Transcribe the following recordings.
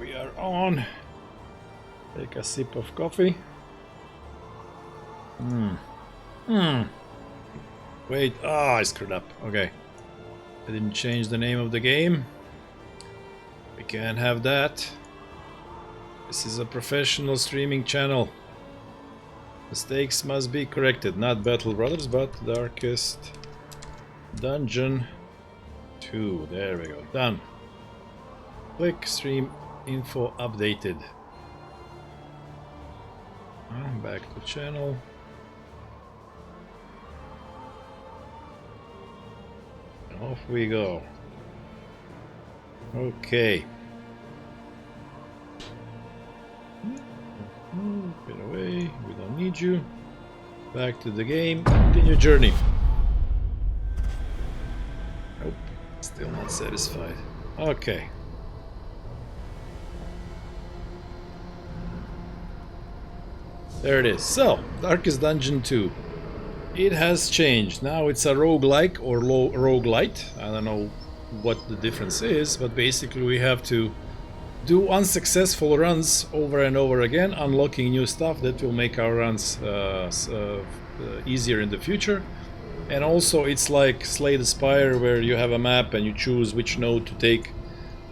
we are on. Take a sip of coffee. Wait, I screwed up. Okay. I didn't change the name of the game. We can't have that. This is a professional streaming channel. Mistakes must be corrected. Not Battle Brothers, but Darkest Dungeon 2. There we go. Done. Click stream info updated. Back to channel. Off we go. Okay. Get away. We don't need you. Back to the game. Continue journey. Nope. Still not satisfied. Okay. There it is. So, Darkest Dungeon 2. It has changed. Now it's a roguelike or roguelite. I don't know what the difference is, but basically we have to do unsuccessful runs over and over again, unlocking new stuff that will make our runs easier in the future. And also it's like Slay the Spire, where you have a map and you choose which node to take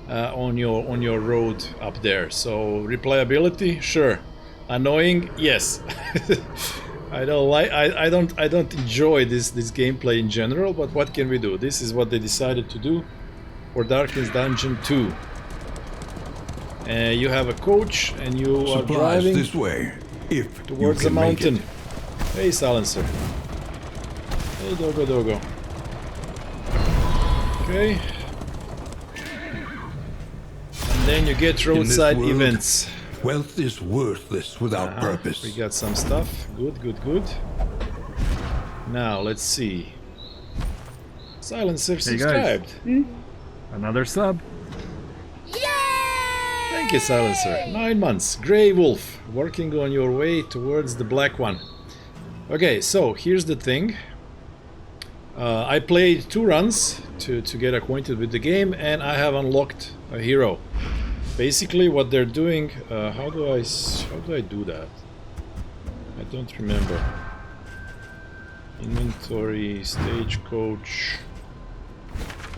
on your road up there. So replayability, sure. Annoying, yes. I don't enjoy this gameplay in general, but what can we do? This is what they decided to do for Darkest Dungeon 2. You have a coach and you are driving this way, if towards the mountain. Hey, Silencer. Hey, Dogo. Okay. And then you get roadside events. Wealth is worthless without purpose. We got some stuff. Good. Now, let's see. Silencer subscribed. Another sub. Thank you, Silencer. 9 months. Grey Wolf. Working on your way towards the black one. Okay, so here's the thing. I played 2 runs to get acquainted with the game, and I have unlocked a hero. Basically, what they're doing, how do I do that? I don't remember. Inventory, stagecoach,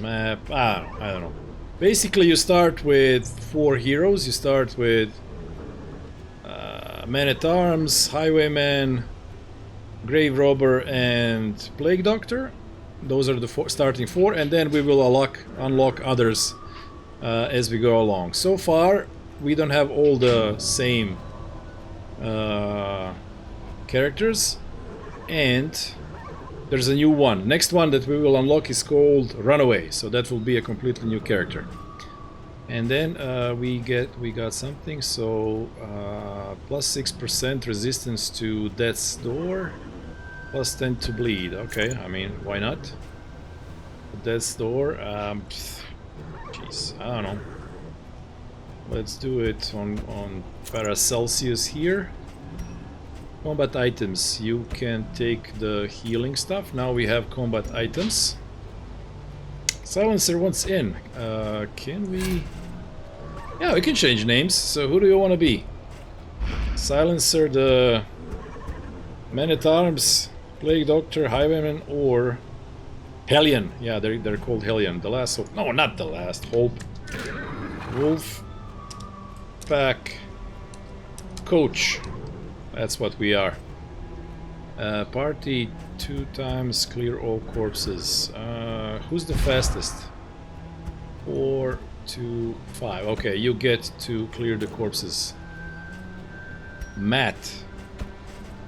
map. I don't know. Basically, you start with 4 heroes. You start with Man-at-Arms, Highwayman, Grave Robber, and Plague Doctor. Those are the starting 4, and then we will unlock others as we go along. So far, we don't have all the same characters, and there's a new one. Next one that we will unlock is called Runaway, so that will be a completely new character. And then we got something. So plus 6% resistance to Death's Door, plus 10 to bleed. Okay, I mean, why not? Death's Door. Jeez, I don't know. Let's do it on Paracelsius here. Combat items. You can take the healing stuff. Now we have combat items. Silencer wants in. Can we... Yeah, we can change names. So who do you want to be? Silencer, the Man-at-Arms, Plague Doctor, Highwayman, or Hellion. Yeah, they're called Hellion. The last hope. No, not the last hope. Wolf Pack Coach. That's what we are. Party 2 times clear all corpses. Who's the fastest? 4, 2, 5. Okay, you get to clear the corpses. Matt.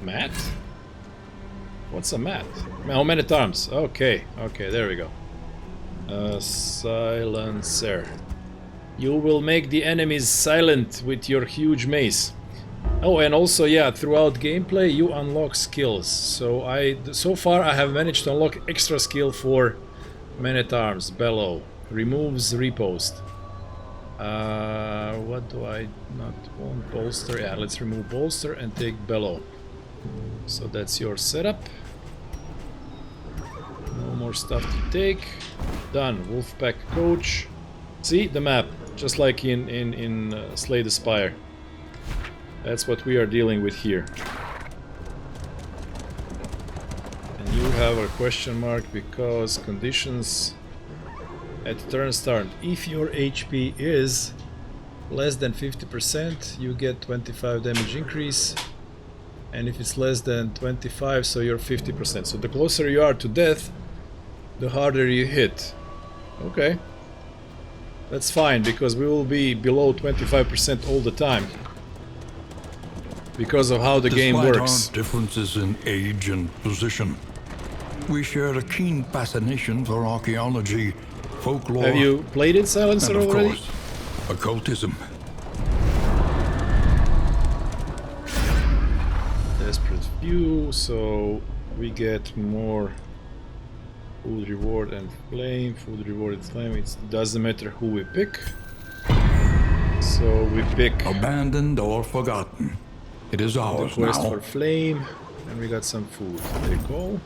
Matt? What's a mat? Oh, Man-at-Arms. Okay, there we go. Silencer. You will make the enemies silent with your huge mace. Oh, and also, yeah, throughout gameplay you unlock skills. So far I have managed to unlock extra skill for Man-at-Arms. Bellow. Removes repost. What do I not want? Bolster. Yeah, let's remove bolster and take Bellow. So that's your setup. No more stuff to take. Done. Wolfpack Coach. See the map. just like in Slay the Spire. That's what we are dealing with here. And you have a question mark because conditions at turn start. If your HP is less than 50%, you get 25 damage increase. And if it's less than 25, so you're 50%. So the closer you are to death, the harder you hit. Okay. That's fine, because we will be below 25% all the time. Because of how the game Despite works. our differences in age and position, we share a keen fascination for archaeology, folklore, Have you played it, Silencer, and of already? course, occultism. Desperate View, so we get more food reward and flame. Food reward and flame. It doesn't matter who we pick. So we pick Abandoned or forgotten. It is the ours quest now. for flame, and we got some food. There you go.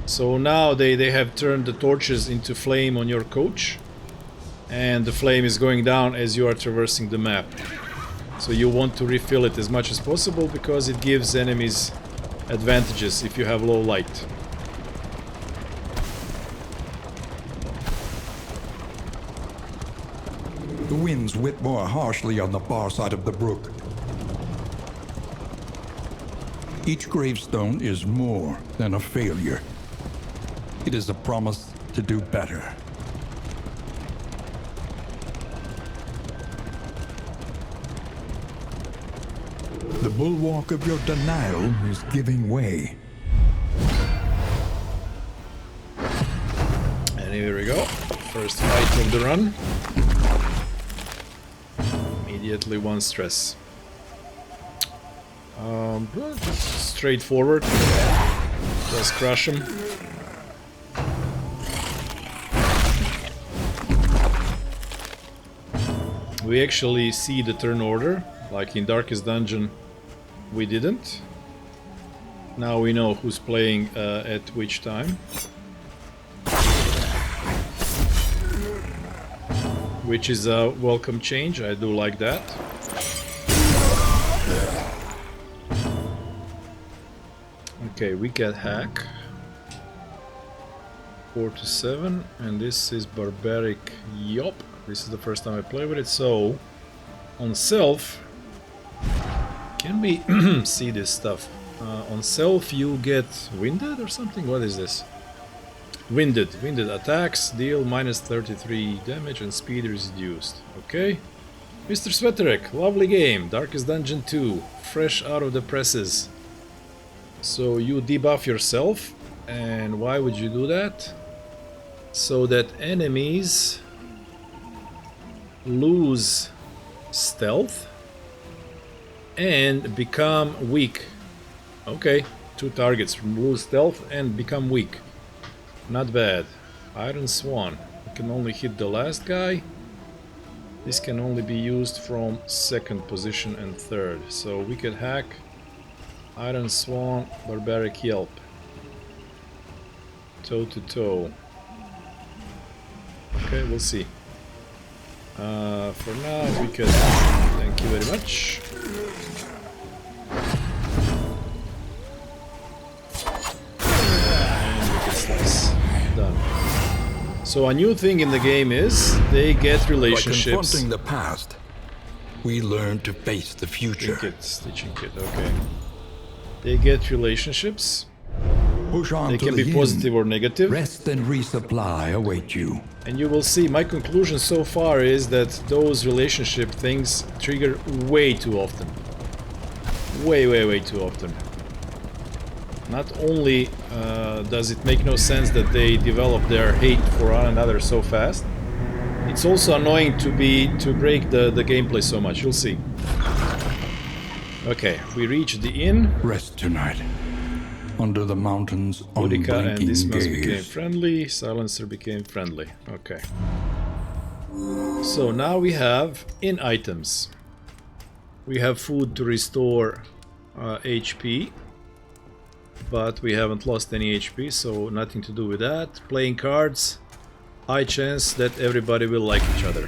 So now they have turned the torches into flame on your coach, and the flame is going down as you are traversing the map. So you want to refill it as much as possible because it gives enemies advantages if you have low light. The winds whip more harshly on the far side of the brook. Each gravestone is more than a failure. It is a promise to do better. The bulwark of your denial is giving way. And here we go. First fight of the run. Immediately one stress. Just straightforward. Just crush him. We actually see the turn order, like in Darkest Dungeon we didn't. Now we know who's playing at which time. Which is a welcome change, I do like that. Okay, we get hack. 4 to 7, and this is barbaric yop. This is the first time I play with it, so on self, can we see this stuff? On self you get winded or something? What is this? Winded. Winded attacks deal minus 33 damage and speed reduced. Okay. Mr. Sweterek, lovely game. Darkest Dungeon 2, fresh out of the presses. So you debuff yourself, and why would you do that? So that enemies lose stealth and become weak. Okay, 2 targets lose stealth and become weak. Not bad. Iron Swan. You can only hit the last guy. This can only be used from 2nd position and 3rd. So Wicked Hack, Iron Swan, Barbaric Yelp. Toe to toe. Okay, we'll see. For now, Wicked. Thank you very much. Done. So a new thing in the game is they get By relationships. confronting the past, we learn to face the future. Stitching kit, okay. They get relationships. Push on They to can the be end. positive or negative. Rest and resupply await you. And you will see my conclusion so far is that those relationship things trigger way too often. Way too often. Not only does it make no sense that they develop their hate for one another so fast, it's also annoying to break the gameplay so much. You'll see. Okay, we reach the inn. Rest tonight. Under the mountains, Boudica and unblinking Dismas became gaze. friendly. Silencer became friendly. Okay. So now we have inn items. We have food to restore HP. But we haven't lost any HP, so nothing to do with that. Playing cards, high chance that everybody will like each other.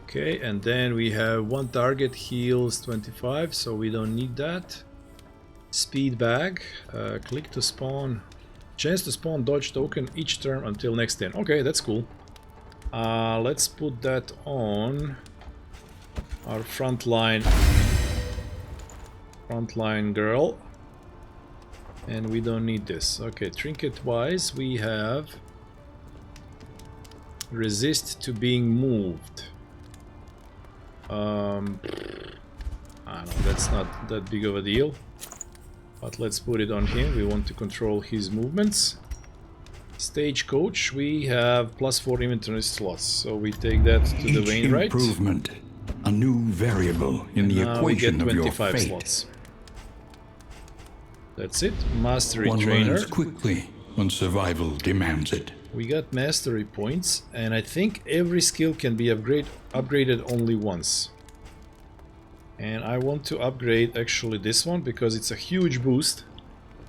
Okay, and then we have one target heals 25, so we don't need that. Speed bag, click to spawn, chance to spawn dodge token each turn until next turn. Okay, that's cool. Let's put that on our frontline girl. And we don't need this. Okay, trinket wise, we have resist to being moved. I don't know, that's not that big of a deal. But let's put it on him. We want to control his movements. Stagecoach, we have +4 inventory slots, so we take that to the Wainwright. Improvement, a new variable in the equation of your 25 fate. slots. That's it. Mastery One trainer. learns quickly when survival demands it. We got mastery points, and I think every skill can be upgraded only once. And I want to upgrade actually this one because it's a huge boost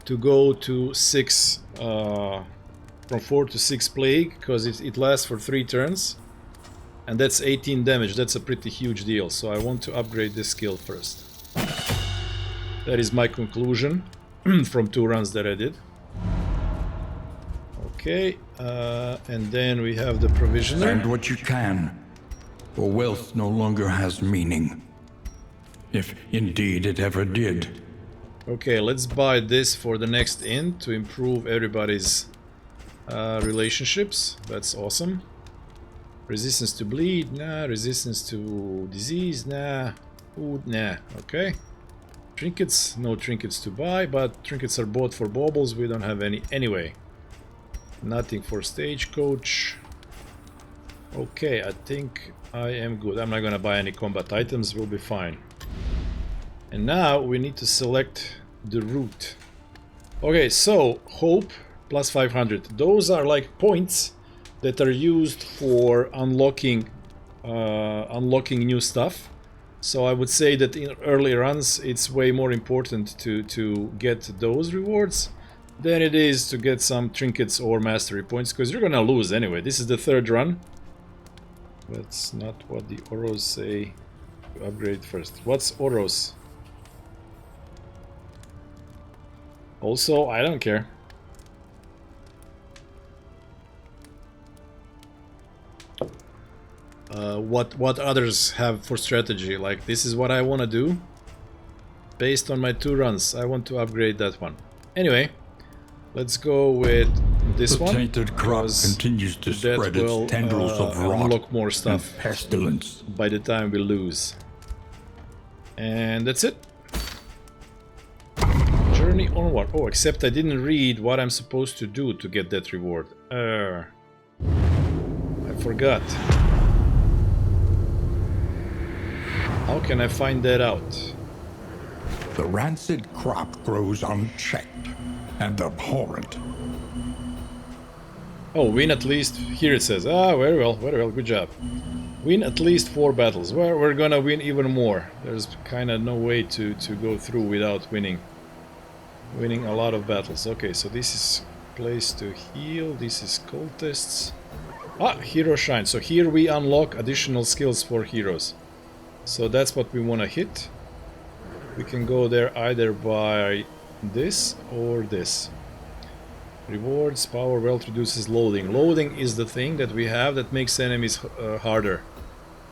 to go to 6, from 4 to 6 plague, because it lasts for 3 turns. And that's 18 damage, that's a pretty huge deal, so I want to upgrade this skill first. That is my conclusion from 2 runs that I did. Okay, and then we have the provisioner. And what you can, for wealth no longer has meaning. If indeed it ever did. Okay, let's buy this for the next inn to improve everybody's relationships. That's awesome. Resistance to bleed, nah. Resistance to disease, nah. Food, nah. Okay. Trinkets, no trinkets to buy, but trinkets are bought for baubles. We don't have any anyway. Nothing for stagecoach. Okay, I think I am good. I'm not gonna buy any combat items, we'll be fine. And now we need to select the route. Okay, so hope +500. Those are like points that are used for unlocking new stuff. So I would say that in early runs it's way more important to get those rewards than it is to get some trinkets or mastery points, because you're gonna lose anyway. This is the 3rd run. That's not what the Oros say. Upgrade first. What's Oros? Also, I don't care. What others have for strategy. Like, this is what I want to do. Based on my 2 runs, I want to upgrade that one. Anyway, let's go with this The one. tainted crop because continues to that spread will, its tendrils of rot unlock more and stuff pestilence. by the time we lose. And that's it. Journey onward. Oh, except I didn't read what I'm supposed to do to get that reward. I forgot. How can I find that out? The rancid crop grows unchecked and abhorrent. Oh, win at least. Here it says. Ah, very well, good job. Win at least 4 battles. Well, we're gonna win even more. There's kind of no way to go through without winning a lot of battles. Okay, so this is place to heal. This is cultists. Ah, hero shine. So here we unlock additional skills for heroes. So that's what we want to hit. We can go there either by this or this. Rewards, power wealth reduces loading. Loading is the thing that we have that makes enemies harder.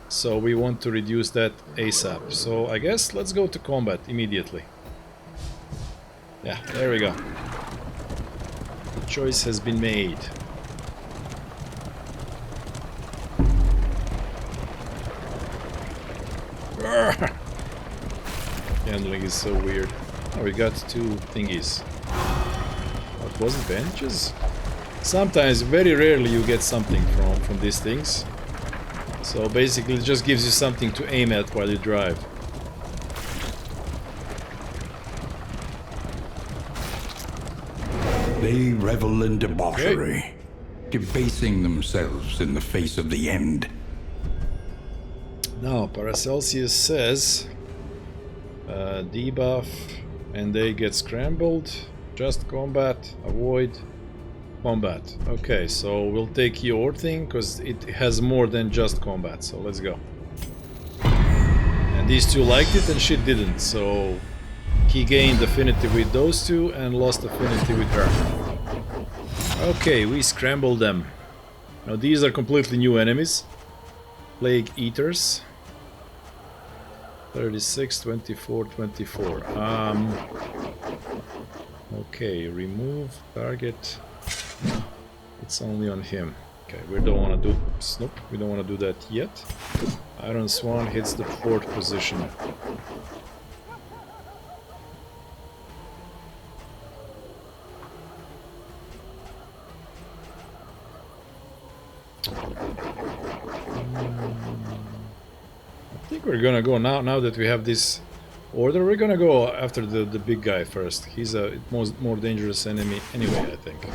So we want to reduce that ASAP. So I guess let's go to combat immediately. Yeah, there we go. The choice has been made. Handling is so weird. Oh, we got 2 thingies. What was it? Bandages? Sometimes, very rarely, you get something from these things. So basically it just gives you something to aim at while you drive. They revel in debauchery, debasing themselves in the face of the end. Now, Paracelsus says debuff and they get scrambled. Just combat, avoid combat. Okay, so we'll take your thing because it has more than just combat. So let's go. these two liked it and she didn't, so he gained affinity with those two and lost affinity with her. Okay, we scrambled them. Now these are completely new enemies. Plague Eaters. 36, 24, 24. Okay, remove target. It's only on him. Okay, we don't want to do... Nope, we don't want to do that yet. Iron Swan hits the 4th position. I think we're gonna go now that we have this order. We're gonna go after the big guy first. He's a more dangerous enemy anyway, I think.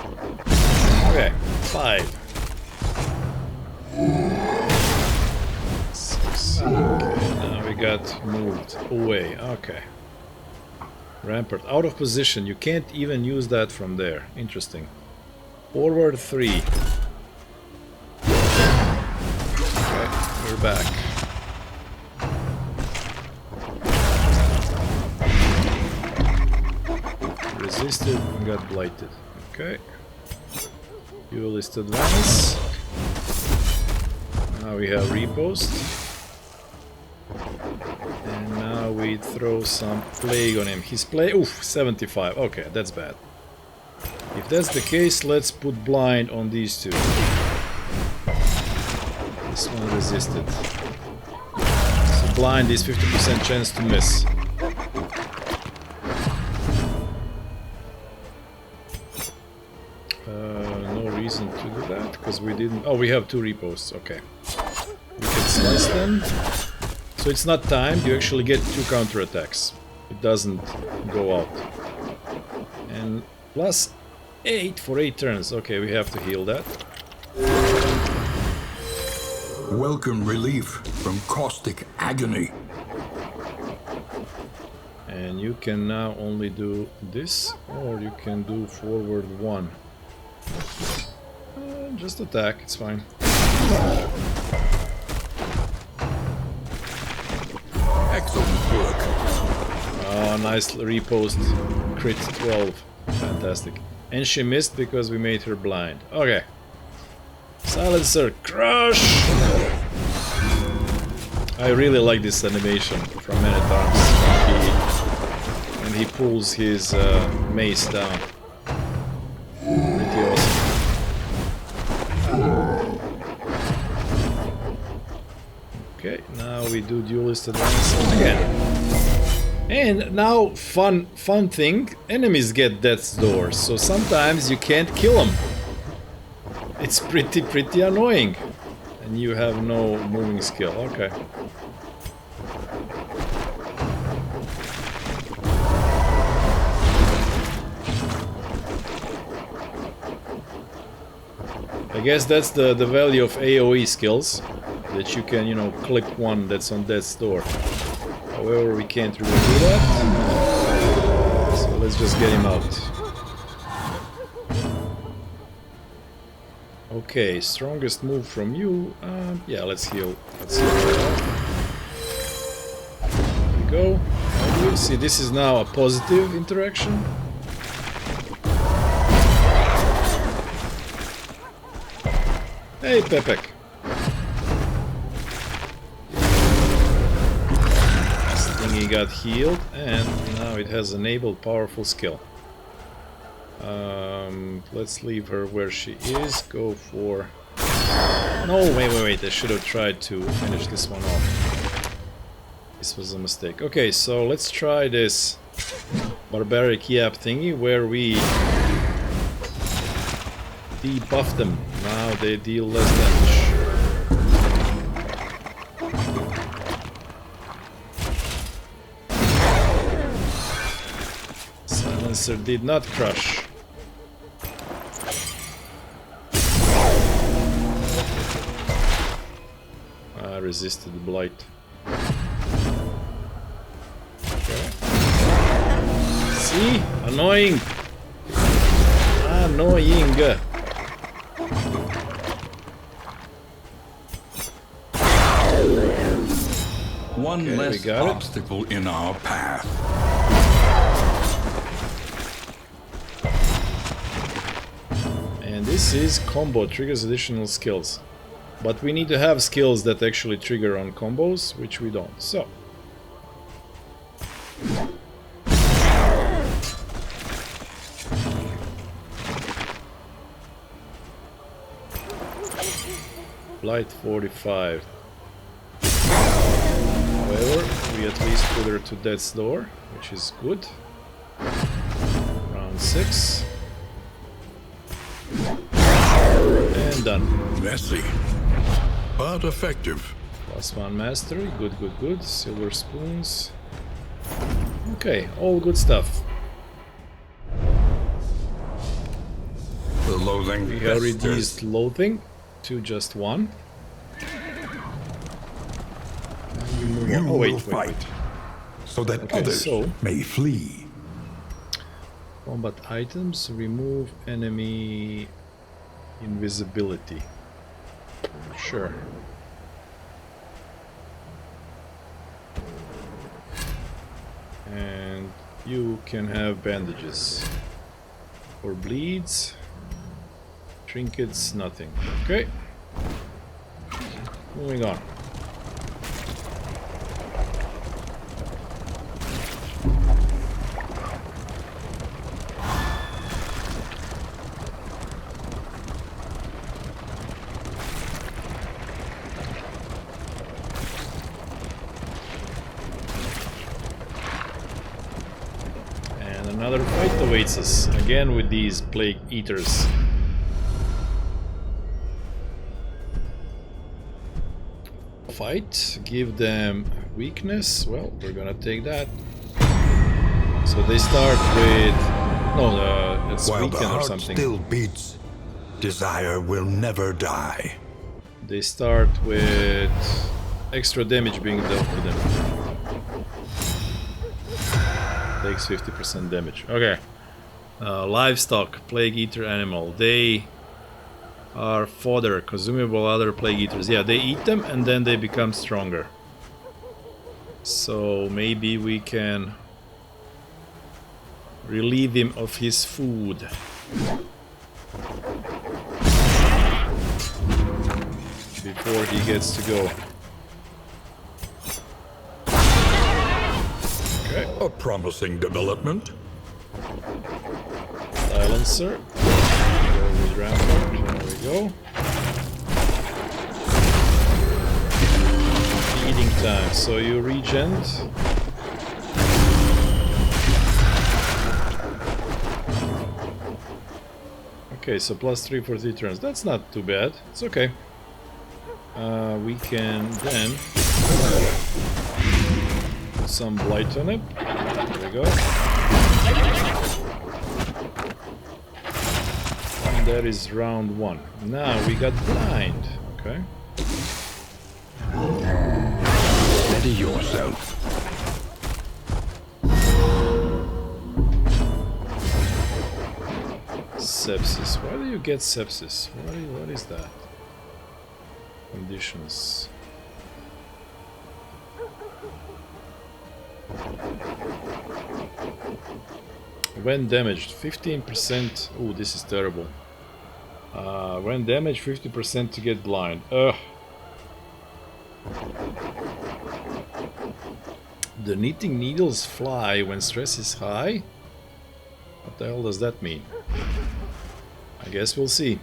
Okay, 5. 6. Okay, now we got moved away. Okay. Rampart out of position. You can't even use that from there. Interesting. Forward 3. Okay, we're back. Resisted and got blighted. Okay. Duelist advance. Now we have repost. And now we throw some plague on him. His plague. Oof, 75. Okay, that's bad. If that's the case, let's put blind on these two. This one resisted. So blind is 50% chance to miss. No reason to do that because we didn't. Oh, we have 2 reposts. Okay, we can slice them. So it's not timed. You actually get 2 counterattacks. It doesn't go out. And plus 8 for 8 turns. Okay, we have to heal that. Welcome relief from caustic agony. And you can now only do this, or you can do forward 1. Just attack, it's fine. Excellent work. Oh, nice repost. Crit 12. Fantastic. And she missed because we made her blind. Okay. Silencer, crush! I really like this animation from Man at Arms. When he pulls his mace down. Pretty awesome. Okay, now we do duelist advance again. And now, fun thing, enemies get death's doors, so sometimes you can't kill them. It's pretty annoying. And you have no moving skill, okay. I guess that's the value of AoE skills, that you can, you know, click one that's on death's door. However, we can't really do that, so let's just get him out. Okay, strongest move from you. Yeah, let's heal. There we go. See, this is now a positive interaction. Hey, Pepek. This thingy got healed, and now it has enabled powerful skill. Let's leave her where she is. Go for... No, wait. I should have tried to finish this one off. This was a mistake. Okay, so let's try this barbaric yap thingy where we debuff them. Now they deal less damage. Silencer did not crush. I resisted the blight. Okay. See? Annoying! Annoying! One Okay, we less got it. obstacle in our path. And this is combo, triggers additional skills. But we need to have skills that actually trigger on combos, which we don't. So. Blight 45. However, we at least put her to death's door, which is good. Round 6. And done. Messy, but effective. +1 mastery, good, good, good. Silver spoons. Okay, all good stuff. The loathing We have festers. reduced loathing to just 1. And we move You on. Oh, wait, will wait, fight, wait. so that Okay, others so- may flee. Combat items, remove enemy invisibility. Sure. And you can have bandages. For bleeds, trinkets, nothing. Okay. Moving on. And another fight awaits us, again with these plague eaters. Fight, give them weakness. Well, we're gonna take that. So they start with it's While the weaken or heart something. still beats, desire will never die. They start with extra damage being dealt to them. Takes 50% damage. Okay. Livestock, plague eater animal. They are fodder, consumable other plague eaters. Yeah, they eat them and then they become stronger. So maybe we can relieve him of his food. Before he gets to go. Okay. A promising development. Silencer. Go with Rampart. There we go. Feeding time. So you regent. Okay, so +3 for 3 turns. That's not too bad. It's okay. We can then put some blight on it. There we go. And that is round 1. Now we got blind. Okay. Steady yourself. Sepsis. Why do you get sepsis? What is that? Conditions. When damaged, 15%. Oh, this is terrible. When damaged, 50% to get blind. Ugh. The knitting needles fly when stress is high? What the hell does that mean? I guess we'll see.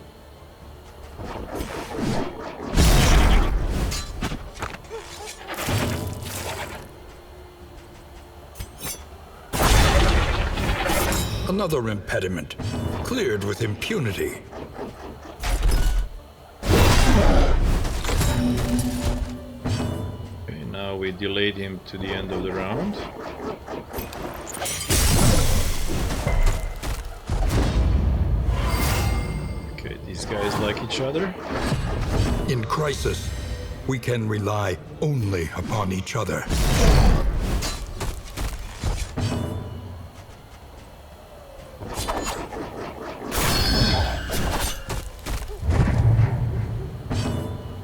Another impediment, cleared with impunity. Okay, now we delayed him to the end of the round. Okay, these guys like each other. In crisis, we can rely only upon each other.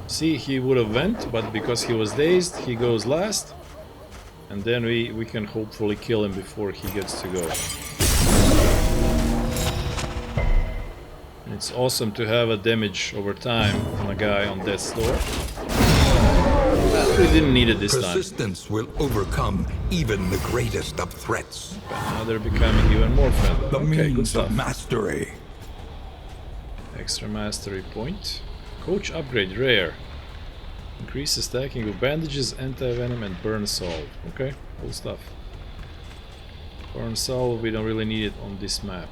See, he would have went, but because he was dazed, he goes last. and then we can hopefully kill him before he gets to go. And it's awesome to have a damage over time on a guy on death's door. We didn't need it this time. Persistence will overcome even the greatest of threats. But now they're becoming even more friendly. The Okay, good means stuff. of mastery. Extra mastery point. Coach upgrade rare. Increases stacking of bandages, anti-venom, and burn salve. Okay, cool stuff. Burn salve, we don't really need it on this map.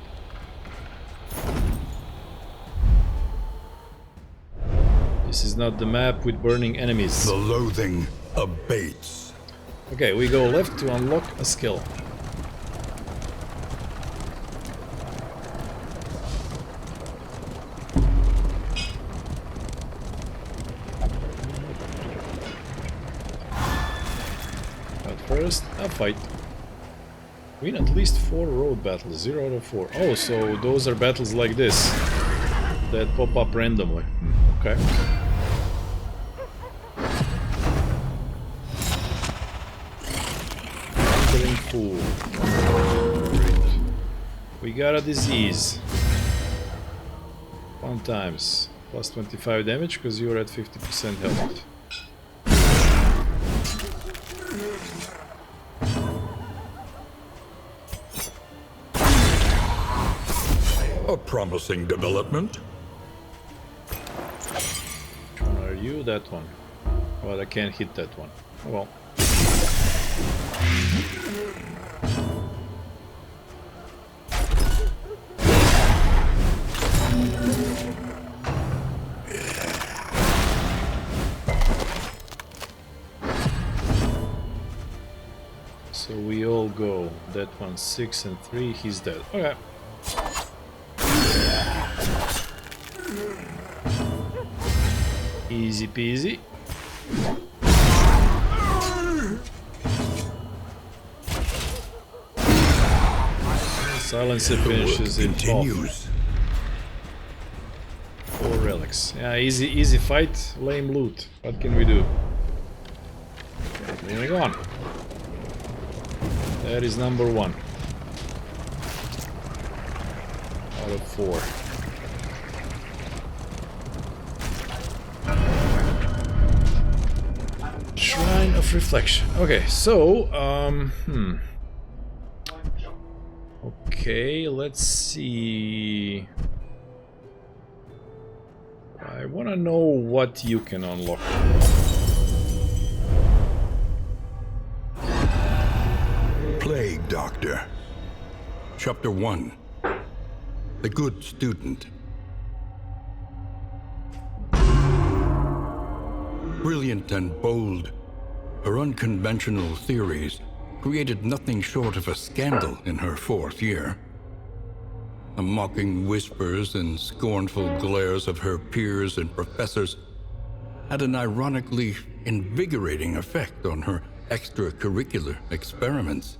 This is not the map with burning enemies. The loathing abates. Okay, we go left to unlock a skill. But first, a fight. Win at least 4 road battles, 0 out of 4. Oh, so those are battles like this that pop up randomly. Okay. Killing fool. Great. We got a disease. 1 times. Plus 25 damage because you're at 50% health. A promising development. Which one are you? That one. Well, I can't hit that one. Oh well. So we all go. That one's 6 and 3, he's dead. Okay. Easy peasy. Silencer finishes it off. Continues. 4 relics. Yeah, easy fight, lame loot. What can we do? Okay, moving on. That is number 1. Out of 4. Shrine of Reflection. Okay, so, okay, let's see. I want to know what you can unlock. Plague Doctor. Chapter 1. The Good Student. Brilliant and bold, her unconventional theories created nothing short of a scandal in her 4th year. The mocking whispers and scornful glares of her peers and professors had an ironically invigorating effect on her extracurricular experiments.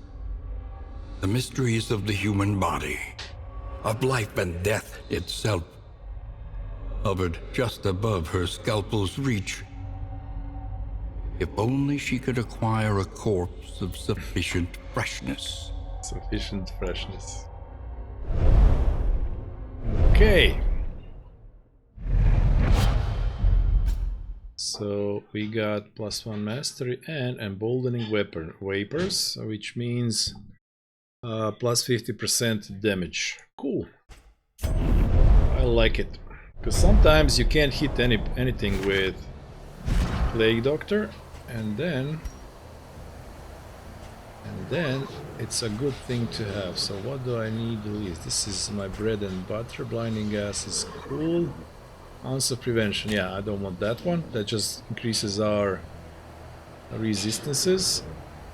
The mysteries of the human body, of life and death itself, hovered just above her scalpel's reach. If only she could acquire a corpse of sufficient freshness. Sufficient freshness. Okay. So we got +1 mastery and emboldening weapon vapors, which means plus 50% damage. Cool. I like it. Because sometimes you can't hit anything with Plague Doctor, and then it's a good thing to have. So what do I need to leave? This is my bread and butter. Blinding gas is cool. Ounce of prevention. Yeah, I don't want that one. That just increases our resistances.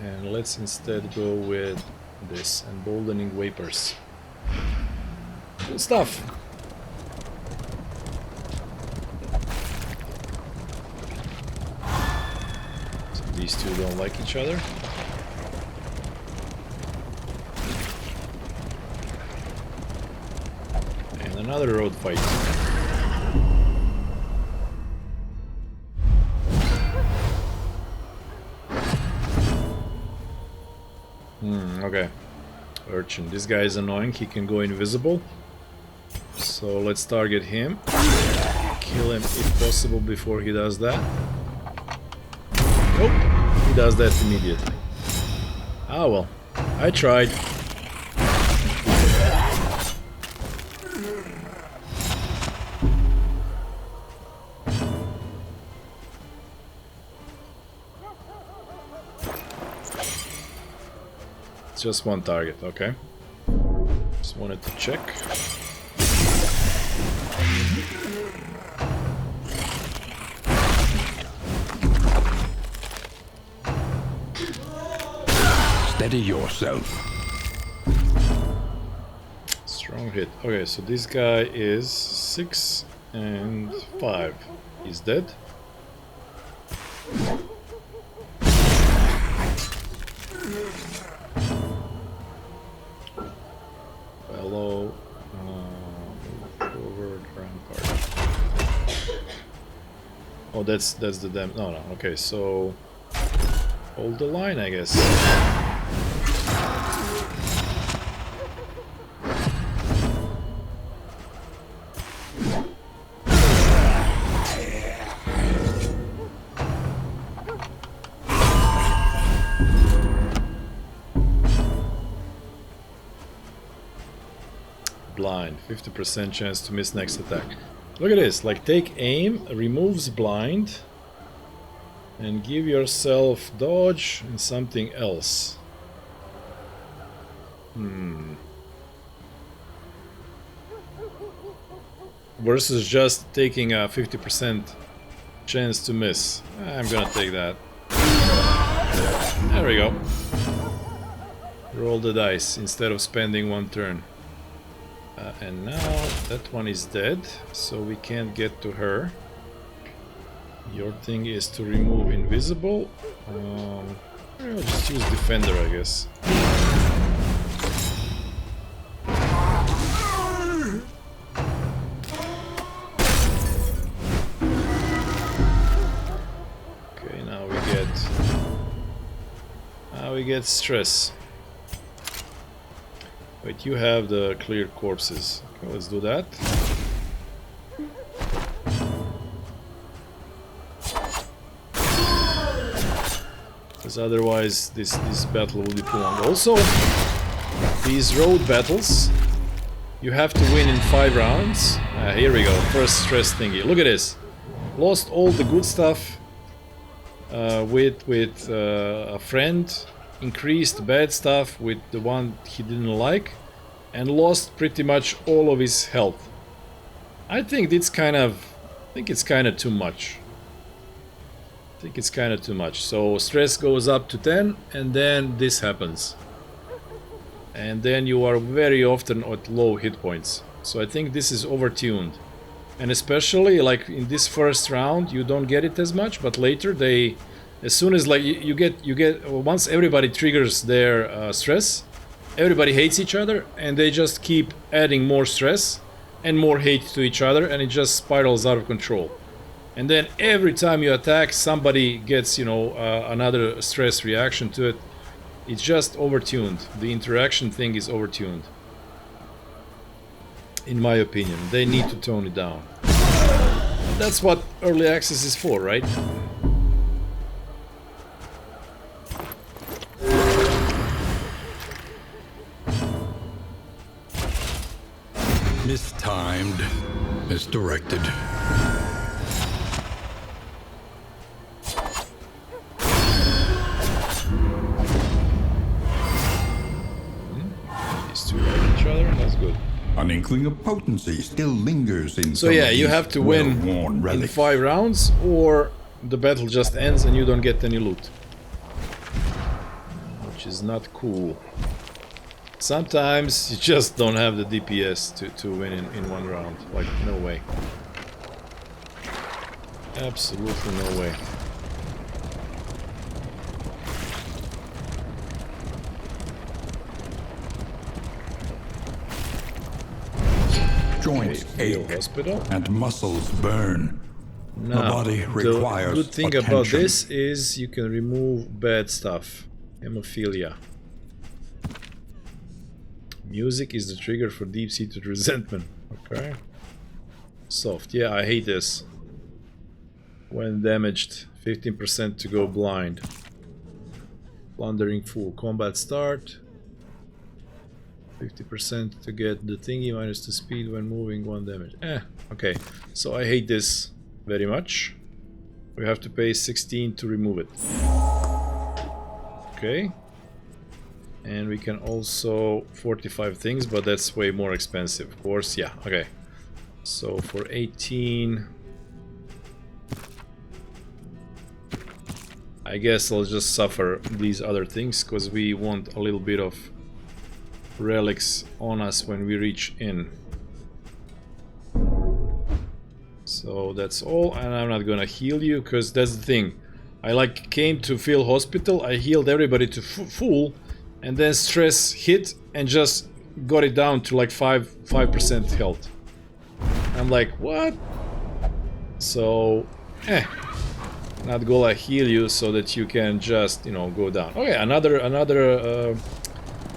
And let's instead go with this emboldening vapors. Good stuff. So these two don't like each other. And another road fight. Okay. Urchin. This guy is annoying. He can go invisible. So let's target him. Kill him if possible before he does that. Nope. He does that immediately. Ah well. I tried. Just one target, okay. Just wanted to check. Steady yourself. Strong hit. Okay, so this guy is 6 and 5. He's dead. Fellow forward rampart. Oh, that's the dam. No, okay, so hold the line, I guess. Blind, 50% chance to miss next attack. Look at this, like take aim, removes blind, and give yourself dodge and something else. Versus just taking a 50% chance to miss. I'm gonna take that. There we go. Roll the dice instead of spending one turn. And now that one is dead, so we can't get to her. Your thing is to remove invisible. I'll just use defender, I guess. Okay, now we get stress. Wait, you have the cleared corpses. Okay, let's do that. Because otherwise this battle will be prolonged. Also, these road battles, you have to win in 5 rounds. Here we go, first stress thingy. Look at this. Lost all the good stuff with a friend. Increased bad stuff with the one he didn't like, and lost pretty much all of his health. I think it's kind of too much. So stress goes up to 10, and then this happens. And then you are very often at low hit points. So I think this is overtuned. And especially like in this first round, you don't get it as much, but later they... As soon as like you get once everybody triggers their stress, everybody hates each other, and they just keep adding more stress and more hate to each other, and it just spirals out of control. And then every time you attack, somebody gets, you know, another stress reaction to it. It's just overtuned. The interaction thing is overtuned, in my opinion. They need to tone it down. That's what early access is for, right? Mistimed, misdirected. These two like each other, that's good. An inkling of potency still lingers in So yeah, you have to win in 5 rounds, or the battle just ends and you don't get any loot. Which is not cool. Sometimes you just don't have the DPS to win in 1 round. Like, no way. Absolutely no way. Joints ache hospital. and muscles burn. Now, the body requires the good thing attention. about this is you can remove bad stuff. Hemophilia. Music is the trigger for deep-seated resentment. Okay. Soft. Yeah, I hate this. When damaged, 15% to go blind. Plundering Fool. Combat start. 50% to get the thingy minus the speed when moving, 1 damage. Okay. So I hate this very much. We have to pay 16 to remove it. Okay. And we can also 45 things, but that's way more expensive. Of course, yeah, okay. So for 18... I guess I'll just suffer these other things, because we want a little bit of relics on us when we reach in. So that's all, and I'm not gonna heal you, because that's the thing. I like came to Phil Hospital, I healed everybody to full, and then stress hit and just got it down to like 5% health. I'm like, what? So, not gonna heal you so that you can just, you know, go down. Okay, another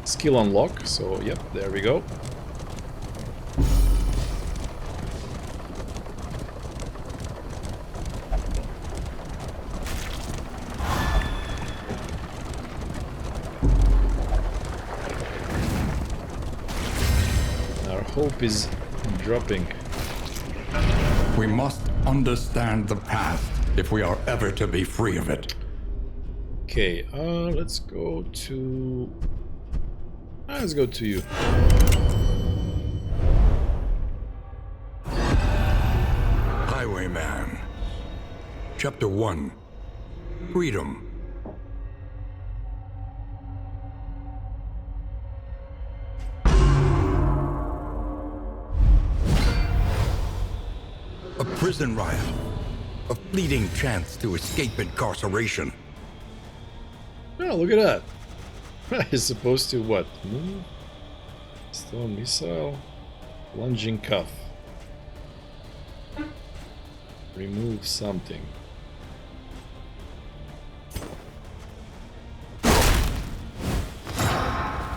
skill unlock. So, yep, there we go. Our hope is dropping. We must understand the past if we are ever to be free of it. Okay, let's go to... let's go to you. Highwayman. Chapter 1. Freedom. A prison riot. A fleeting chance to escape incarceration. Oh, look at that. He's supposed to what? Move? Stone missile. Lunging cuff. Remove something.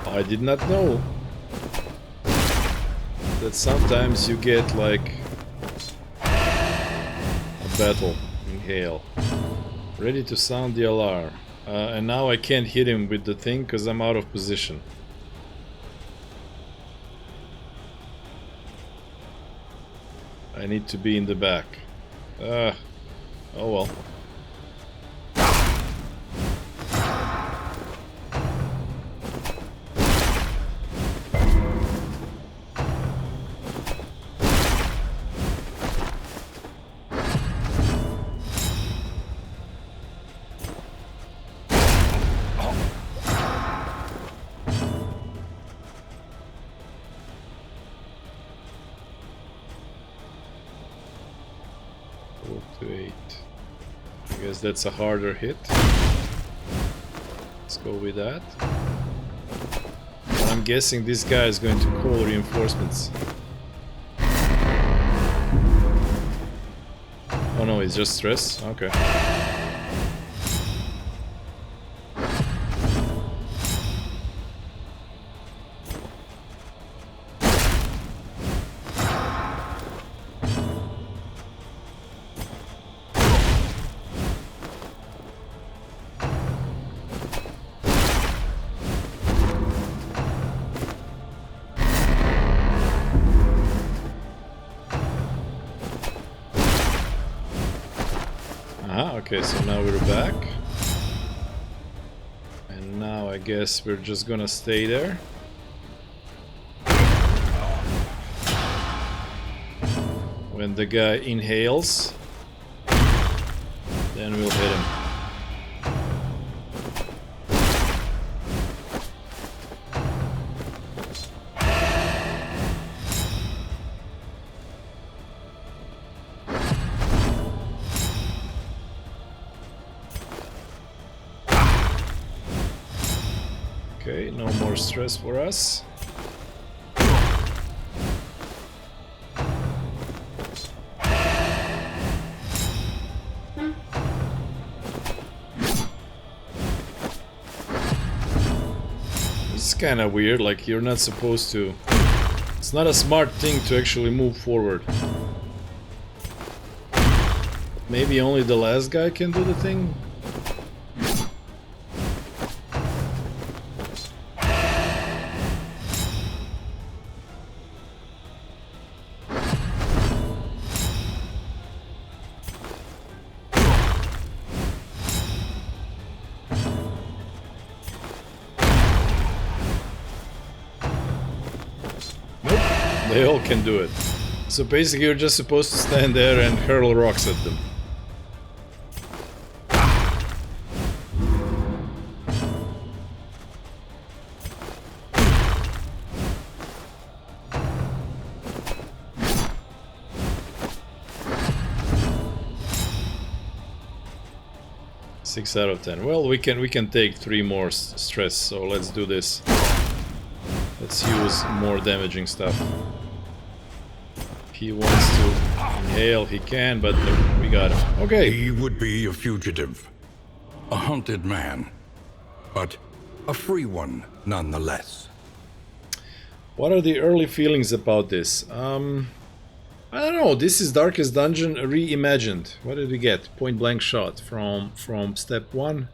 I did not know that sometimes you get like a battle. Inhale. Ready to sound the alarm. And now I can't hit him with the thing because I'm out of position. I need to be in the back. Oh well. That's a harder hit. Let's go with that. I'm guessing this guy is going to call reinforcements. Oh no, it's just stress? Okay. Okay, so now we're back. And now I guess we're just gonna stay there. When the guy inhales, then we'll hit him. Okay, no more stress for us. This kind of weird, like you're not supposed to... It's not a smart thing to actually move forward. Maybe only the last guy can do the thing? They all can do it. So basically you're just supposed to stand there and hurl rocks at them. Six out of 10. Well, we can take 3 more stress, so let's do this. Let's use more damaging stuff. He wants to inhale, he can, but no, we got him. Okay. He would be a fugitive, a hunted man, but a free one nonetheless. What are the early feelings about this? I don't know. This is Darkest Dungeon reimagined. What did we get? Point blank shot from step 1.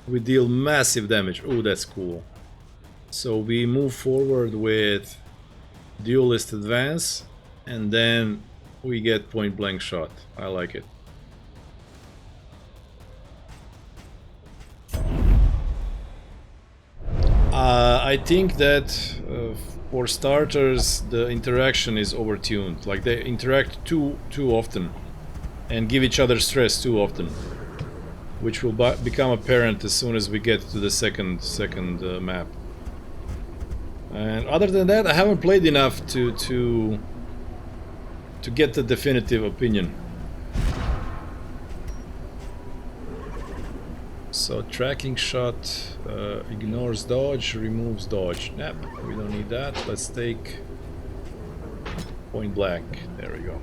We deal massive damage. Oh, that's cool. So we move forward with Duelist Advance. And then we get point blank shot. I like it. I think that for starters the interaction is overtuned. Like they interact too often and give each other stress too often, which will become apparent as soon as we get to the second map. And other than that, I haven't played enough to get the definitive opinion. So tracking shot ignores dodge, removes dodge. Yep, we don't need that. Let's take point blank. There we go.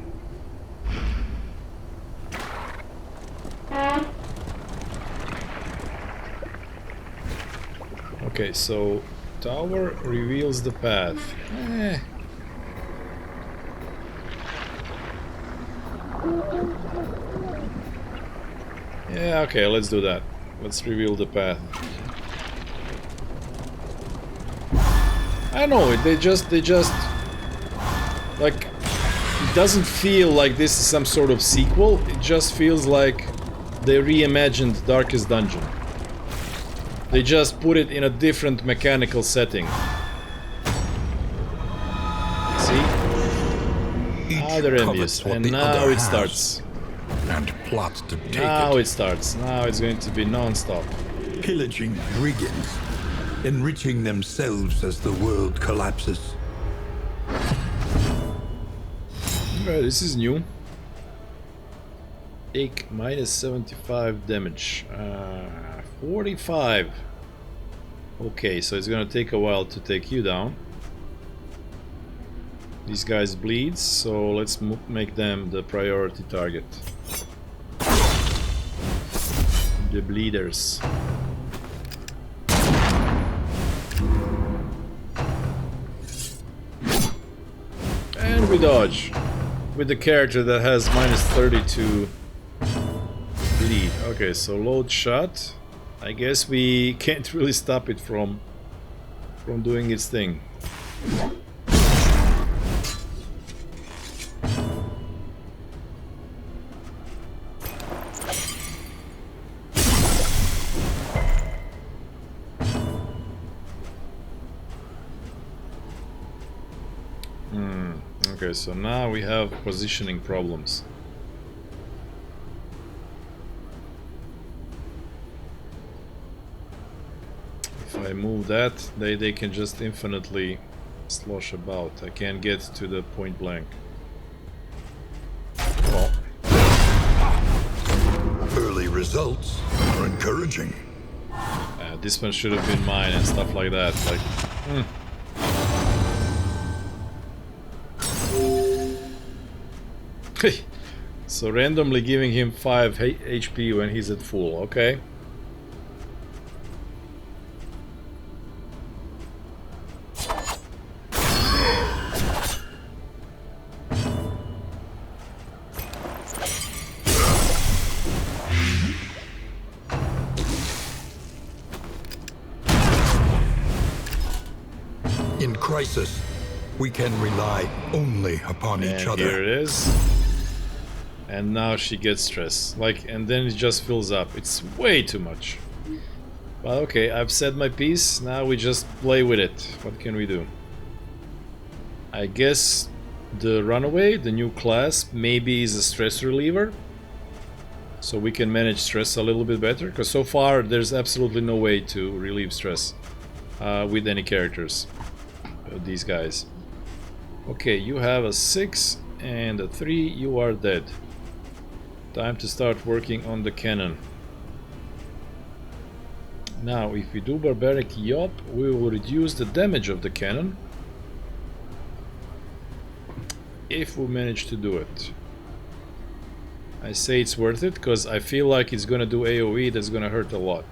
Okay, so tower reveals the path. Yeah, okay, let's do that. Let's reveal the path. I don't know, they just like, it doesn't feel like this is some sort of sequel. It just feels like they reimagined Darkest Dungeon. They just put it in a different mechanical setting. See? Ah, they're envious. And now it starts. And plots to take Now it. it starts. Now it's going to be non-stop. Pillaging brigands, enriching themselves as the world collapses. This is new. Take minus 75 damage. 45. Okay, so it's gonna take a while to take you down. These guys bleed, so let's make them the priority target. The bleeders. And we dodge. With the character that has minus 32 bleed. Okay, so load shot. I guess we can't really stop it from doing its thing. Okay, so now we have positioning problems. If I move that, they can just infinitely slosh about. I can't get to the point blank. Well. Early results are encouraging. This one should have been mine and stuff like that. Like, So randomly giving him 5 HP when he's at full, okay. crisis, we can rely only upon each And other. here it is. And now she gets stressed. Like, and then it just fills up. It's way too much. But okay, I've said my piece. Now we just play with it. What can we do? I guess the runaway, the new class, maybe is a stress reliever. So we can manage stress a little bit better. Because so far, there's absolutely no way to relieve stress with any characters. These guys. Okay, you have a 6 and a 3. You are dead. Time to start working on the cannon. Now, if we do Barbaric Yop, we will reduce the damage of the cannon. If we manage to do it. I say it's worth it, because I feel like it's gonna do AoE that's gonna hurt a lot.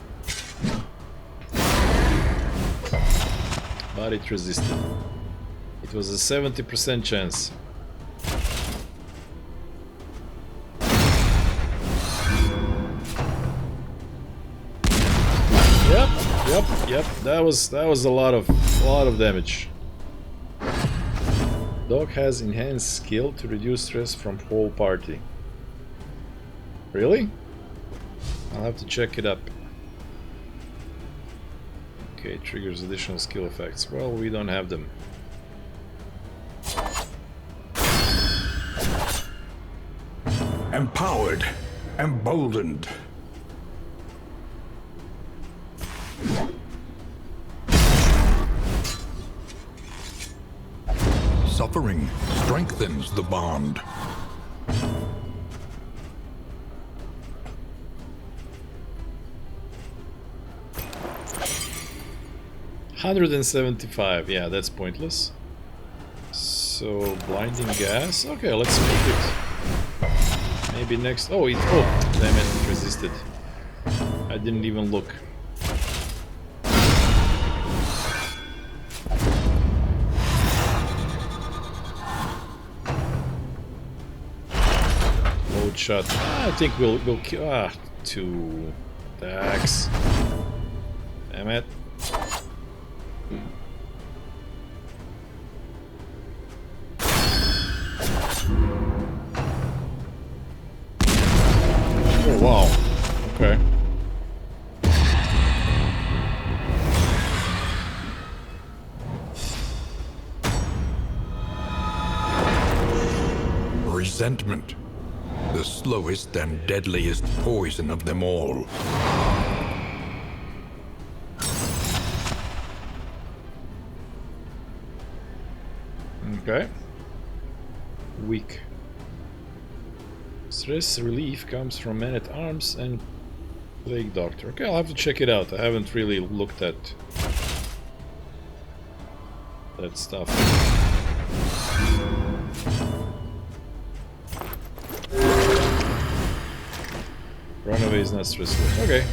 But it resisted. It was a 70% chance. Yep. That was a lot of damage. Dog has enhanced skill to reduce stress from whole party. Really? I'll have to check it up. Okay, triggers additional skill effects. Well, we don't have them. Empowered, emboldened. Suffering strengthens the bond. $175, yeah, that's pointless. So, blinding gas. Okay, let's make it. Maybe next. Oh, damn it, it resisted. I didn't even look. Load shot. I think we'll kill. 2 attacks. Damn it. Oh, wow. Okay. Resentment. The slowest and deadliest poison of them all. Okay. Weak. Stress relief comes from Man-at-Arms and Plague Doctor. Okay, I'll have to check it out. I haven't really looked at that stuff. Runaway is not stressful. Okay.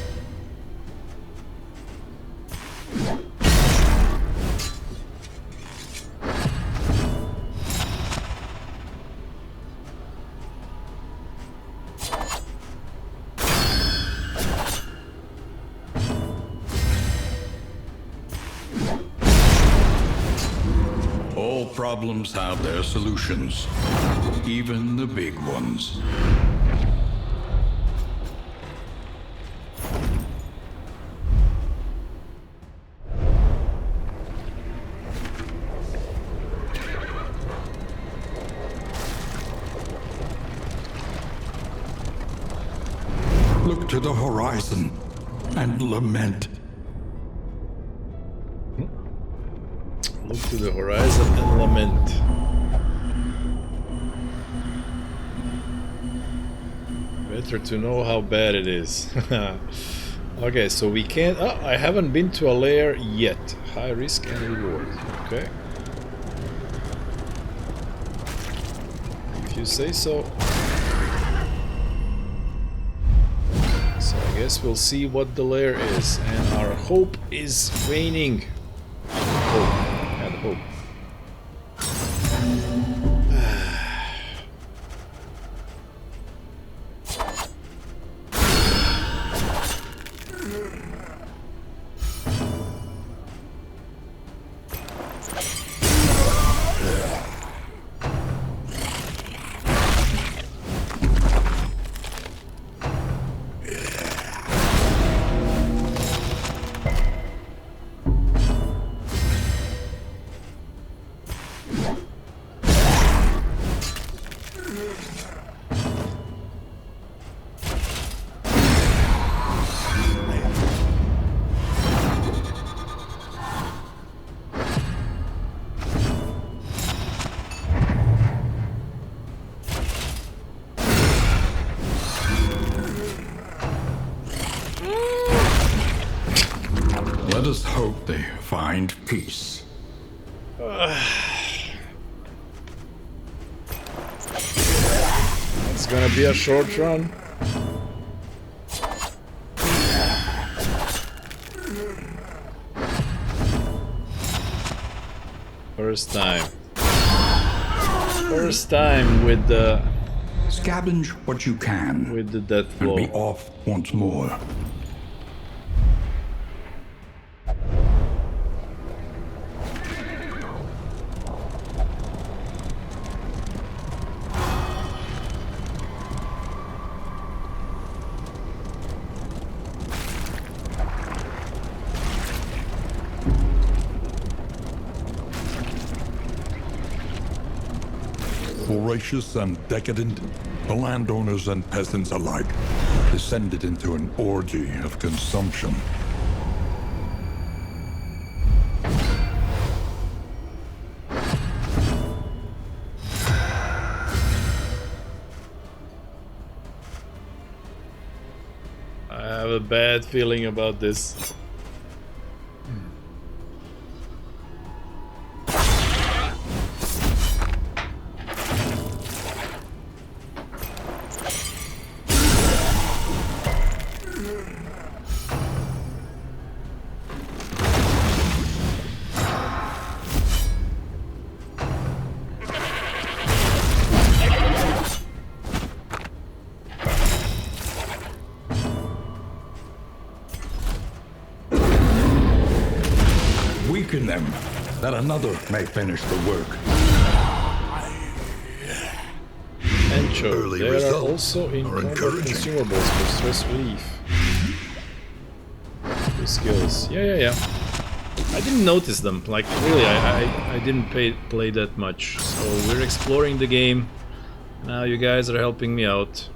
All problems have their solutions, even the big ones. Look to the horizon and lament. Look to the horizon and lament. Better to know how bad it is. Okay, so we can't... Oh, I haven't been to a lair yet. High risk and reward. Okay. If you say so. So I guess we'll see what the lair is. And our hope is waning. Hope. And hope. Let us hope they find peace. It's gonna be a short run. First time. First time with the Scavenge what you can, death and be blow. off once more. Voracious and decadent, the landowners and peasants alike descended into an orgy of consumption. I have a bad feeling about this. Weaken them, that another may finish the work. Encho. Early There are results also in are combat encouraging. consumables for stress relief. The skills. Yeah. I didn't notice them. Like really, I didn't play that much. So we're exploring the game. Now you guys are helping me out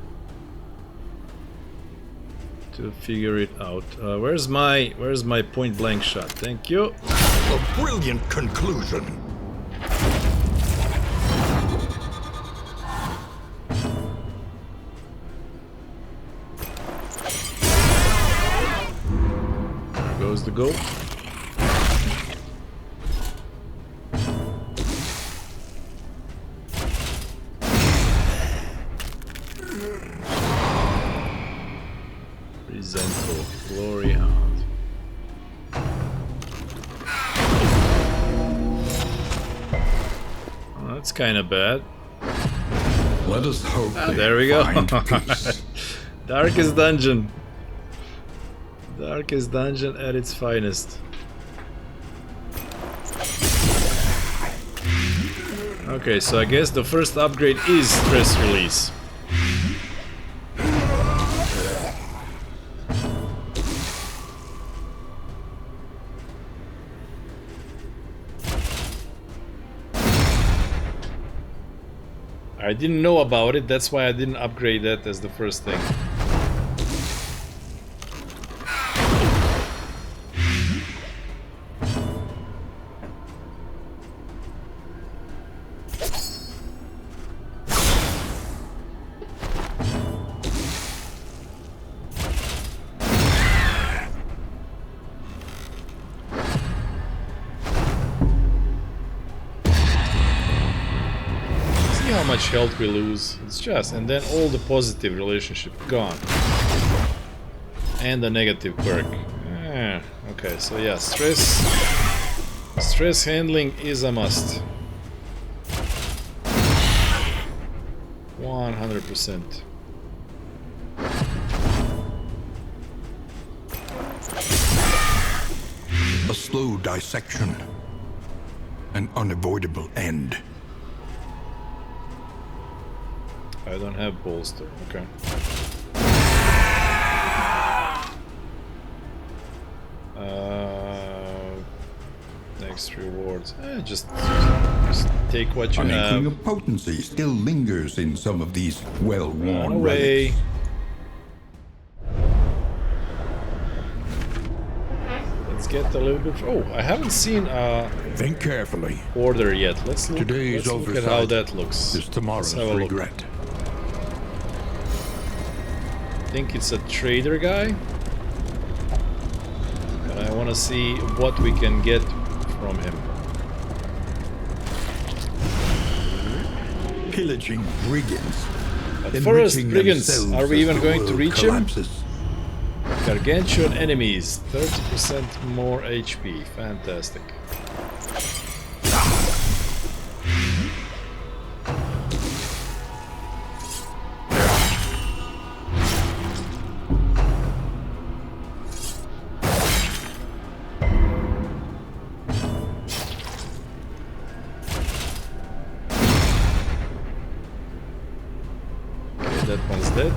to figure it out. Where's my point blank shot? Thank you. A brilliant conclusion. There goes the goat. Resentful glory hound. Oh, that's kind of bad. Let us hope they There we go. find peace. Darkest dungeon. Darkest dungeon at its finest. Okay, so I guess the first upgrade is stress release. I didn't know about it, that's why I didn't upgrade that as the first thing. How much health we lose. It's just, and then all the positive relationship gone. And the negative quirk. Okay, so yeah, stress handling is a must. 100%. A slow dissection. An unavoidable end. I don't have bolster, okay. Next rewards. Just take what you An inkling have. of potency still lingers in some of these Run well-worn away. relics. Let's get a little bit. Oh, I haven't seen Think carefully. order yet. Let's look, Today's let's look at how oversight that looks. is tomorrow's Let's have a look. regret. I think it's a trader guy. But I want to see what we can get from him. Pillaging brigands. But first, enriching brigands, themselves are we as even the going to world reach collapses. him? Gargantuan enemies, 30% more HP. Fantastic. Okay, that one's dead.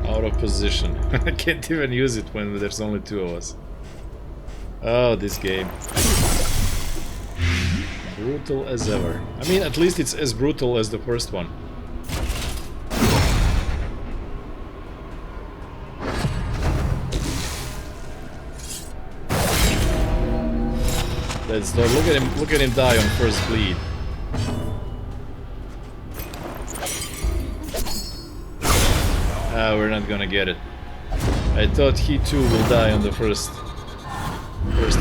Out of position. I can't even use it when there's only two of us. Oh, this game. Brutal as ever. I mean, at least it's as brutal as the first one. Let's look at him die on first bleed. Ah, we're not gonna get it. I thought he too will die on the first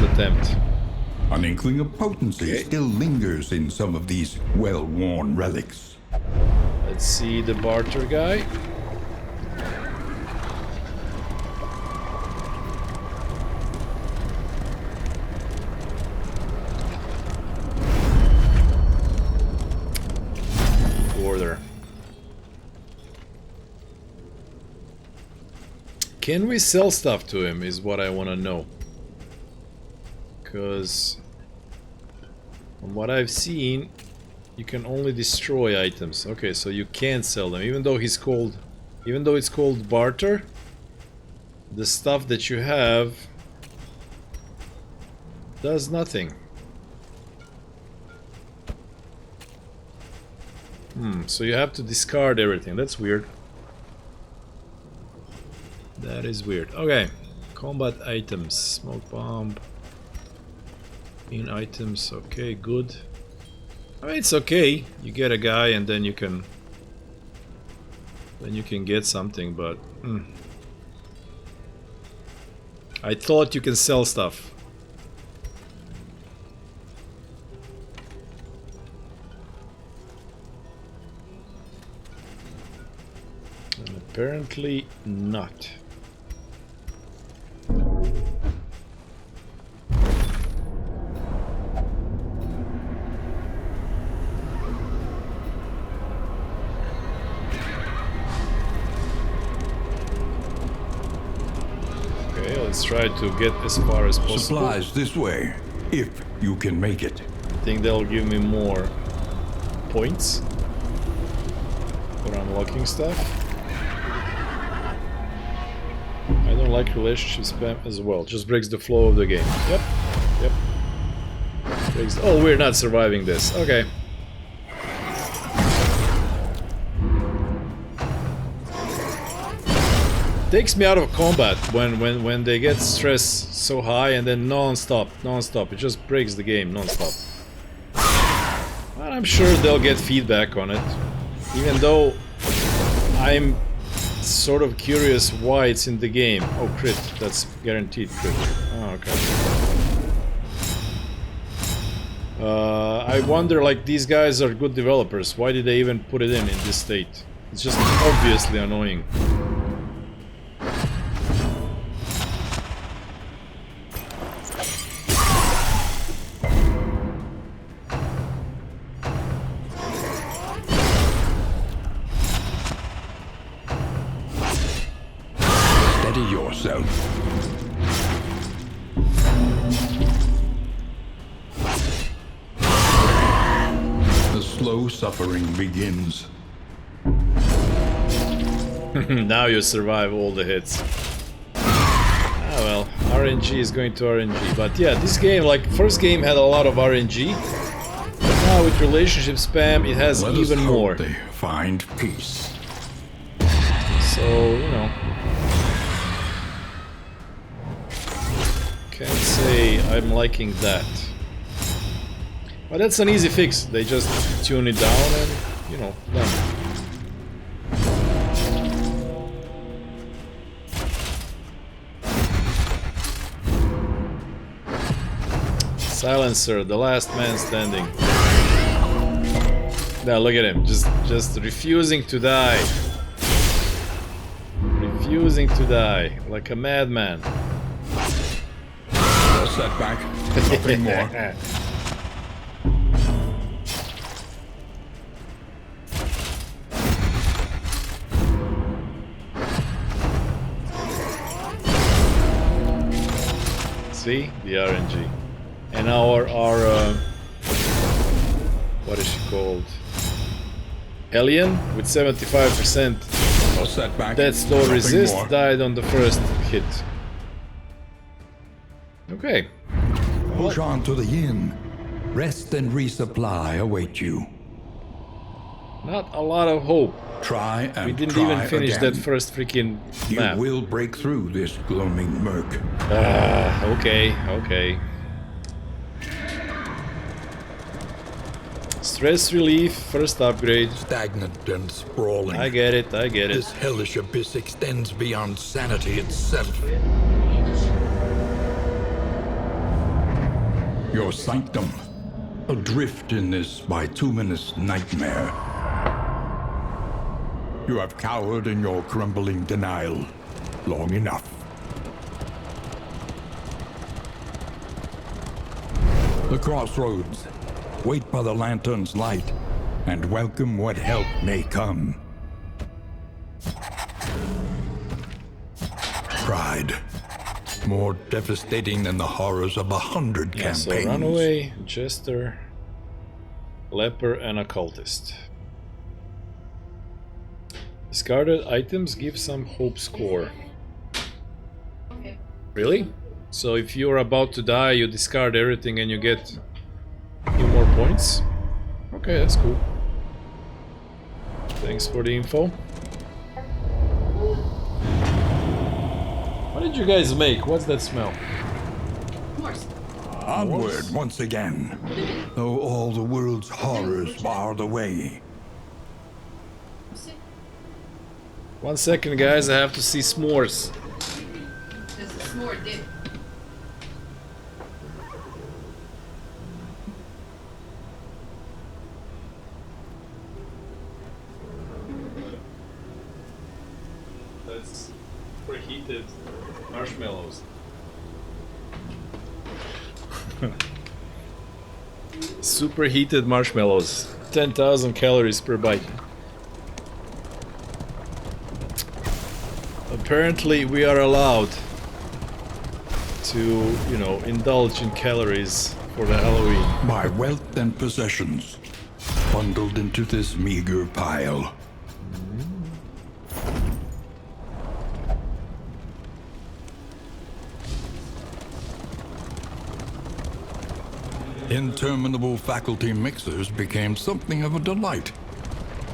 attempt. An inkling of potency still lingers in some of these well-worn relics. Let's see the barter guy. Order. Can we sell stuff to him is what I want to know. Because from what I've seen, you can only destroy items. Okay, so you can't sell them, even though it's called barter. The stuff that you have does nothing. So you have to discard everything. That's weird. That is weird. Okay, combat items, smoke bomb. In items, okay, good. I mean, it's okay. You get a guy, and then you can get something. But I thought you can sell stuff. And apparently not. Let's try to get as far as possible. Supplies this way, if you can make it. I think they'll give me more points for unlocking stuff. I don't like relationship spam as well. Just breaks the flow of the game. Yep. Oh, we're not surviving this. Okay. Takes me out of combat when they get stress so high and then non-stop. It just breaks the game non-stop. But I'm sure they'll get feedback on it, even though I'm sort of curious why it's in the game. Oh, crit, that's guaranteed crit. Oh, okay. I wonder, like, these guys are good developers. Why did they even put it in this state? It's just obviously annoying. Suffering begins. Now you survive all the hits. Ah well, RNG is going to RNG. But yeah, this game, like, first game had a lot of RNG. But now with relationship spam, it has even more. They find peace. So, you know. Can't say I'm liking that. But that's an easy fix. They just tune it down and, you know, done. Silencer, the last man standing. Now look at him, just refusing to die. Refusing to die, like a madman. A setback, nothing more. See? The RNG. And our what is she called? Hellion with 75% A setback, death store nothing resist more. died on the first hit. Okay. Push on to the inn. Rest and resupply await you. Not a lot of hope. Try and We didn't try even finish again. that first freaking You map. will break through this gloaming murk. Okay, okay. Stress relief, first upgrade. Stagnant and sprawling. I get it, I get it. This hellish abyss extends beyond sanity itself. Your sanctum, adrift in this bituminous nightmare. You have cowered in your crumbling denial long enough. The crossroads. Wait by the lantern's light and welcome what help may come. Pride. More devastating than the horrors of 100 Yeah, so campaigns. Runaway, Jester, Leper, and Occultist. Discarded items give some hope score. Really? So if you're about to die, you discard everything and you get a few more points? Okay, that's cool. Thanks for the info. What did you guys make? What's that smell? Onward once again, though all the world's horrors bar the way. 1 second, guys, I have to see s'mores. There's a s'more dip. That's preheated marshmallows. Superheated marshmallows. 10,000 calories per bite. Apparently we are allowed to, you know, indulge in calories for the Halloween. My wealth and possessions, bundled into this meager pile. Interminable faculty mixers became something of a delight,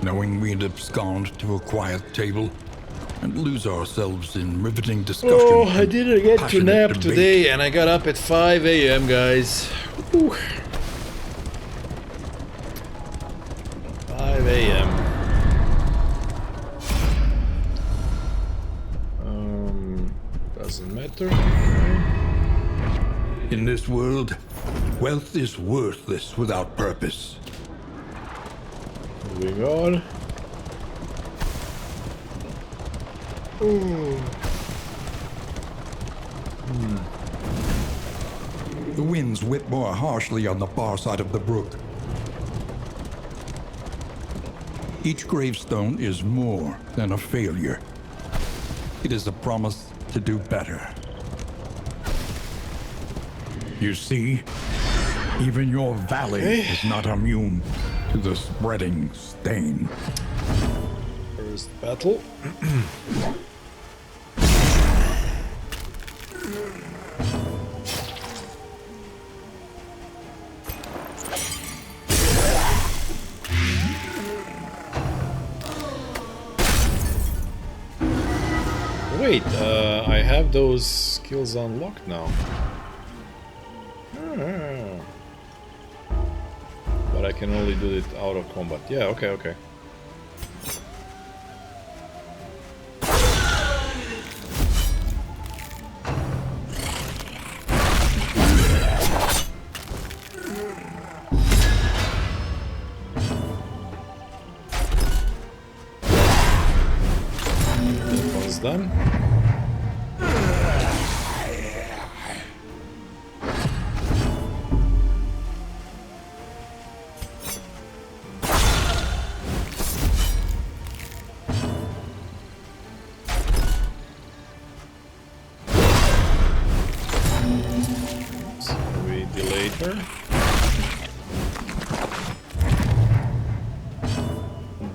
knowing we'd abscond to a quiet table and lose ourselves in riveting discussion. Oh, I didn't get to passionate nap debate. today and I got up at 5 a.m. guys. Whew. 5 a.m. Doesn't matter. In this world, wealth is worthless without purpose. Moving on. The winds whip more harshly on the far side of the brook. Each gravestone is more than a failure. It is a promise to do better. You see, even your valley is not immune to the spreading stain. First battle. Wait, I have those skills unlocked now. Ah. can only do it out of combat. Yeah, okay, okay. That one's done.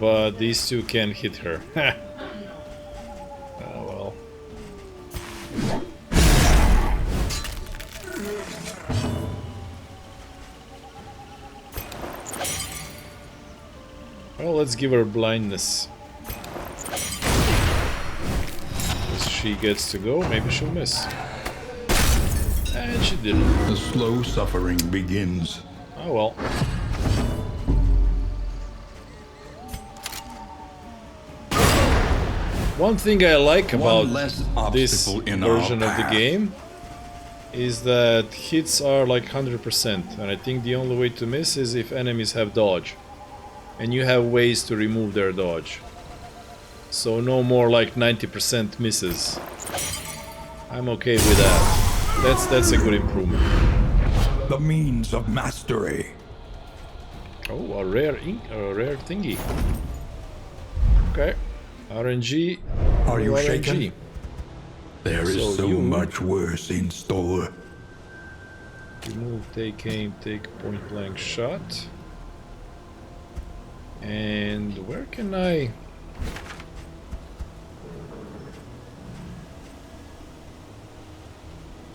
But these two can hit her. Oh well. Well, let's give her blindness. If she gets to go, maybe she'll miss. And she didn't. The slow suffering begins. Oh well. One thing I like about this version of the game is that hits are like 100%, and I think the only way to miss is if enemies have dodge. And you have ways to remove their dodge. So no more like 90% misses. I'm okay with that. That's a good improvement. The means of mastery. Oh, a rare thingy. Okay. RNG. Are you RNG. shaken? There is so much worse in store. Remove, take aim, take point blank shot. And where can I...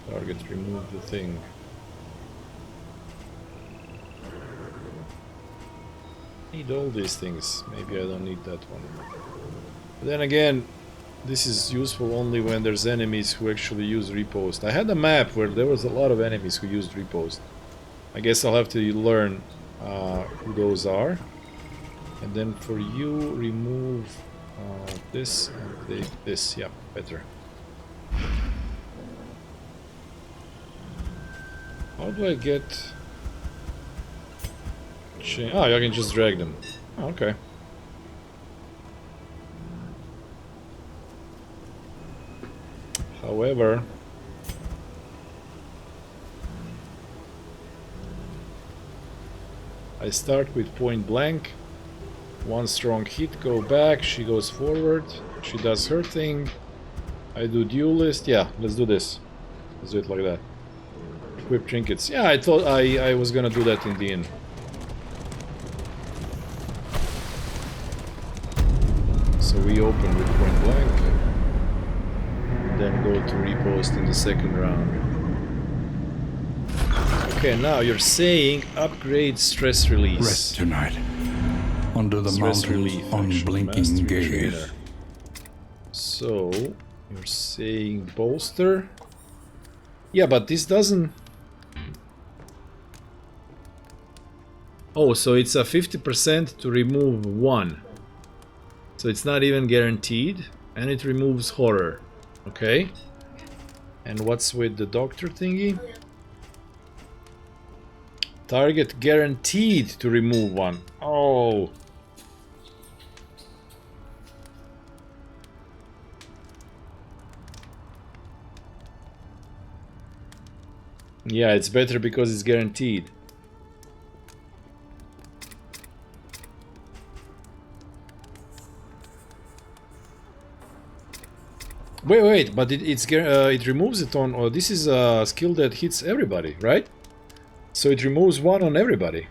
Target, remove the thing. Need all these things. Maybe I don't need that one. But then again, this is useful only when there's enemies who actually use repost. I had a map where there was a lot of enemies who used repost. I guess I'll have to learn who those are. And then for you, remove this and take this. Yeah, better. How do I get... Oh, I can just drag them. Oh, okay. However, I start with point blank. One strong hit, go back, she goes forward, she does her thing. I do duelist. Yeah, let's do this. Let's do it like that. Equip trinkets. Yeah, I thought I was gonna do that in the end. So we open with point blank, then go to repost in the second round. Okay, now you're saying upgrade stress release. Rest tonight, under the Stress mountain's relief, unblinking Mastery gaze. Trainer. So you're saying bolster? Yeah, but this doesn't... Oh, so it's a 50% to remove 1. So it's not even guaranteed, and it removes horror. Okay. And what's with the doctor thingy? Target guaranteed to remove 1. Oh. Yeah, it's better because it's guaranteed. Wait, but it removes it on... Oh, this is a skill that hits everybody, right? So it removes 1 on everybody.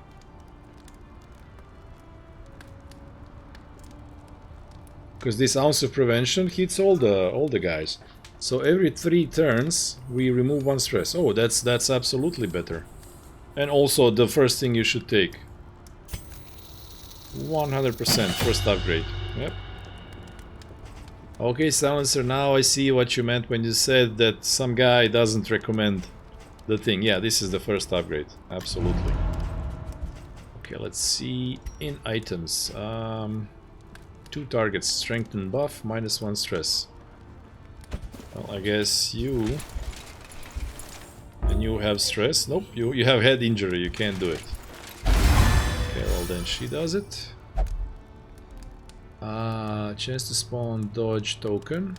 Because this ounce of prevention hits all the guys. So every 3 turns we remove 1 stress. Oh, that's absolutely better. And also the first thing you should take. 100% first upgrade. Yep. Okay, Silencer, now I see what you meant when you said that some guy doesn't recommend the thing. Yeah, this is the first upgrade. Absolutely. Okay, let's see in items. 2 targets, strengthen buff, -1 stress. Well, I guess you... And you have stress? Nope, you have head injury, you can't do it. Okay, well then she does it. Chance to spawn dodge token.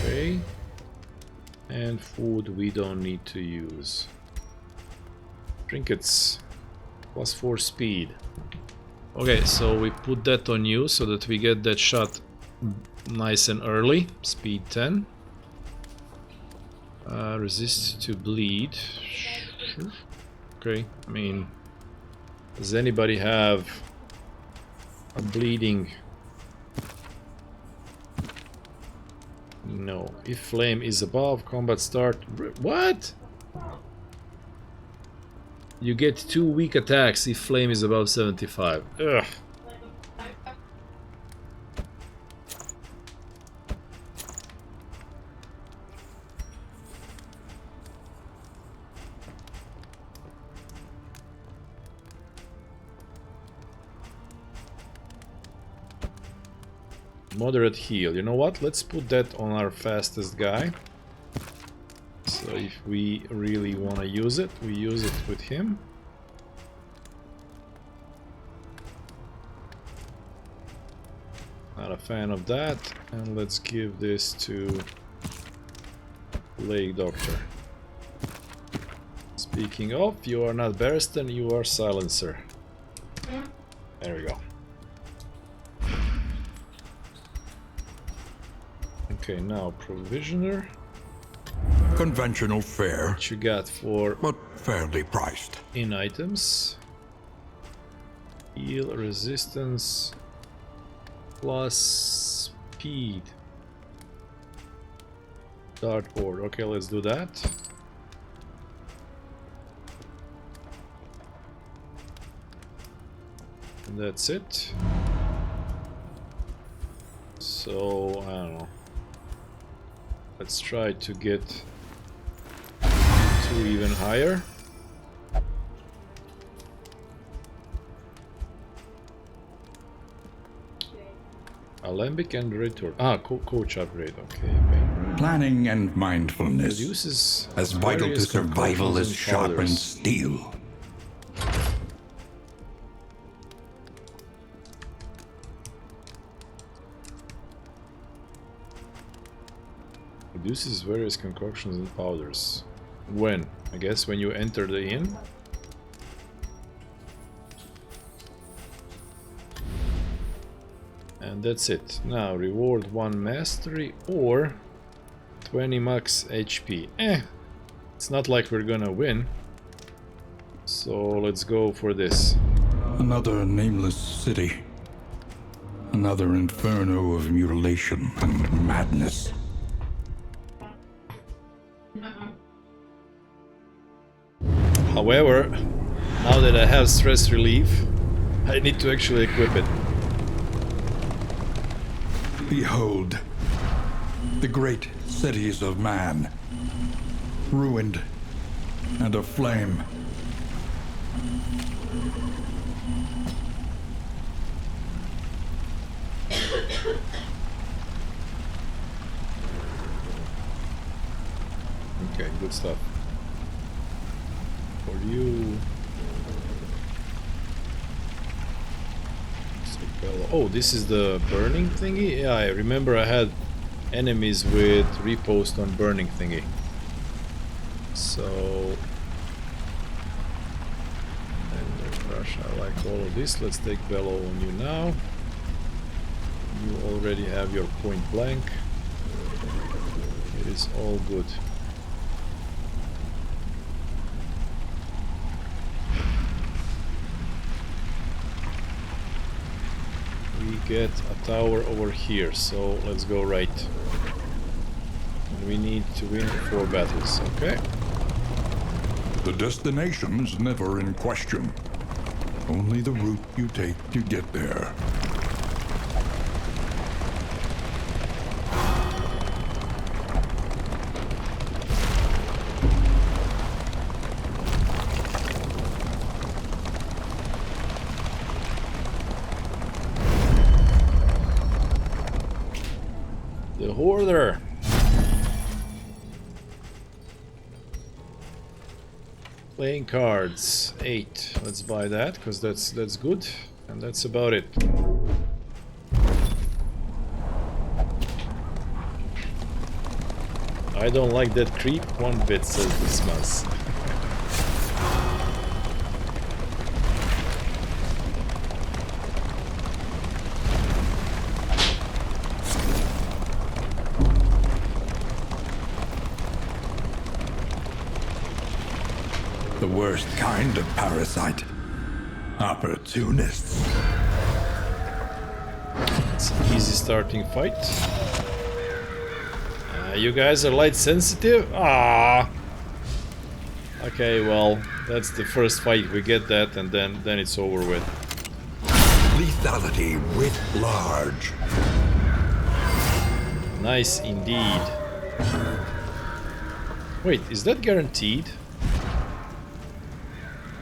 Okay. And food we don't need to use. Trinkets. +4 speed. Okay, so we put that on you so that we get that shot nice and early. Speed 10. Resist to bleed. Sure. Okay, I mean, does anybody have a bleeding? No. If flame is above, combat start. What? You get 2 weak attacks if flame is above 75. Ugh. Moderate heal. You know what? Let's put that on our fastest guy. So if we really want to use it, we use it with him. Not a fan of that. And let's give this to Plague Doctor. Speaking of, you are not Barristan, you are Silencer. There we go. Okay, now Provisioner. Conventional fare, What you got for but fairly priced. in items? Heal resistance plus speed. Dartboard. Okay, let's do that. And that's it. So, I don't know. Let's try to get to even higher. Alembic and return. Coach upgrade. Okay. Planning and mindfulness, Reduces as vital to various survival concoctions as and sharpened powders. steel. Reduces various concoctions and powders. When? I guess when you enter the inn. And that's it. Now reward 1 mastery or 20 max HP. It's not like we're gonna win. So let's go for this. Another nameless city. Another inferno of mutilation and madness. However, now that I have stress relief, I need to actually equip it. Behold, the great cities of man, ruined and aflame. Okay, good stuff. For you... Oh, this is the burning thingy? Yeah, I remember I had enemies with repost on burning thingy. So... And crush, I like all of this. Let's take Bellow on you now. You already have your point blank. It is all good. We get a tower over here, so let's go right. And we need to win 4 battles, okay? The destination's never in question. Only the route you take to get there. further. Playing cards, 8. Let's buy that because that's good, and that's about it. I don't like that creep one bit, says Dismas. The worst kind of parasite. Opportunists. It's an easy starting fight. You guys are light sensitive? Ah. Okay, well, that's the first fight. We get that, and then it's over with. Lethality writ large. Nice indeed. Wait, is that guaranteed?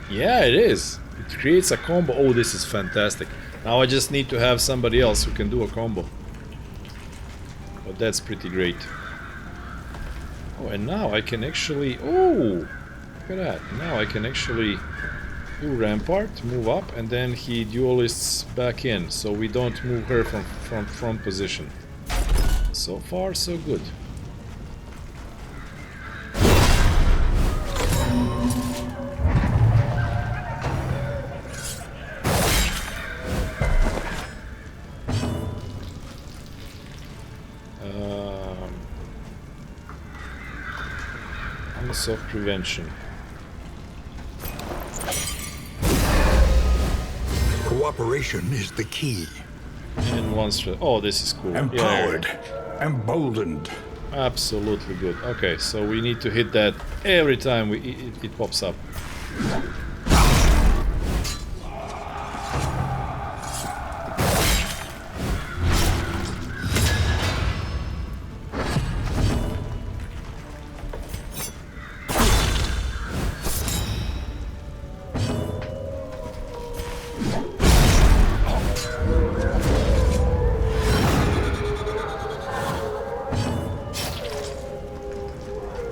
Yeah, it is. It creates a combo. Oh, this is fantastic. Now I just need to have somebody else who can do a combo. But that's pretty great. Oh, and now I can actually... Oh! Look at that. Now I can actually do Rampart, move up, and then he duelists back in. So we don't move her from front position. So far, so good. Of prevention. Cooperation is the key. And once... Oh, this is cool. Empowered. Emboldened. Absolutely good. Okay, so we need to hit that every time it pops up.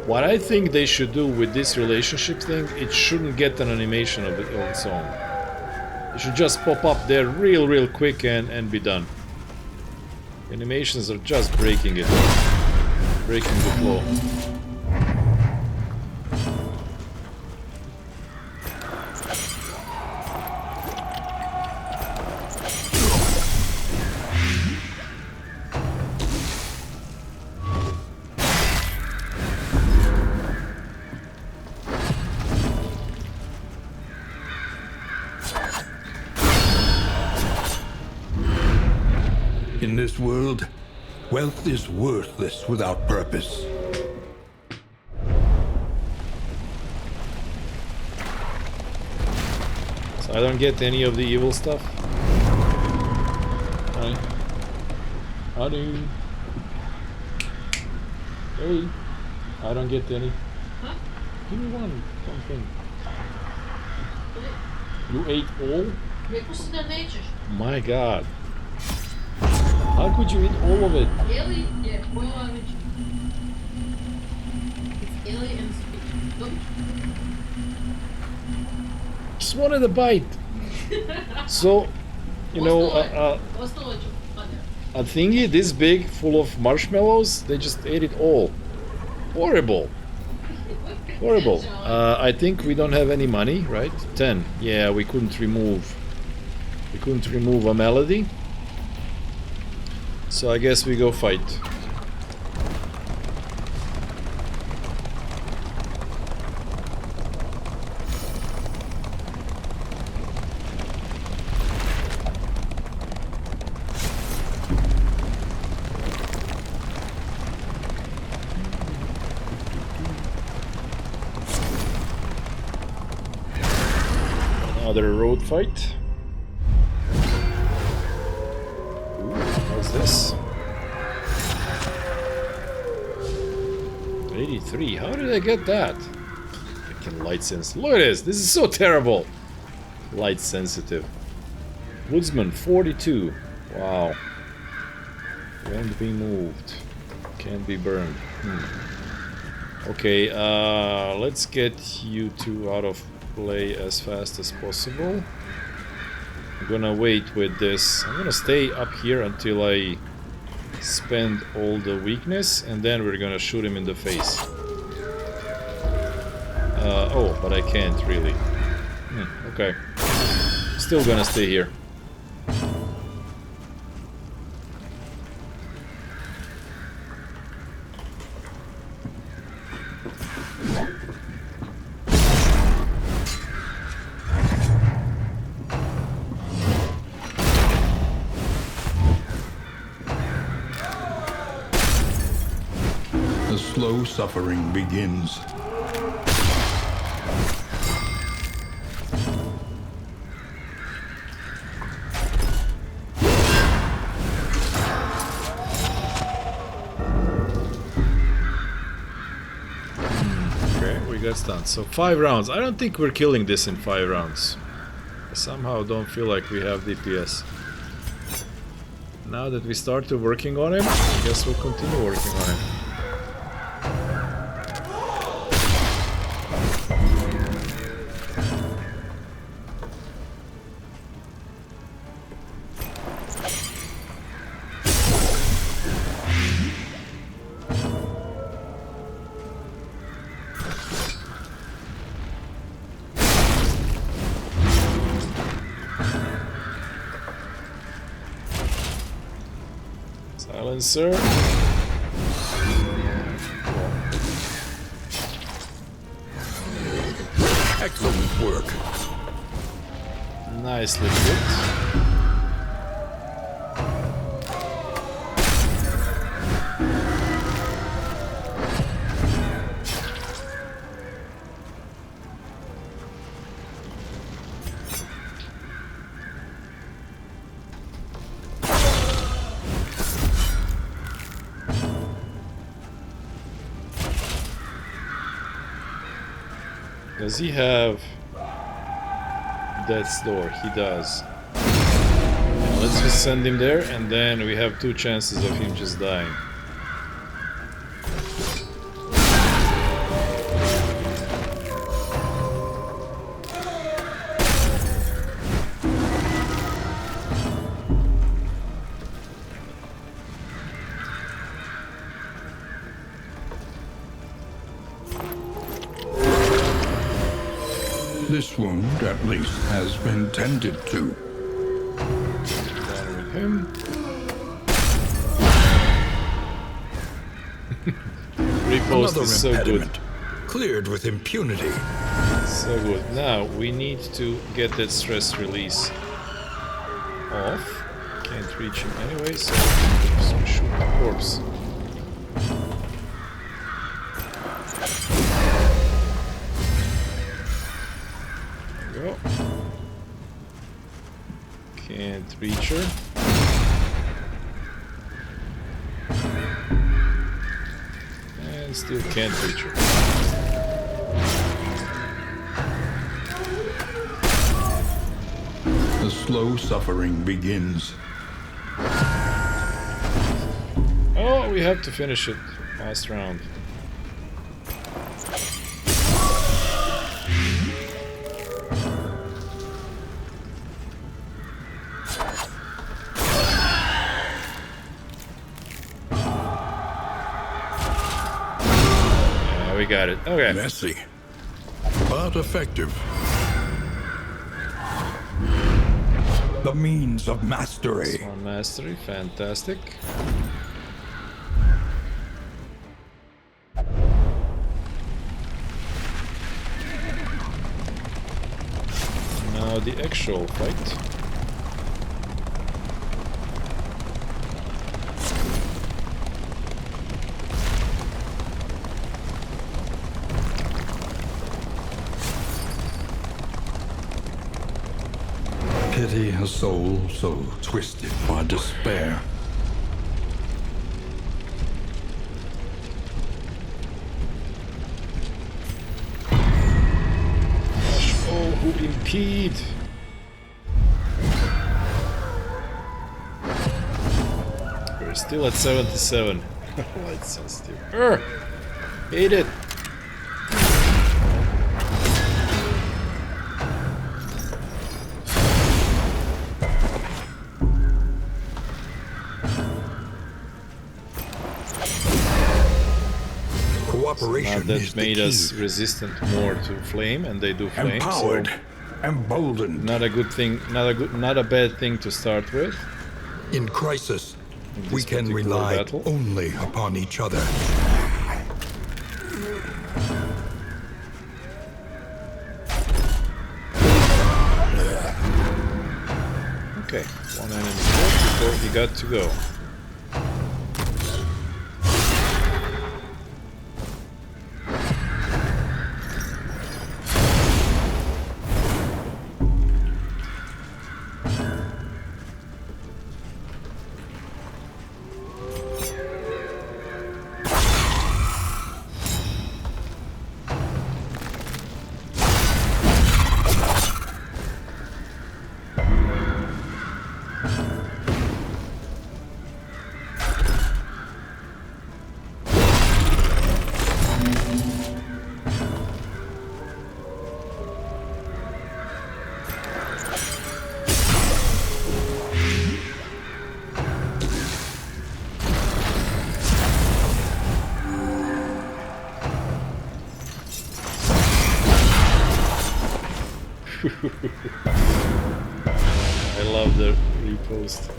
What I think they should do with this relationship thing, it shouldn't get an animation of its own. It should just pop up there real quick and be done. Animations are just breaking it. Breaking the flow. In this world, wealth is worthless without purpose. So I don't get any of the evil stuff. Hi. Howdy. Hey. I don't get any. Huh? Give me something. You ate all? Rekao si da nećeš. My god. How could you eat all of it? Eli je pojela već. It's Eli and Speed. Dobro. Just wanted a bite. So, you know, Ostalo je čupadja. a thingy this big full of marshmallows, they just ate it all. Horrible. Horrible. I think we don't have any money, right? 10. Yeah, we couldn't remove a melody. So I guess we go fight. Another road fight. Ooh, what's this? 83. How did I get that? Freaking light sensitive. Look at this. This is so terrible. Light sensitive. Woodsman 42. Wow. Can't be moved. Can't be burned. Okay, let's get you two out of play as fast as possible. I'm gonna wait with this. I'm gonna stay up here until I spend all the weakness, and then we're gonna shoot him in the face. Oh, but I can't really. Okay. Still gonna stay here. The slow suffering begins. Okay, we got stunned. So 5 rounds. I don't think we're killing this in 5 rounds. I somehow don't feel like we have DPS. Now that we started working on him, I guess we'll continue working on him. Silencer. Excellent work. Nicely put. Does he have death's door? He does. Let's just send him there, and then we have 2 chances of him just dying. This wound, at least, has been tended to. Down with him. Repost Another is so good. impediment, cleared with impunity. So good. Now we need to get that stress release off. Can't reach him anyway, so just shoot the corpse. There we go. Can't reach her. And still can't reach her. The slow suffering begins. Oh, we have to finish it. Last round. Yeah, we got it. Okay. Messy, but effective. The means of mastery. Swan mastery, fantastic. Now the actual fight. Pity a soul so twisted by despair. Crush all who impede. We're still at 77. Light sensitive. Urgh! Hate it! Cooperation is That the made key. us resistant more to flame, and they do flame. Empowered, So emboldened. not a good thing, not a bad thing to start with. In crisis, In we this can particular rely battle. only upon each other. Okay, one enemy killed before he got to go. I love the repost.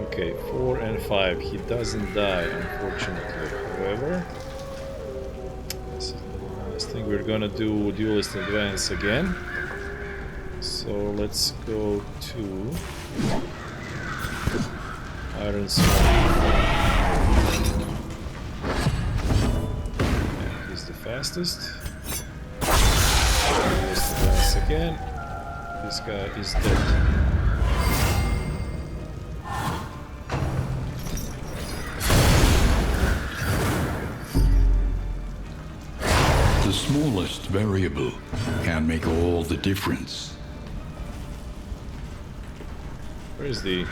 Okay, 4 and 5. He doesn't die, unfortunately. However, this is the last thing. We're gonna do Duelist Advance again. So let's go to Iron Sword. He's the fastest. Duelist Advance again. This guy is dead. The smallest variable can make all the difference. Where is the...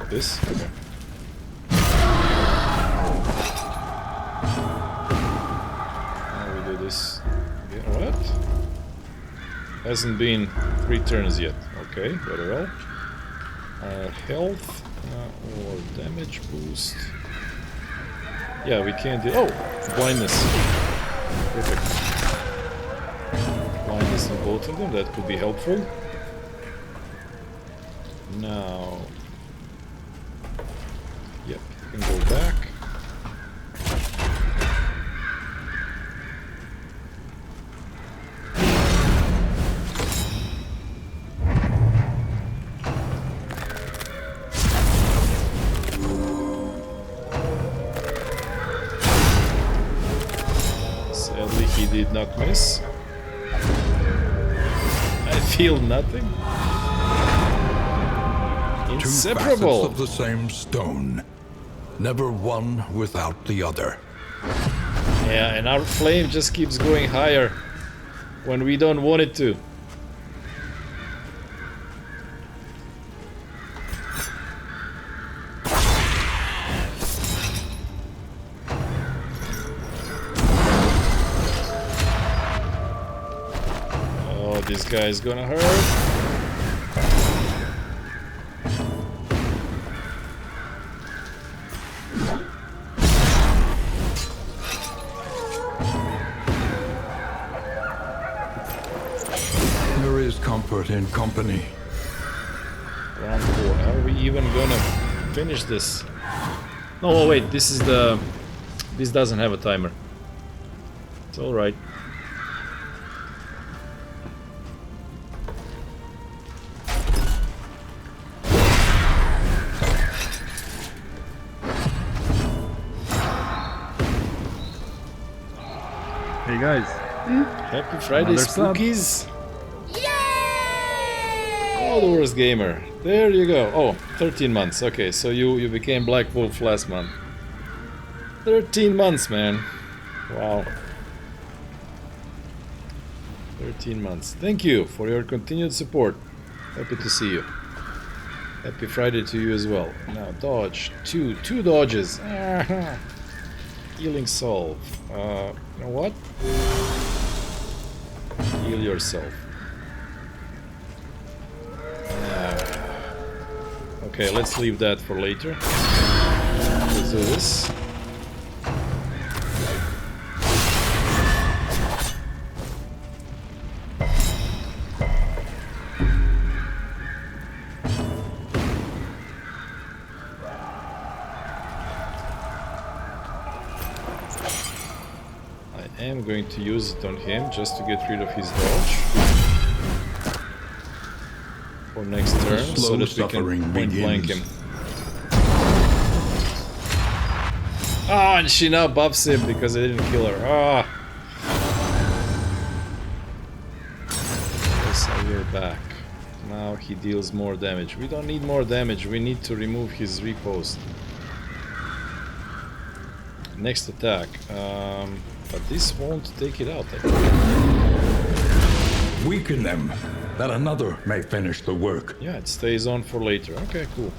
This? Okay. Now we do this again. What? Hasn't been 3 turns yet. Okay, very well. Health or damage boost. Yeah, we can't do... Oh! Blindness. Perfect. Blindness on both of them, that could be helpful. Now... Yep, you can go back. Sadly, he did not miss. I feel nothing. Two facets Inseparable. of the same stone. Never one without the other. Yeah, and our flame just keeps going higher when we don't want it to. Oh, this guy's gonna hurt. There is comfort in company. Round 4. Are we even gonna finish this? No, oh, wait, this is the... This doesn't have a timer. It's alright. Hey guys, Happy Friday, Another sub. Spookies! Oh, the worst gamer. There you go. Oh, 13 months. Okay, so you became Black Wolf last month. 13 months, man. Wow. 13 months. Thank you for your continued support. Happy to see you. Happy Friday to you as well. Now dodge. Two dodges. Healing solve. You know what? Heal yourself. Okay, let's leave that for later. Let's do this. I am going to use it on him just to get rid of his dodge. For next turn, so that we can point blank him. Ah, and she now buffs him because I didn't kill her. Ah. Yes, we're back. Now he deals more damage. We don't need more damage. We need to remove his riposte. Next attack. But this won't take it out, I think. Weaken them, that another may finish the work. Yeah, it stays on for later. Okay, cool.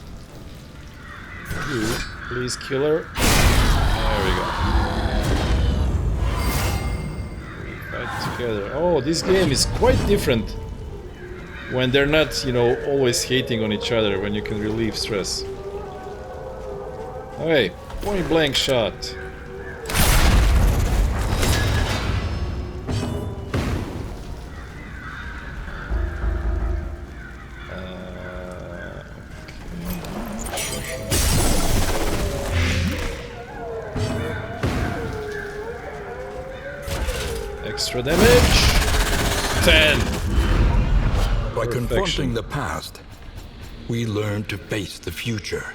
You, please kill her. There we go. We fight together. Oh, this game is quite different when they're not, you know, always hating on each other, when you can relieve stress. Okay, point blank shot. Extra damage. 10. By Perfection. confronting the past, we learn to face the future.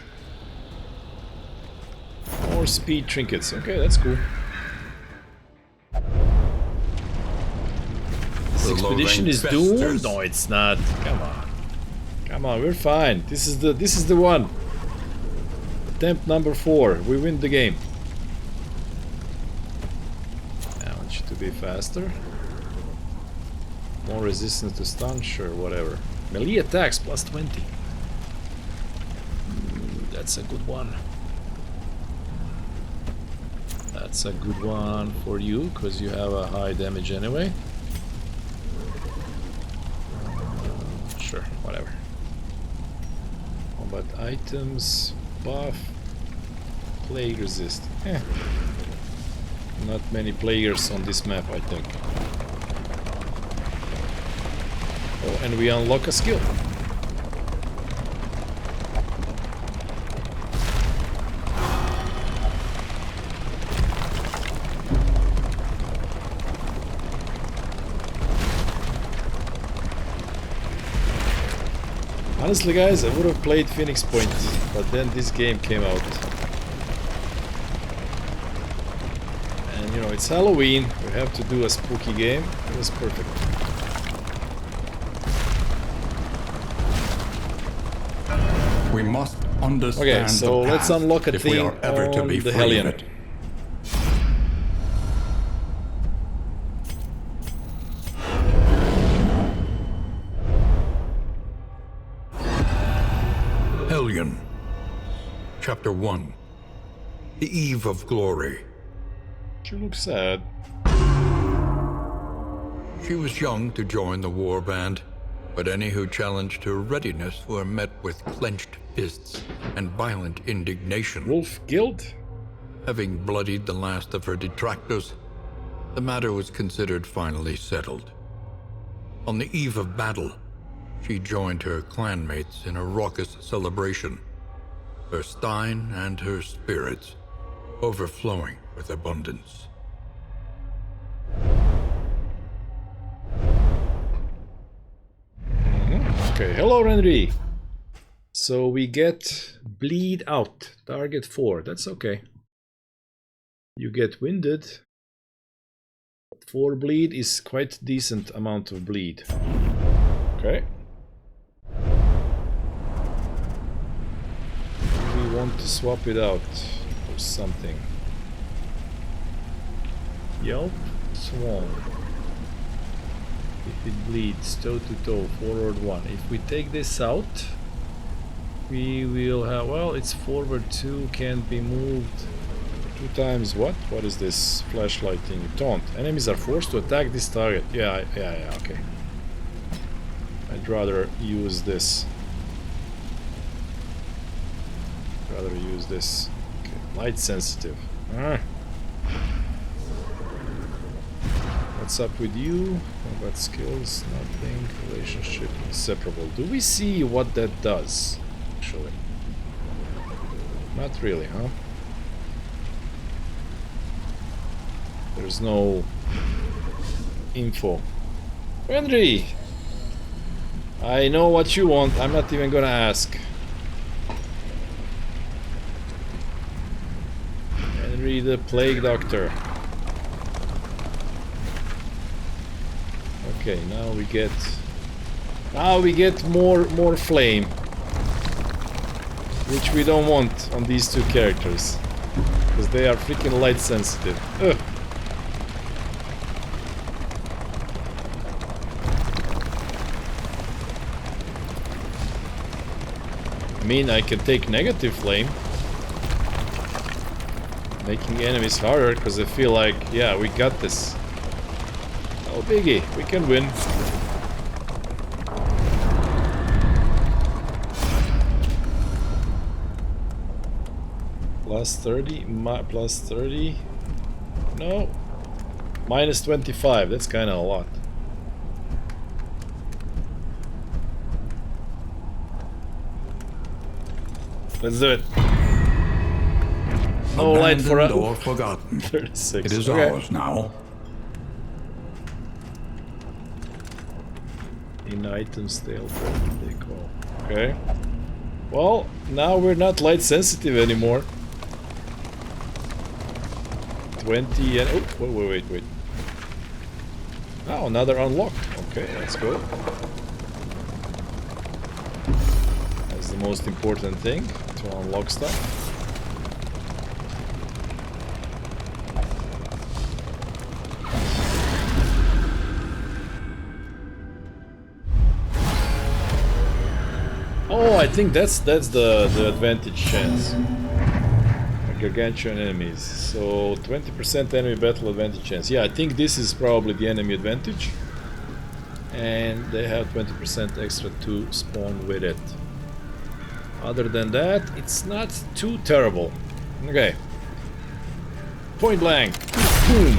More speed trinkets. Okay, that's cool. This The expedition Lorraine is doomed? festers. No, it's not. Come on. Come on, we're fine. This is the one. Attempt number 4. We win the game. I want you to be faster. More resistance to stun? Sure, whatever. Melee attacks plus 20. That's a good one. That's a good one for you, because you have a high damage anyway. Sure, whatever. Combat items, buff, plague resist. Not many players on this map, I think. Oh, and we unlock a skill. Honestly, guys, I would have played Phoenix Point, but then this game came out. And, you know, it's Halloween, we have to do a spooky game. It was perfect. We must understand Okay, so the let's past unlock a if we thing are ever to on be the free Hellion. of it. Hellion, Chapter 1. The Eve of Glory. She looks sad. She was young to join the war band, but any who challenged her readiness were met with clenched fists and violent indignation. Wolf Guild? Having bloodied the last of her detractors, the matter was considered finally settled. On the eve of battle, she joined her clanmates in a raucous celebration, her stein and her spirits overflowing with abundance. Okay, hello Renry. So we get bleed out, target 4, that's okay. You get winded. 4 bleed is quite decent amount of bleed. Okay. We want to swap it out for something. Yelp, Swarm. If it bleeds toe to toe, forward 1. If we take this out, we will have, well, it's forward 2, can't be moved 2 times. What is this? Flashlighting taunt. Enemies are forced to attack this target. Yeah, okay. I'd rather use this. Okay, light sensitive. What's up with you? Combat skills, nothing. Relationship inseparable. Do we see what that does? Actually, not really, huh? There's no info. Henry, I know what you want. I'm not even gonna ask. Henry the Plague Doctor. Okay, now we get more flame, which we don't want on these 2 characters because they are freaking light sensitive. Ugh. I mean, I can take negative flame, making enemies harder because I feel like, yeah, we got this. No biggie, we can win. Plus 30, plus 30. No. Minus 25, that's kind of a lot. Let's do it. No light for us. Or forgotten. 36. It is okay. ours now. In items stale they call. Okay. Well, now we're not light sensitive anymore. 20 and oh wait. Oh, another unlock. Okay, let's go. That's the most important thing, to unlock stuff. Oh, I think that's the advantage chance. Gargantuan enemies. So 20% enemy battle advantage chance. Yeah, I think this is probably the enemy advantage. And they have 20% extra to spawn with it. Other than that, it's not too terrible. Okay. Point blank. Boom.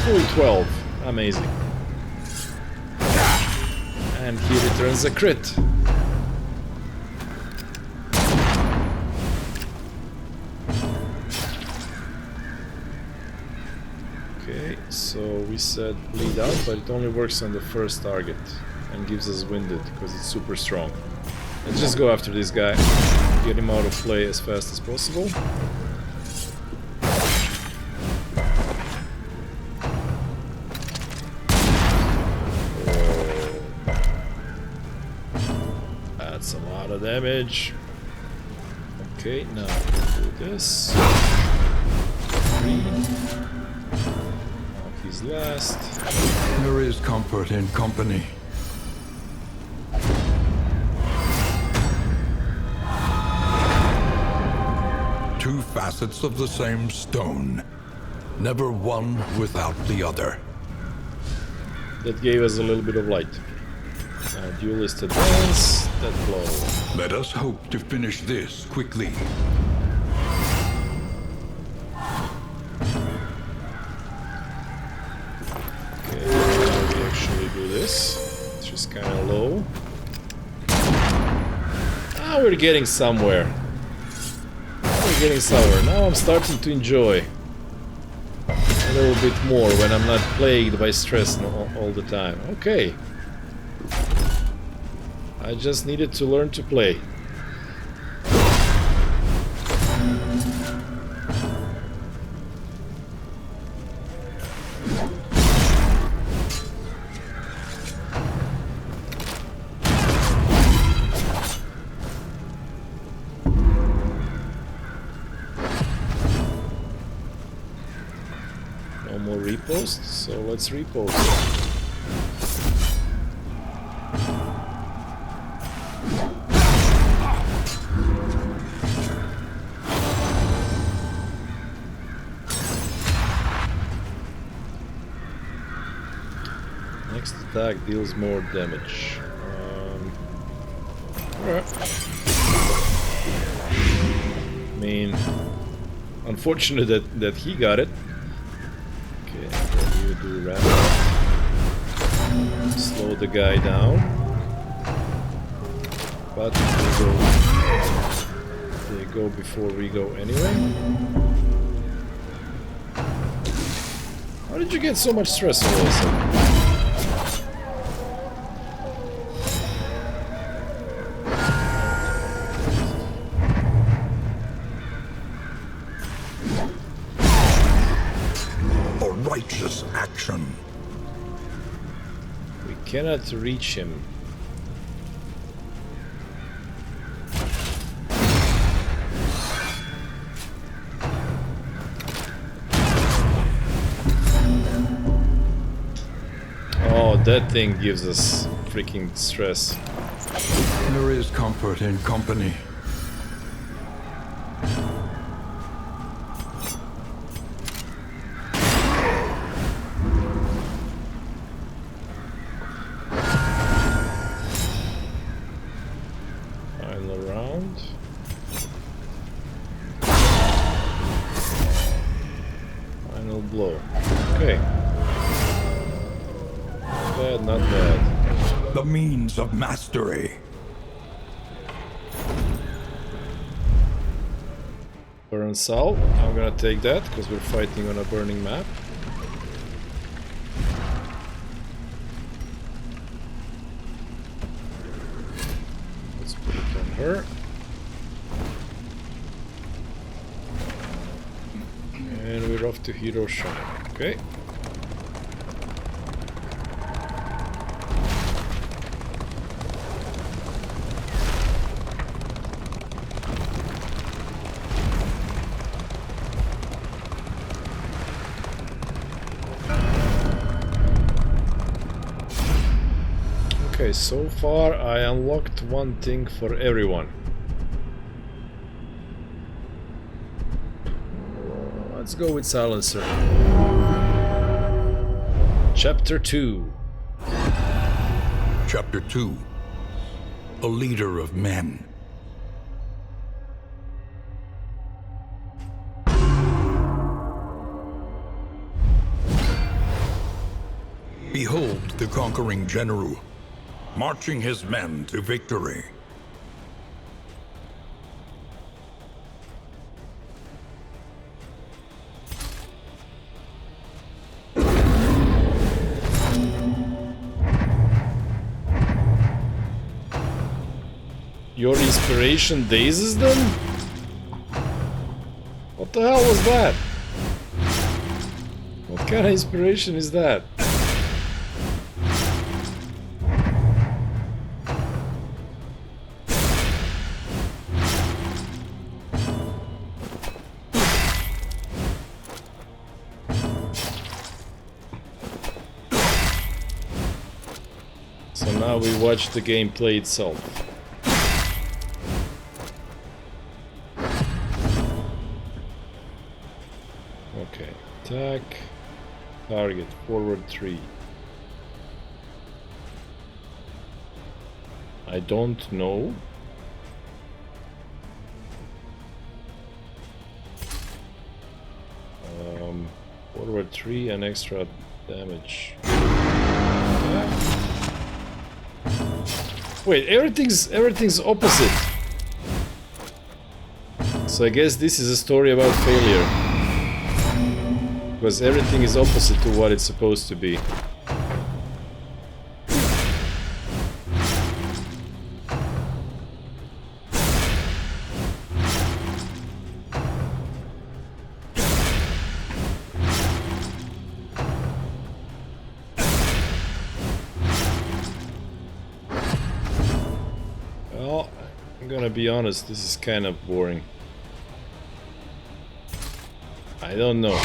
Full 12. Amazing. And he returns a crit. Okay, so we said bleed out, but it only works on the first target and gives us winded because it's super strong. Let's just go after this guy, get him out of play as fast as possible. That's a lot of damage. Okay, now do this. 3. He's last. There is comfort in company. Two facets of the same stone. Never one without the other. That gave us a little bit of light. Duelist advance, that blow. Let us hope to finish this quickly. Okay, now we actually do this. It's just kind of low. Ah, we're getting somewhere. Now I'm starting to enjoy a little bit more when I'm not plagued by stress all the time. Okay. I just needed to learn to play. No more reposts, so let's repost. Next attack deals more damage. Alright. I mean, unfortunate that he got it. Okay, what do you do, Rapid? Slow the guy down. But they go before we go anyway. How did you get so much stress all of a sudden? A righteous action. We cannot reach him. Oh, that thing gives us freaking stress. There is comfort in company. Final round. Final blow. Okay. Bad, not bad. The means of mastery. Burn Sal. I'm gonna take that because we're fighting on a burning map. Let's put it on her. And we're off to Hiroshima. Okay. Okay, so far I unlocked one thing for everyone. Let's go with Silencer. Chapter 2. Chapter 2. A leader of men. Behold the conquering general, marching his men to victory. Your inspiration dazes them? What the hell was that? What kind of inspiration is that? So now we watch the gameplay itself. Okay, attack, target, forward 3. I don't know. Forward 3 and extra damage. Wait, everything's opposite. So I guess this is a story about failure. Because everything is opposite to what it's supposed to be. Well, I'm gonna be honest, this is kind of boring. I don't know.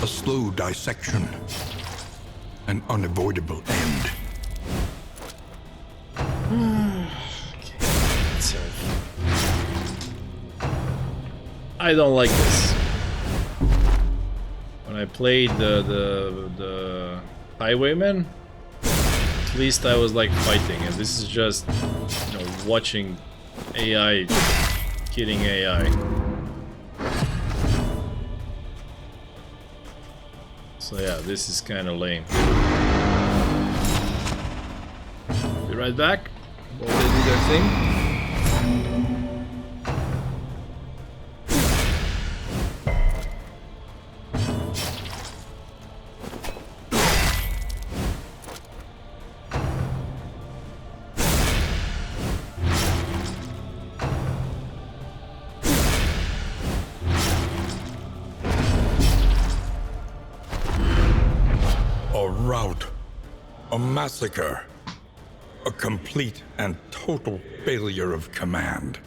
A slow dissection. An unavoidable end. I don't like this. When I played the Highwayman, at least I was like fighting, and this is just, you know, watching AI killing AI. So yeah, this is kind of lame. Be right back while they do their thing. A rout. A massacre. A complete and total failure of command.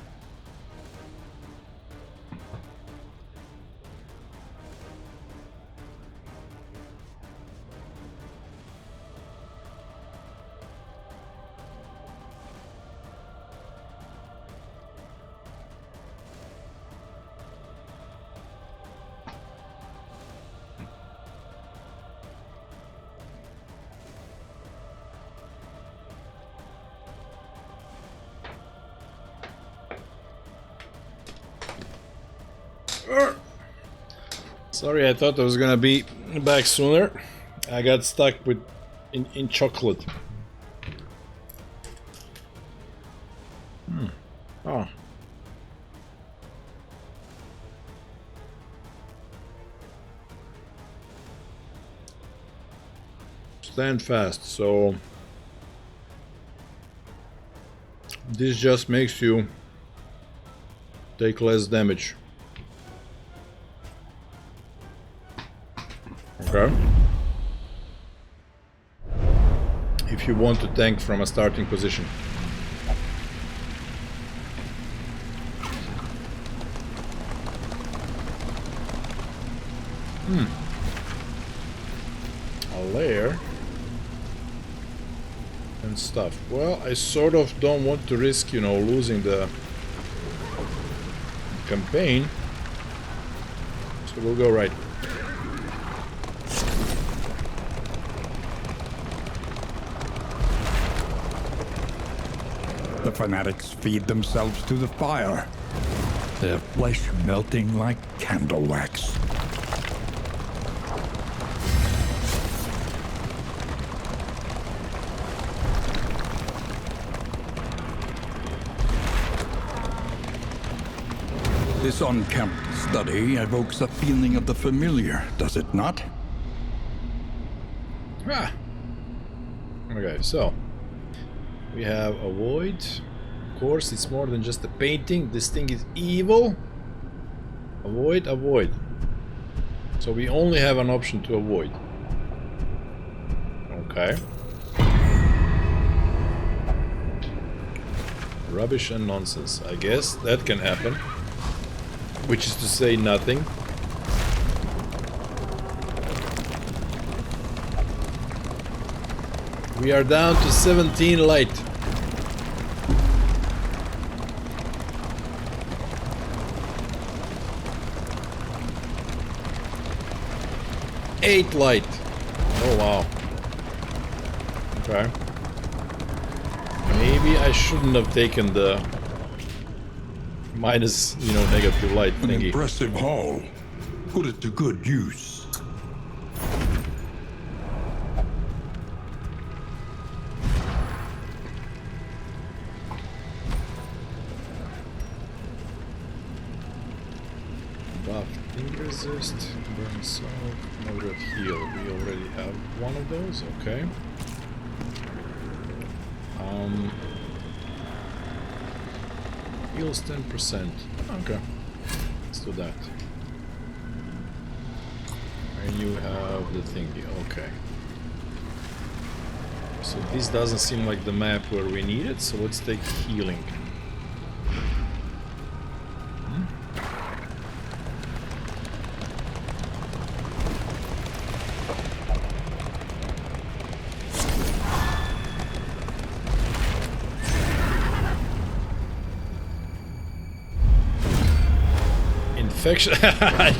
Sorry, I thought I was gonna be back sooner. I got stuck with in chocolate. Oh. Stand fast, so this just makes you take less damage. Okay. If you want to tank from a starting position. A lair and stuff. Well, I sort of don't want to risk, you know, losing the campaign. So we'll go right. The fanatics feed themselves to the fire, their flesh melting like candle wax. This unkempt study evokes a feeling of the familiar, does it not? Ah. Okay, so we have avoid. Of course, it's more than just a painting. This thing is evil. Avoid, avoid. So we only have an option to avoid. Okay. Rubbish and nonsense. I guess that can happen. Which is to say nothing. We are down to 17 light. Eight light. Oh wow. Okay. Maybe I shouldn't have taken the minus, you know, negative light An thingy. impressive haul. Put it to good use. Buff thing resist, burn soft, moderate heal. We already have one of those, okay. Heals 10%. Okay. Let's do that. And you have the thingy, okay. So this doesn't seem like the map where we need it, so let's take healing. infection. I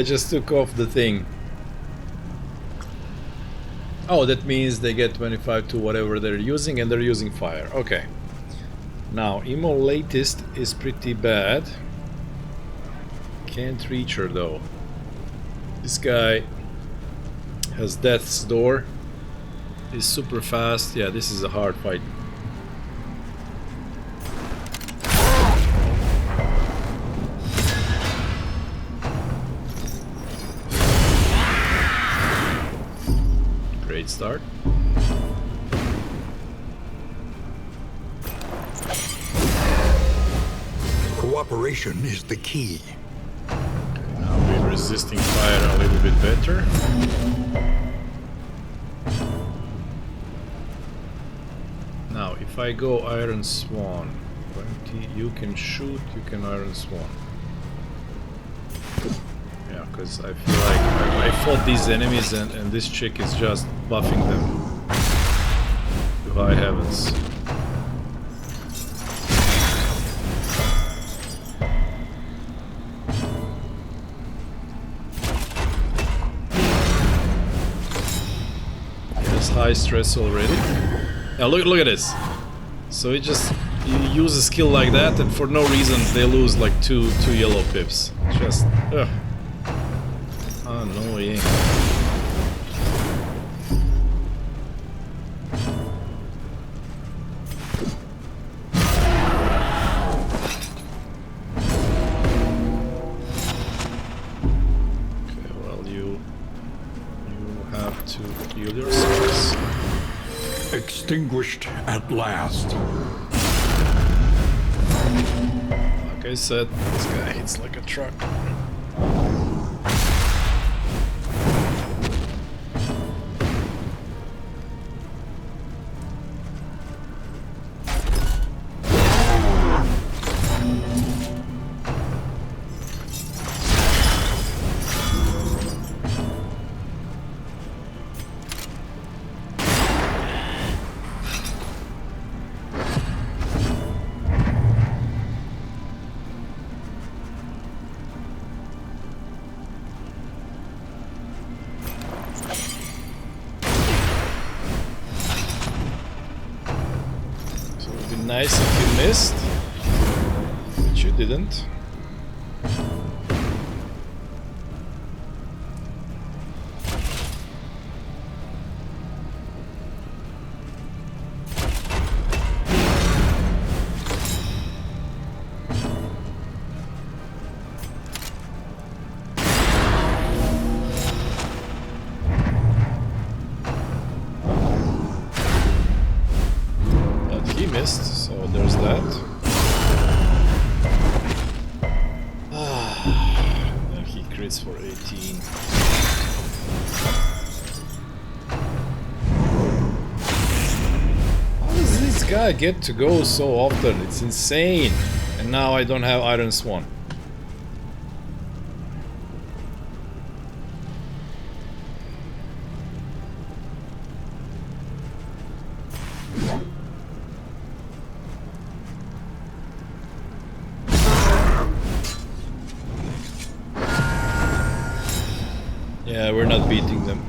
just took off the thing. Oh, that means they get 25 to whatever they're using, and they're using fire. Okay. Now, Imo latest is pretty bad. Can't reach her though. This guy has Death's Door. He's super fast. Yeah, this is a hard fight. Great start. Cooperation is the key. Now we're resisting fire a little bit better. Now, if I go Iron Swan, 20, you can shoot, you can Iron Swan. Yeah, because I feel like I fought these enemies and this chick is just buffing them to high heavens. Yes, high stress already. Now look at this. So it just, you use a skill like that and for no reason they lose like two yellow pips. Just annoying. Okay, well you have to heal yourselves. Extinguished at last. Like I said, this guy hits like a truck. Nice if you missed, but you didn't. So there's that. And he crits for 18. How does this guy get to go so often? It's insane. And now I don't have Iron Swan. Yeah, we're not beating them.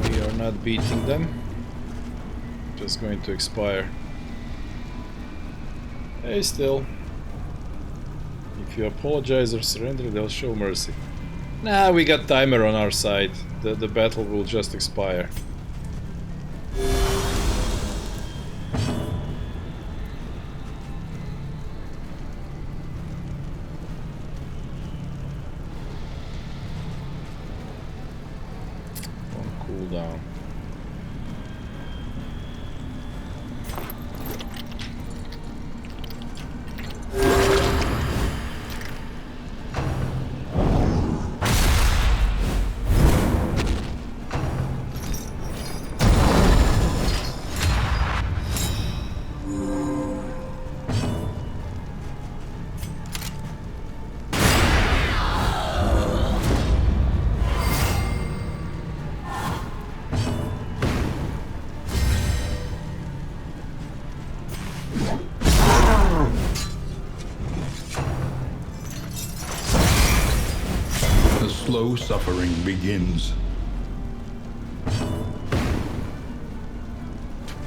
We are not beating them. Just going to expire. Hey, still. If you apologize or surrender, they'll show mercy. Nah, we got timer on our side. The battle will just expire. Cooldown. slow suffering begins.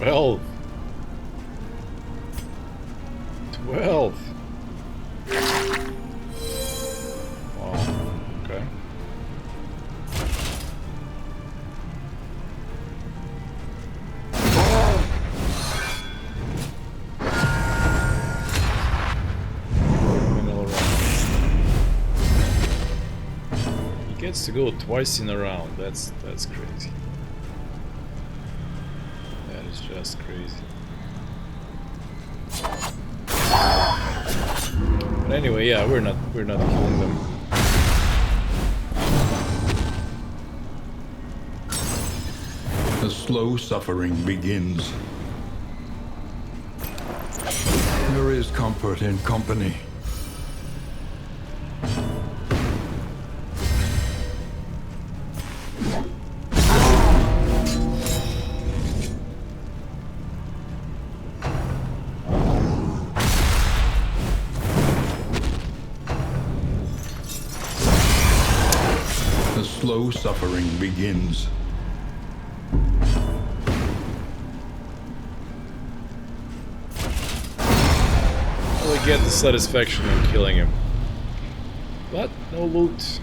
12. 12. Wow. Okay. Criminal round. He gets to go twice in a round. That's crazy. That is just crazy. But anyway, yeah, we're not killing them. The slow suffering begins. There is comfort in company. The slow suffering begins. We get the satisfaction in killing him. But no loot.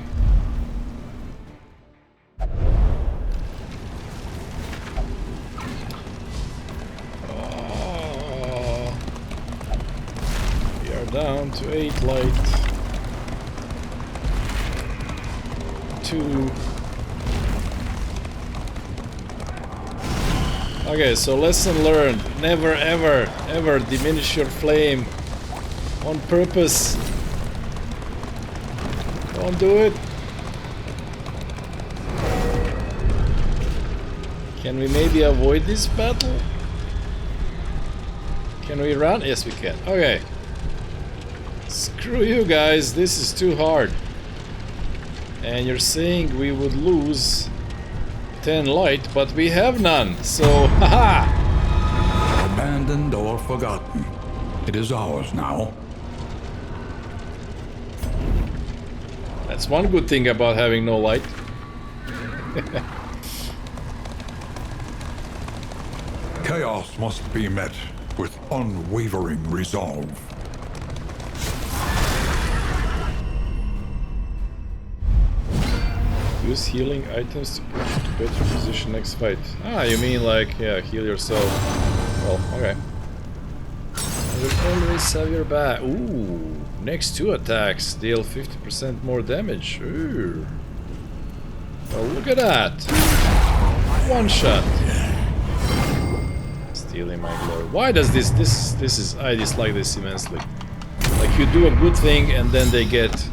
We are down to 8 light. 2. Okay, so lesson learned. Never ever diminish your flame on purpose. Don't do it. Can we maybe avoid this battle? Can we run? Yes, we can. Okay. Screw you guys, this is too hard. And you're saying we would lose 10 light, but we have none. So, haha! Abandoned or forgotten. It is ours now. That's one good thing about having no light. Chaos must be met with unwavering resolve. Use healing items to put you to better position next fight. Ah, you mean like, yeah, heal yourself. Well, okay. I will always have your back. Ooh, next 2 attacks deal 50% more damage. Ooh. Well, look at that. One shot. Stealing my glory. Why does this is, I dislike this immensely. Like, you do a good thing and then they get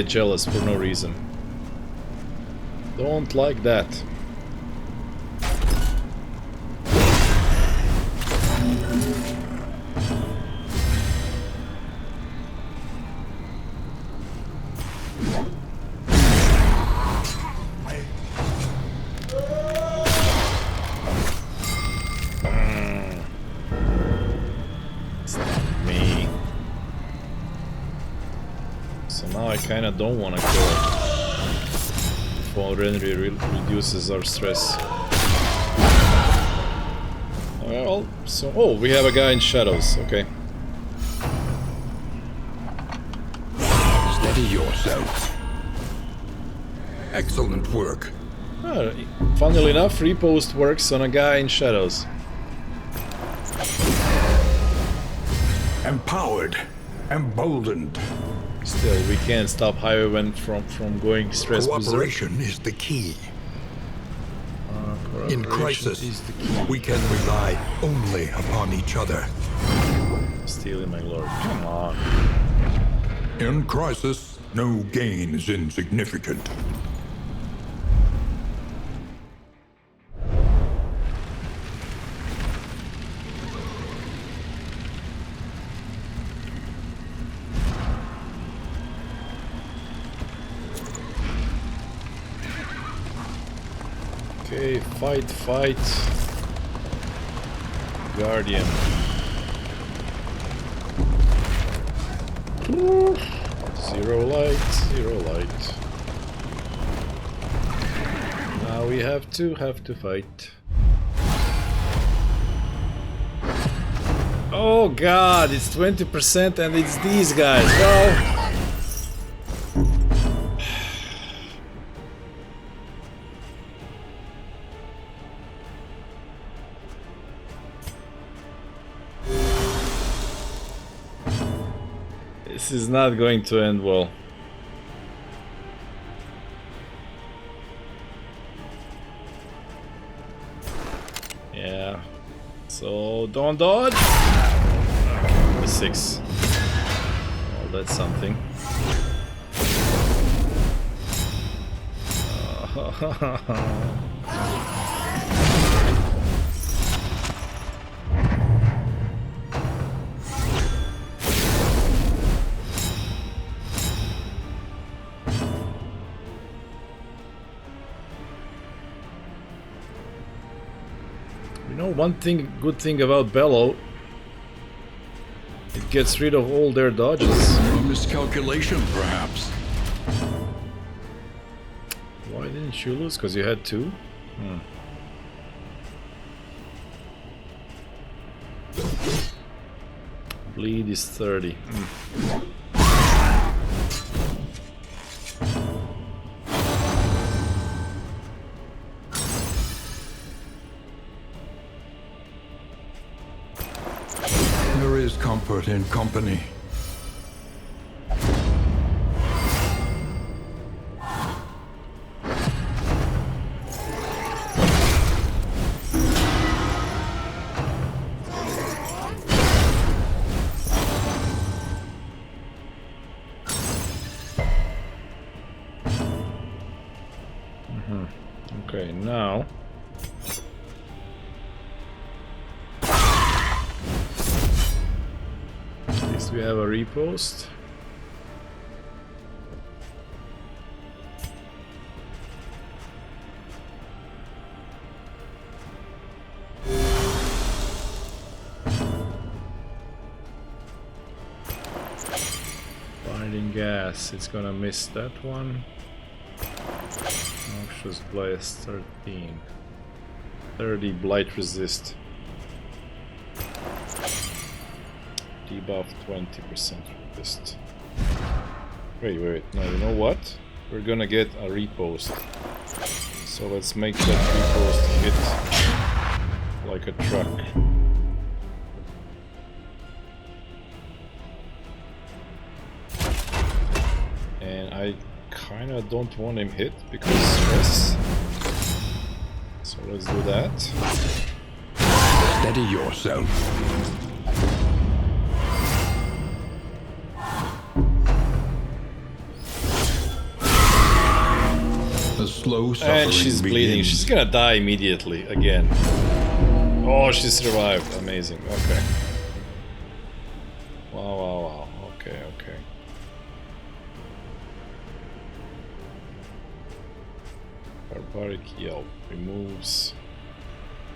jealous for no reason. Don't like that. It's not me. So now I kinda don't wanna kill it. Already reduces our stress. Well, so oh, we have a guy in shadows. Okay. Steady yourself. Excellent work. Funnily enough, repost works on a guy in shadows. Empowered, emboldened. Still, we can't stop Highwayman from going stress berserk. Cooperation is the key. In crisis, is the key. we can rely only upon each other. Stealing my lord. Come on. In crisis, no gain is insignificant. Okay, fight. Guardian. Zero light. we have to fight. Oh god, it's 20% and it's these guys. Well, this is not going to end well. Yeah. So don't dodge. Okay, 6. Well, that's something. You know, one good thing about Bellow, it gets rid of all their dodges. A miscalculation, perhaps. Why didn't you lose? Because you had 2? Bleed is 30. There is comfort in company. Okay, now at least we have a repost. Binding gas, it's gonna miss that one. Noxious Blast 13. 30 Blight Resist. Debuff 20% resist. Wait, no, you know what? We're gonna get a repost. So let's make that repost hit like a truck. And I kinda don't want him hit because stress. So let's do that. Steady yourself. The slow suffering And she's bleeding. begins. She's gonna die immediately again. Oh, she survived. Amazing. Okay. Wow. Okay. Barbaric Yelp removes.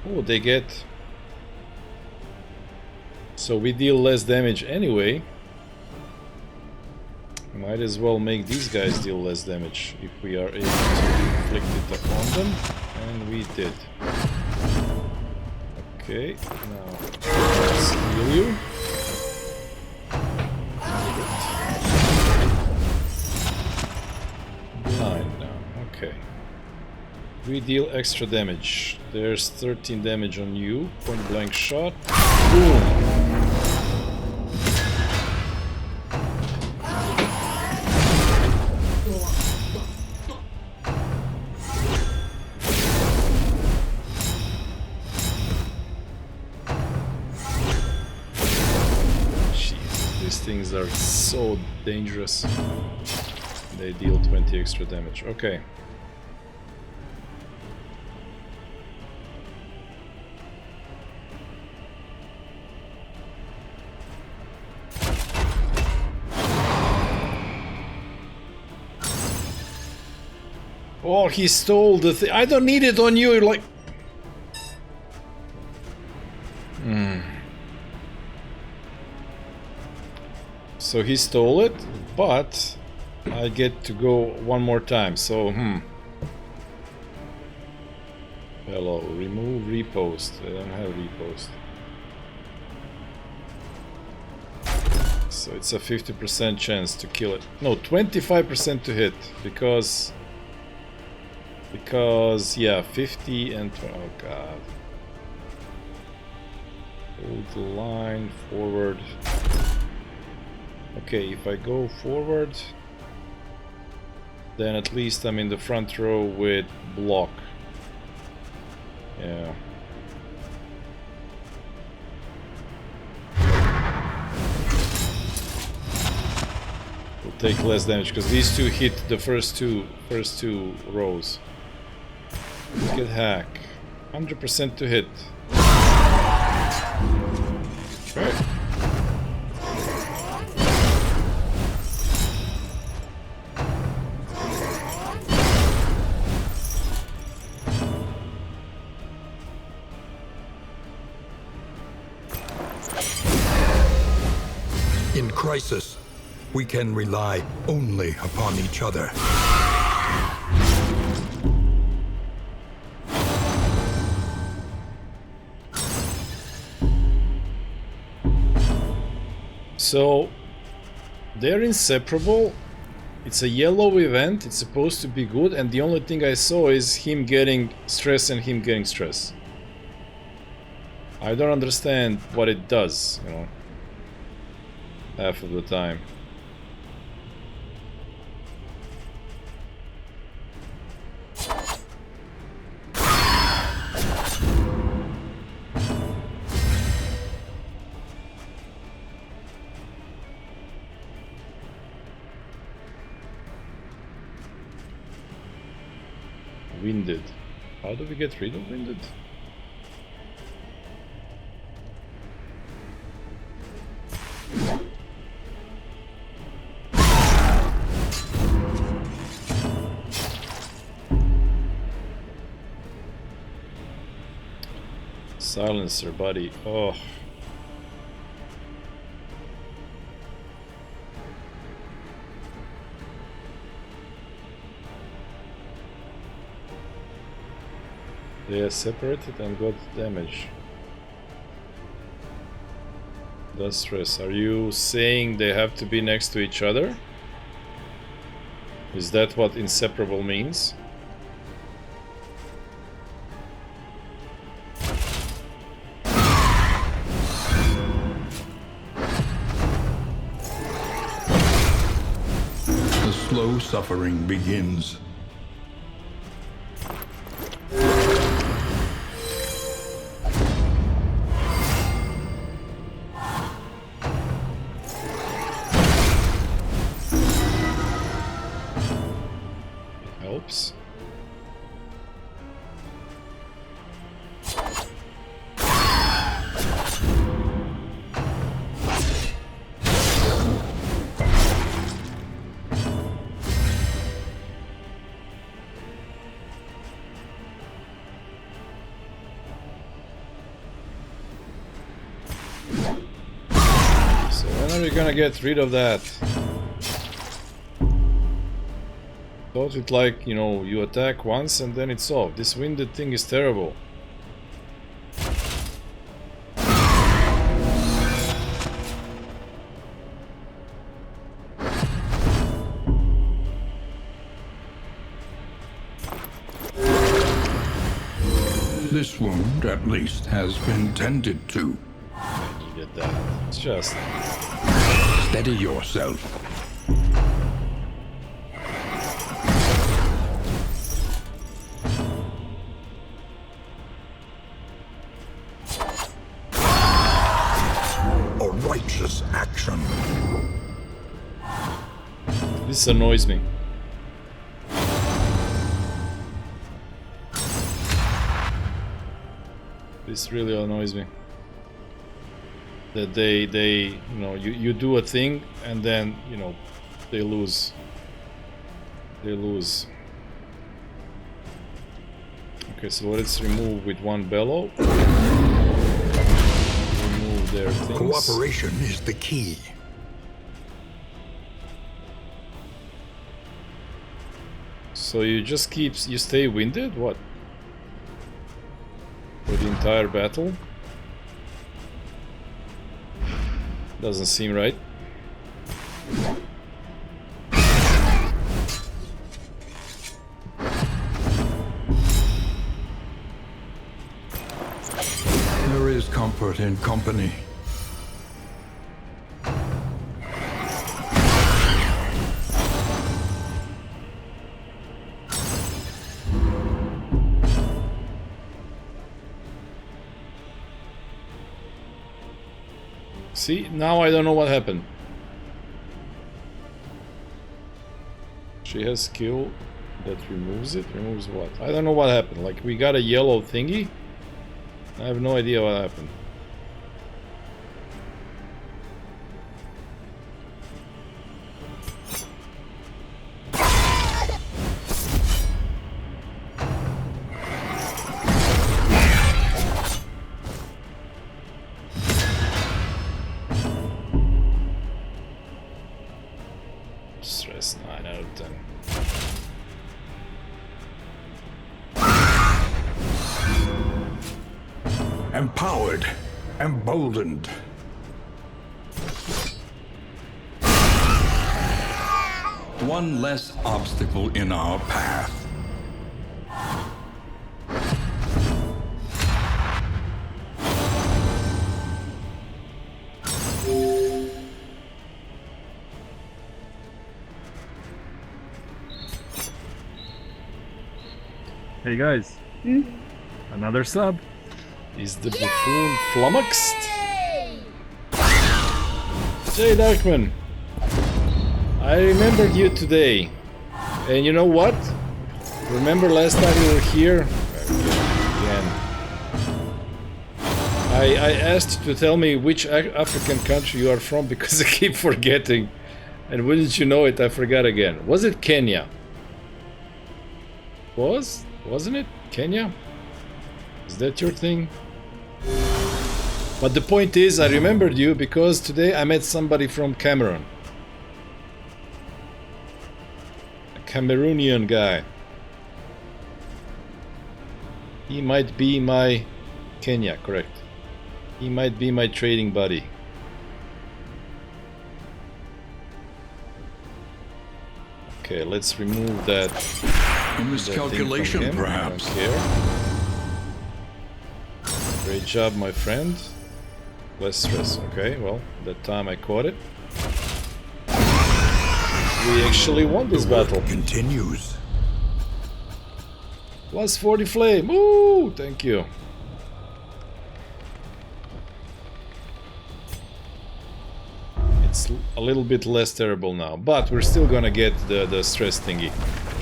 Oh, they get. So we deal less damage anyway. Might as well make these guys deal less damage if we are able to inflict it upon them. And we did. Okay, now let's heal you. Blind now, okay. We deal extra damage. There's 13 damage on you. Point blank shot. Boom! Things are so dangerous. They deal 20 extra damage. Okay. Oh, he stole the thing. I don't need it on you. Like. So he stole it, but I get to go one more time, so Hello, remove repost. I don't have repost. So it's a 50% chance to kill it. No, 25% to hit because yeah, 50 and oh god. Hold the line forward. Okay, if I go forward, then at least I'm in the front row with block. Yeah. Will take less damage because these two hit the first two rows. Get hack. 100% to hit. Okay. In crisis, we can rely only upon each other. So they're inseparable. It's a yellow event. It's supposed to be good, and the only thing I saw is him getting stress and him getting stress. I don't understand what it does, you know, half of the time. Winded. How do we get rid of winded? Silencer, buddy. Oh. They are separated and got damage. Does stress. Are you saying they have to be next to each other? Is that what inseparable means? The slow suffering begins. Helps. So when are we gonna get rid of that? Thought it like, you know, you attack once and then it's off. This winded thing is terrible. This wound, at least, has been tended to. I needed that. It's just... Steady yourself. A righteous action. This annoys me. This really annoys me. That they you know, you do a thing and then, you know, they lose. They lose. Okay, so let's remove with one bellow. Remove their things. Cooperation is the key. So you just you stay winded? What? for the entire battle. Doesn't seem right. There is comfort in company. See, now I don't know what happened. She has skill that removes it. Removes what? I don't know what happened. Like, we got a yellow thingy. I have no idea what happened. Stress 9 out of 10. Empowered, emboldened. One less obstacle in our path. Hey guys. Another sub. Is the buffoon flummoxed? Jay Darkman, I remembered you today. And you know what? Remember last time you were here? Again. I asked you to tell me which African country you are from because I keep forgetting. And wouldn't you know it, I forgot again. Was it Kenya? Wasn't it? Kenya? Is that your thing? But the point is, I remembered you because today I met somebody from Cameroon. A Cameroonian guy. He might be my... Kenya, correct. He might be my trading buddy. Okay, let's remove that. A miscalculation, perhaps. I don't care. Great job, my friend. Less stress. Okay, well, that time I caught it. We actually won this battle. Continues. Plus 40 flame. Ooh, thank you. It's a little bit less terrible now, but we're still gonna get the stress thingy.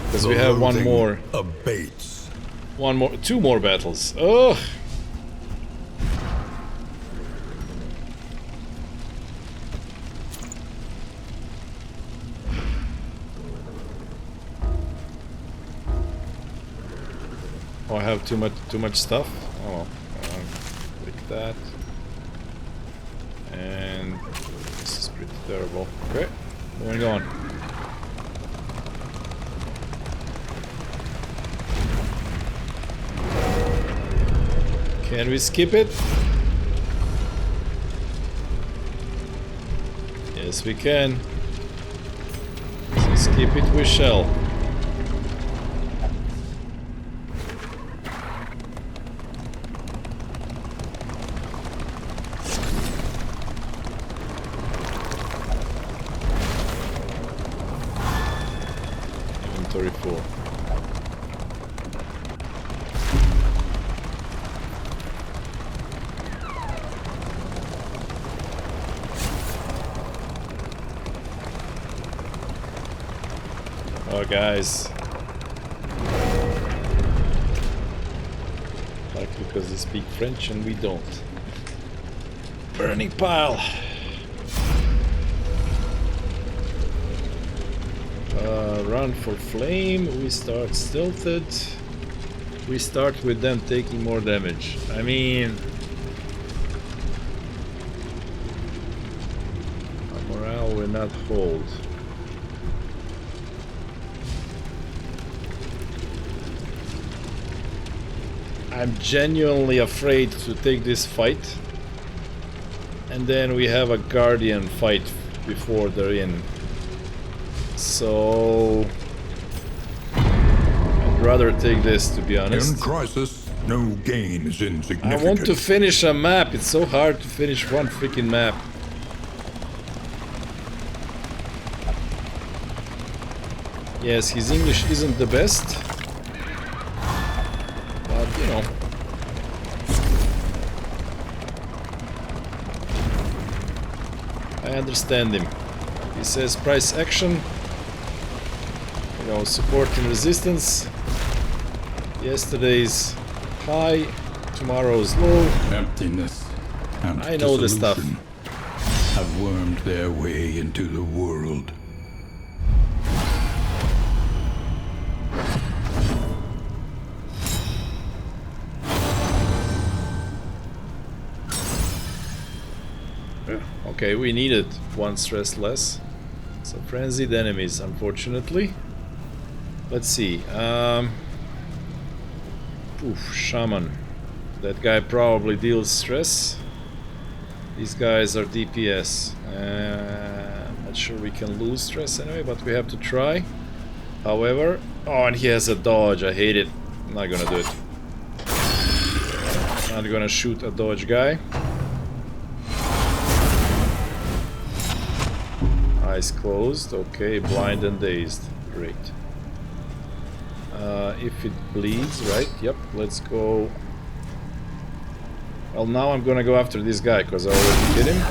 Because we have one more. Abates. Two more battles. Ugh. Oh, I have too much stuff. Oh, click that. And this is pretty terrible. Okay, moving on. Can we skip it? Yes, we can. So skip it we shall. Inventory full. Oh, guys. Like, because they speak French and we don't. Burning pile. Run for flame. We start stealthed. We start with them taking more damage. I mean... our morale will not hold. I'm genuinely afraid to take this fight. And then we have a Guardian fight before they're in. So I'd rather take this, to be In honest. crisis, no gain is I insignificant. want to finish a map. It's so hard to finish one freaking map. Yes, his English isn't the best. But, you know. I understand him. He says price action. You know, supporting resistance. Yesterday's high, tomorrow's low. Emptiness and I know this stuff. dissolution have wormed their way into the world. Okay, we needed one stress less. So frenzied enemies, unfortunately. Let's see. Shaman. That guy probably deals stress. These guys are DPS. I'm not sure we can lose stress anyway, but we have to try. However, oh, and he has a dodge. I hate it. I'm not gonna do it. Not gonna shoot a dodge guy. Eyes closed. Okay, blind and dazed. Great. If it bleeds, right? Yep, let's go. Well, now I'm gonna go after this guy because I already hit him.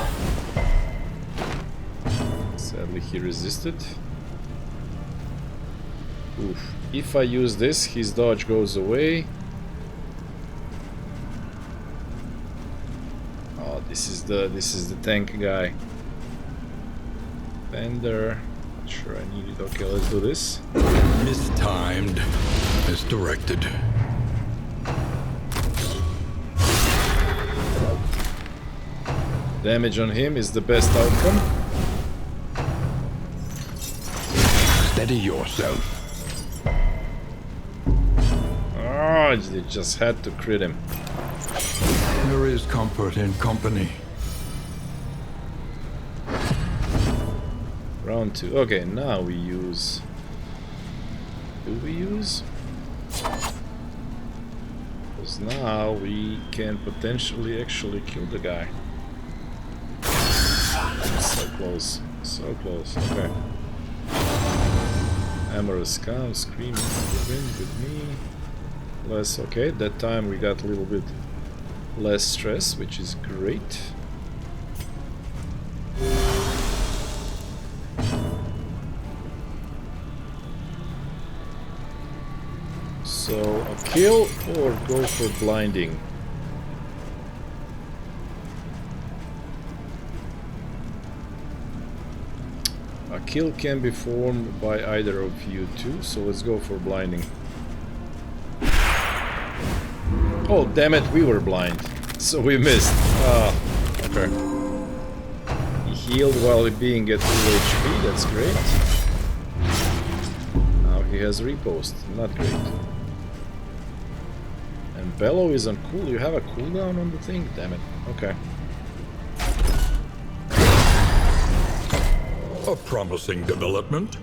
Sadly, he resisted. Oof. If I use this, his dodge goes away. Oh, this is the tank guy. Bender. Not sure I need it. Okay, let's do this. Mistimed, misdirected. Damage on him is the best outcome. Steady yourself. Oh, they just had to crit him. There is comfort in company. Round 2. Okay, now we use... Do we use? Because now we can potentially actually kill the guy. So close. So close. Okay. Amorous cow screaming in the wind with me. Less. Okay, that time we got a little bit less stress, which is great. So, a kill or go for blinding? A kill can be formed by either of you two, so let's go for blinding. Oh, damn it, we were blind. So we missed. Ah, okay. He healed while being at 2 HP, that's great. Now he has repost, not great. And Bellow is on cool. You have a cooldown on the thing? Damn it. Okay. A promising development.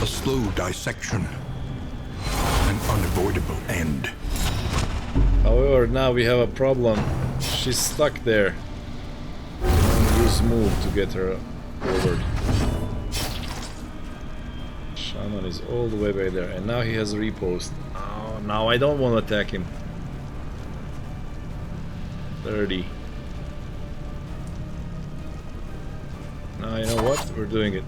A slow dissection. An unavoidable end. However, now we have a problem. She's stuck there. Use move to get her forward. Shaman is all the way back there, and now he has a repost. Oh, now I don't want to attack him. 30. Now you know what? We're doing it.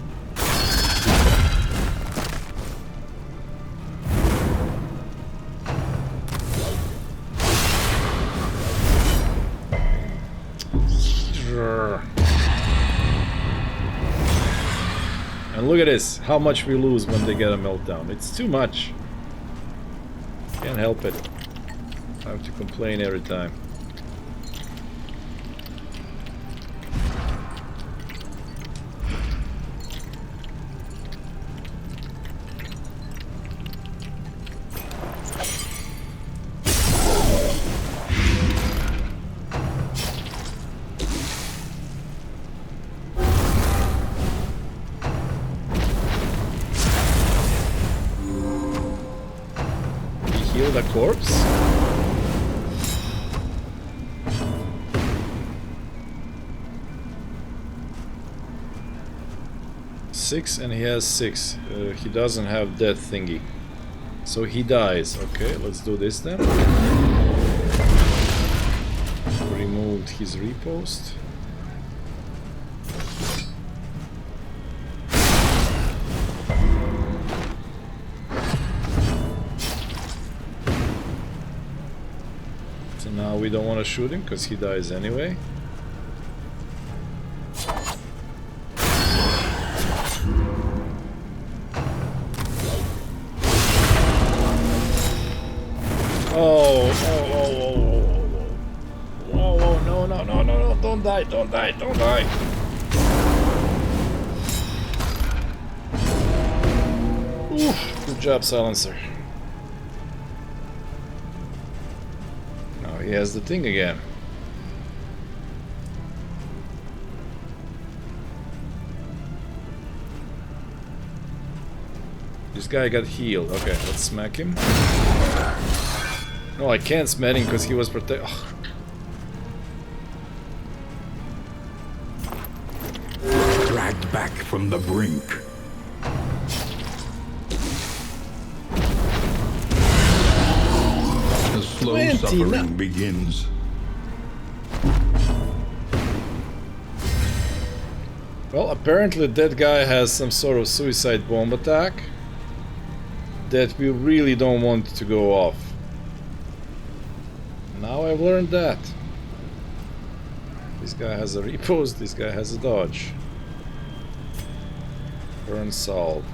And look at this, how much we lose when they get a meltdown. It's too much. Can't help it. I have to complain every time. heal the corpse? Six, and he has 6. He doesn't have death thingy. So he dies. Okay, let's do this then. Removed his repost. So now we don't want to shoot him because he dies anyway. Oh, no, don't die, don't die. Oof, good job, Silencer. Now he has the thing again. This guy got healed. Okay, let's smack him. No, I can't smack him because he was protected. Dragged back from the brink. The slow 20, suffering begins. Well, apparently that guy has some sort of suicide bomb attack that we really don't want to go off. Now I've learned that. This guy has a repost, this guy has a dodge. Burn salve.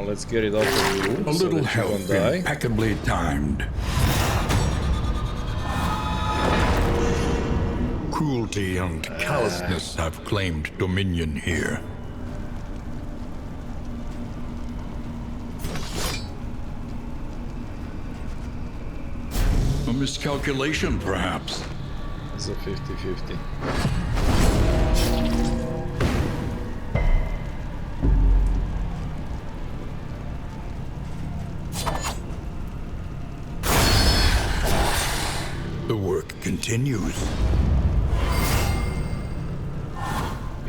Let's get it off of you. A so little that you help, don't die. impeccably timed. Cruelty and callousness have claimed dominion here. A miscalculation, perhaps. It's a 50-50. The work continues.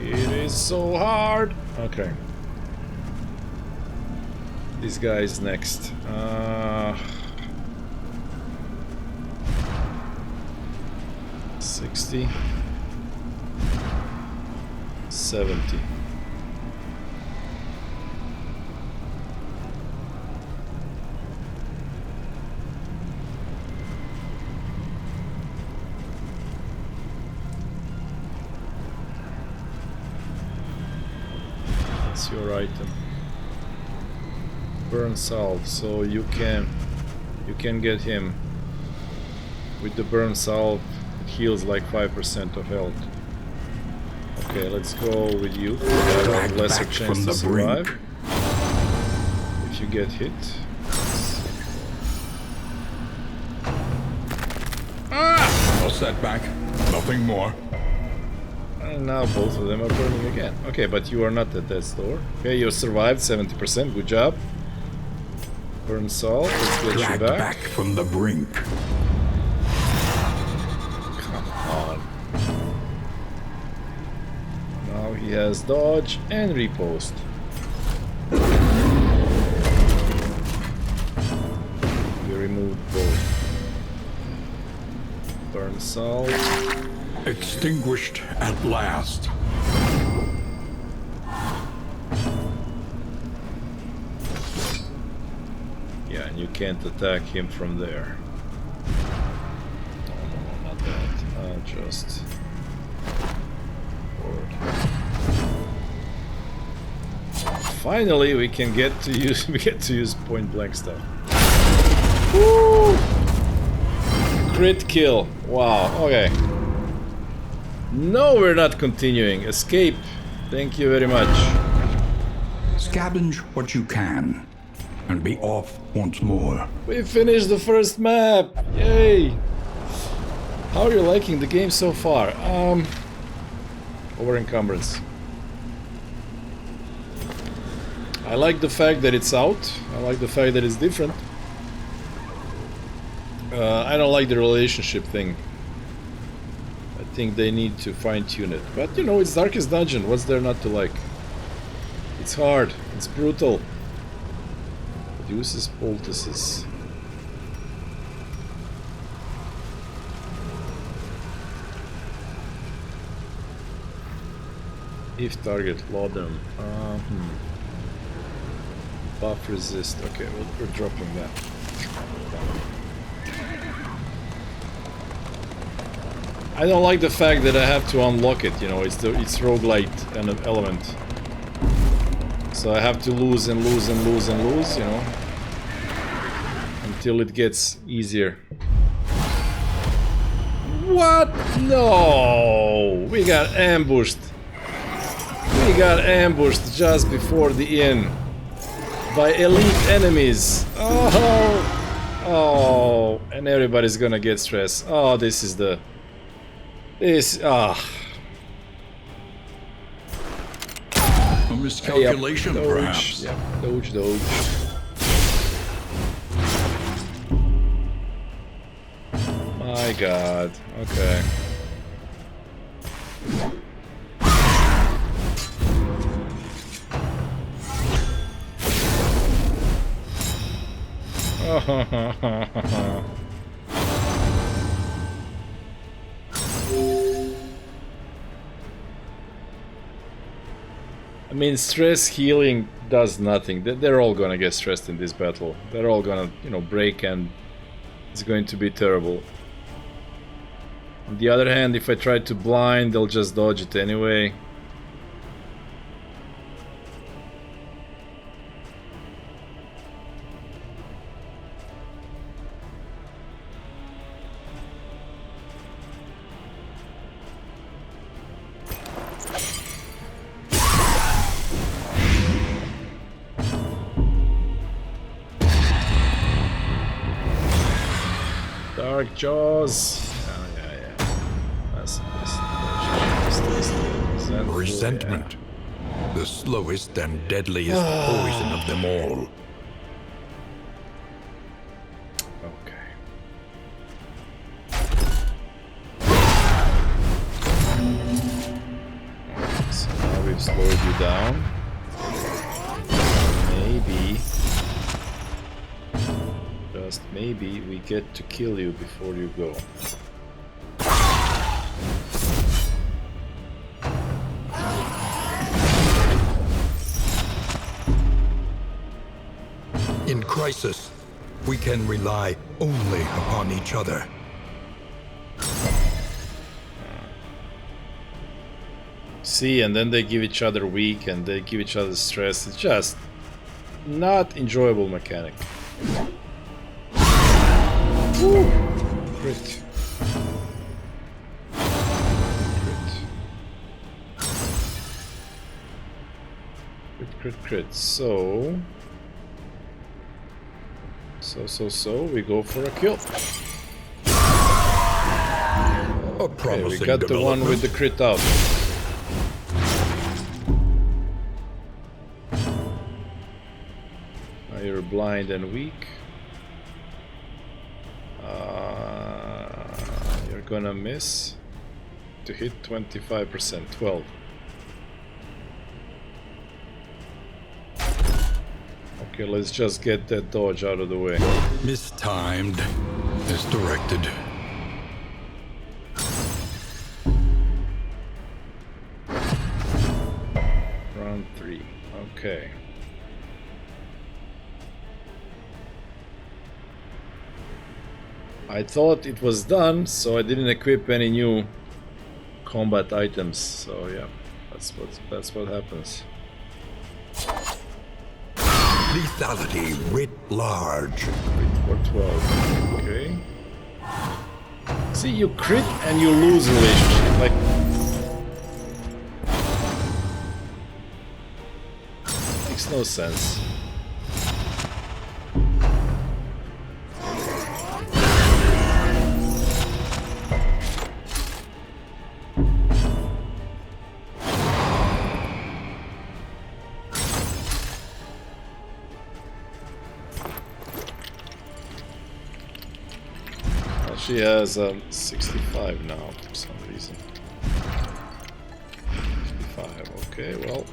It is so hard. Okay. This guy is next. 60. 70. That's your item. Burn salve, so you can get him with the burn salve. It heals like 5% of health. Okay, let's go with you. You have a lesser chance to survive if you get hit. A setback, nothing more. And now both of them are burning again. Okay, but you are not at death's door. Okay, you survived 70%. Good job. Burn salt. Let's get Dragged you back. back from the brink. Come on. Now he has dodge and repost. We removed both. Burn salt. Extinguished at last. Yeah, and you can't attack him from there. No, not that. Just forward. Finally, we can get to use point blank stuff. Woo! Crit kill. Wow. Okay. No, we're not continuing. Escape. Thank you very much. Scavenge what you can, and be off once more. We finished the first map! Yay! How are you liking the game so far? Over encumbrance. I like the fact that it's out. I like the fact that it's different. I don't like the relationship thing. I think they need to fine-tune it. But you know, it's Darkest Dungeon. What's there not to like? It's hard. It's brutal. Reduces poultices. If target Laudanum. Buff resist. Okay, we're dropping that. I don't like the fact that I have to unlock it, you know, it's roguelite kind of element. So I have to lose and lose and lose and lose, you know, until it gets easier. What? No! We got ambushed. We got ambushed just before the inn by elite enemies. Oh! Oh! And everybody's gonna get stressed. Oh, this is the... A miscalculation, Yep, perhaps. Yep, doge. My god. Okay. I mean, stress healing does nothing. They're all gonna get stressed in this battle. They're all gonna, you know, break, and it's going to be terrible. On the other hand, if I try to blind, they'll just dodge it anyway. Dark Jaws. Oh, yeah. That's Resentment. The slowest and deadliest poison of them all. Okay. So now we've slowed you down. Maybe. Just maybe we get to kill you before you go. In crisis, we can rely only upon each other. See, and then they give each other weak and they give each other stress. It's just not enjoyable mechanic. Woo! Crit. Crit. So we go for a kill. A Okay, promising we got the one with the crit out. Now you're blind and weak. You're gonna miss to hit 25%, 12. Okay, let's just get that dodge out of the way. Mistimed, misdirected. Round 3. Okay. I thought it was done, so I didn't equip any new combat items. So yeah, that's what happens. Lethality writ large. Crit for 12. Okay. See, you crit and you lose relationship. Like, makes no sense. She has 65 now for some reason. 65, okay, well.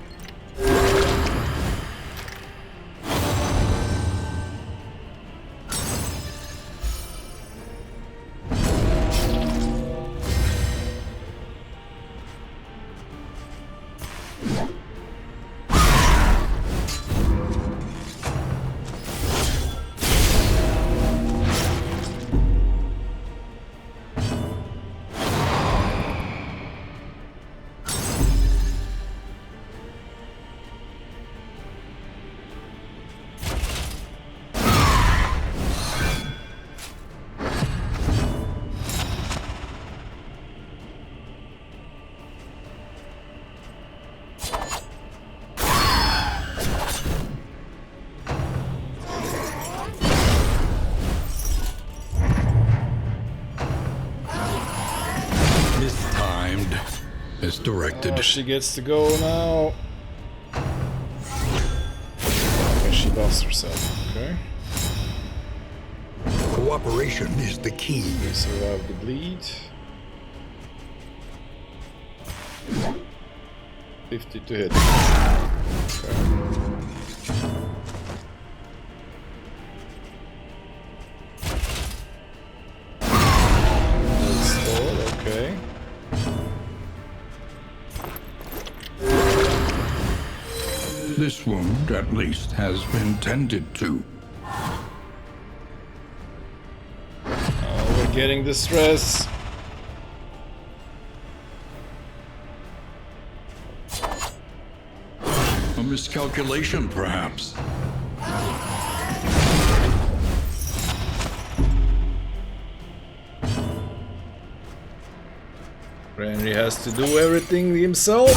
Mistimed. Misdirected. Oh, she gets to go now. Okay, she lost herself, okay. Cooperation is the key. We survived the bleed. 50 to hit. Okay. Okay. This wound, at least, has been tended to. Oh, we're getting the stress. A miscalculation, perhaps. Henry has to do everything himself.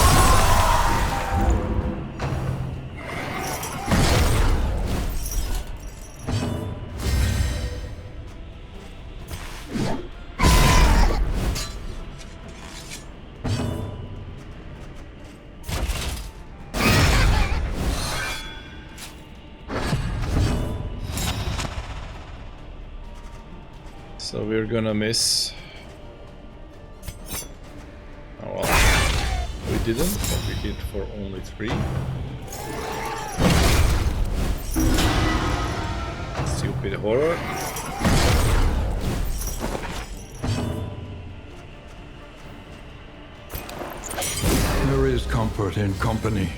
So we're gonna miss. Oh well, we didn't, but we hit for only 3. Stupid horror. There is comfort in company.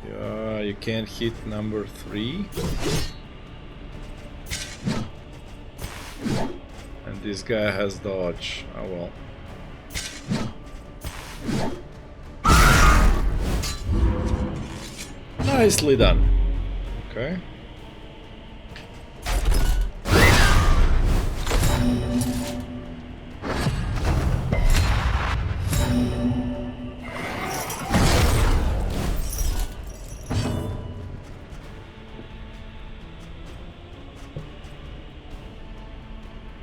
Yeah, you can't hit number 3. And this guy has dodge. Oh well. Nicely done. Okay.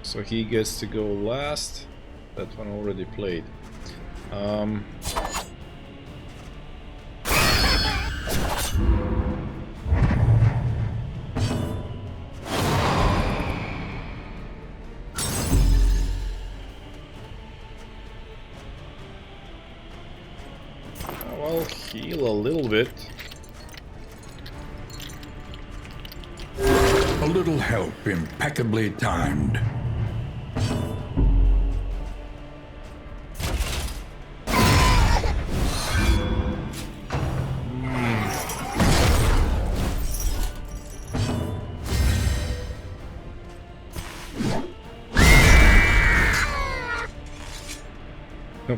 So he gets to go last. That one already played. Well, heal a little bit. A little help impeccably timed.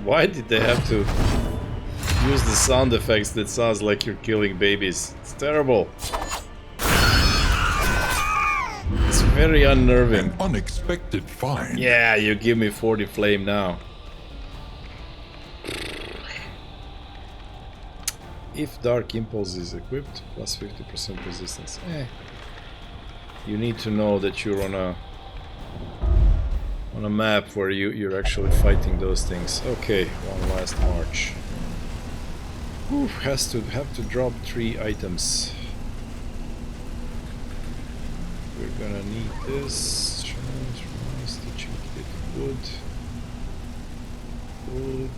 Why did they have to use the sound effects that sounds like you're killing babies? It's terrible. It's very unnerving. An unexpected find. Yeah, you give me 40 flame now. If Dark Impulse is equipped, plus 50% resistance. You need to know that you're on a map where you're actually fighting those things. Okay, one last march. Oof, have to drop 3 items. We're gonna need this. Challenge, rice, teaching kit, wood. Wood.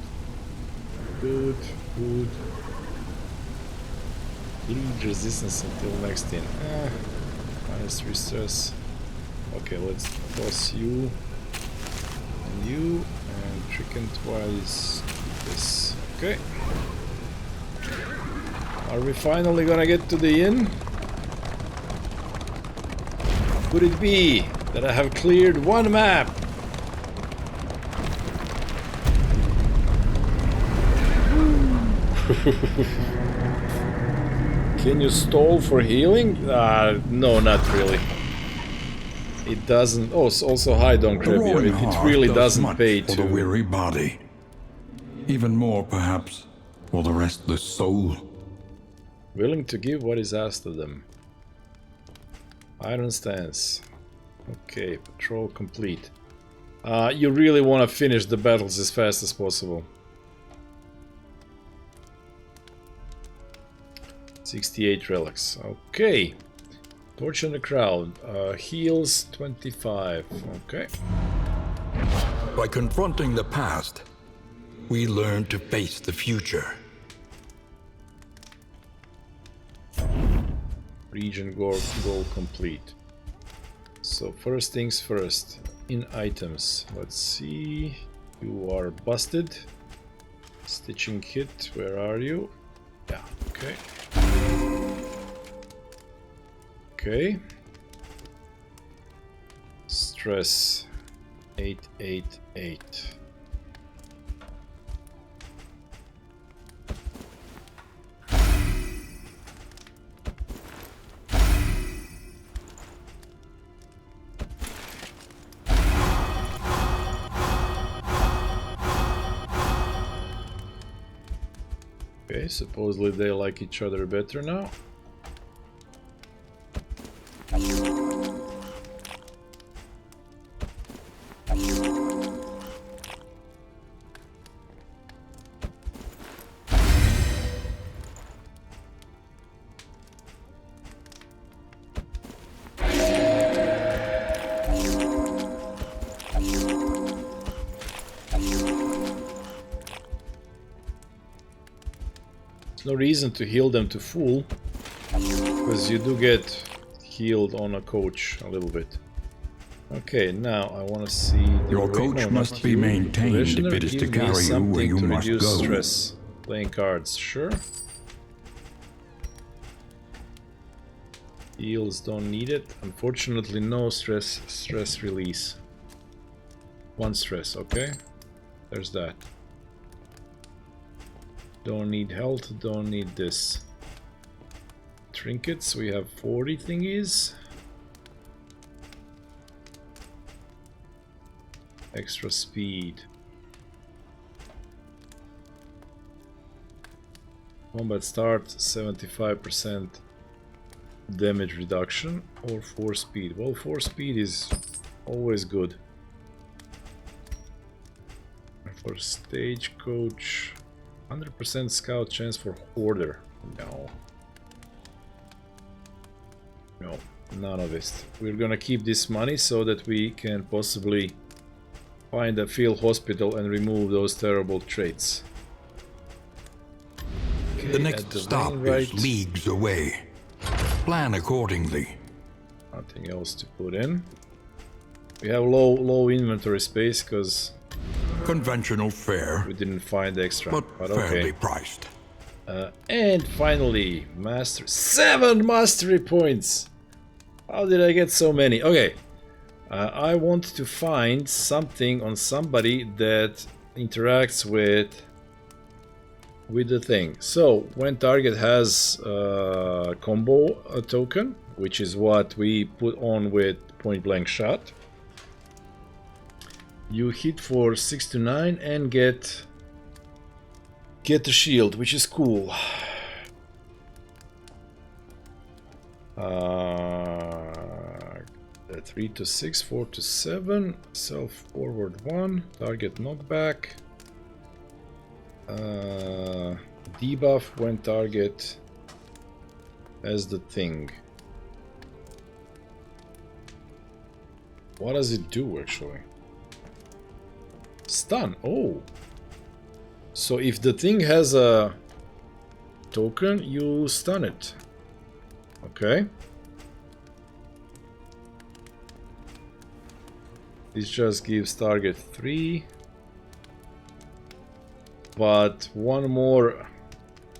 Wood. Wood. Bleed resistance until next in. -3 stress. Okay, let's toss you and you and chicken twice this. Okay. Are we finally gonna get to the inn? Could it be that I have cleared 1 map? Can you stall for healing? No, not really. It doesn't. Oh, it's also hide on The Graveyard. roaring It heart really does doesn't much pay for to. the weary body. Even more, perhaps, for the restless soul. Willing to give what is asked of them. Iron stance. Okay, patrol complete. You really want to finish the battles as fast as possible. 68 relics. Okay. Torch in the crowd. Heals 25. Okay. By confronting the past, we learn to face the future. Region goal complete. So first things first. In items. Let's see. You are busted. Stitching kit. Where are you? Yeah. Okay. Okay. Stress 888. Okay, supposedly they like each other better now. No reason to heal them to full, because you do get healed on a coach a little bit. Okay, now I want to see. Your coach must be maintained if it is to carry you where you must go. Stress. Playing cards, sure. Heals don't need it. Unfortunately, no stress release. 1 stress, okay. There's that. Don't need health, don't need this. Trinkets, we have 40 thingies. Extra speed. Combat start, 75% damage reduction or 4 speed. Well, 4 speed is always good. For stagecoach, 100% scout chance for hoarder. No. No, none of it. We're gonna keep this money so that we can possibly find a field hospital and remove those terrible traits. Okay, The next stop is leagues away. Plan accordingly. Nothing else to put in. We have low inventory space because Conventional fare, we didn't find extra, but fairly okay. priced. And finally, 7 mastery points. How did I get so many? Okay, I want to find something on somebody that interacts with the thing. So when target has a combo token, which is what we put on with point blank shot, you hit for 6 to 9 and get the shield, which is cool. 3 to 6, 4 to 7, self forward 1, target knockback, Debuff when target has the thing. What does it do actually? Stun. Oh. So if the thing has a token, you stun it. Okay. This just gives target 3. But one more.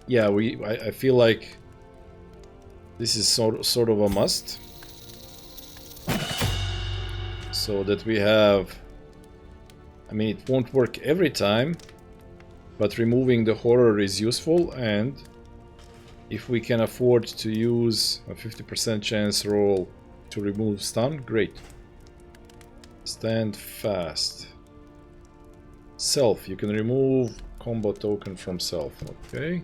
Yeah, I feel like this is sort of a must. So that we have, I mean, it won't work every time, but removing the horror is useful, and if we can afford to use a 50% chance roll to remove stun, great. Stand fast. Self, you can remove combo token from self, okay.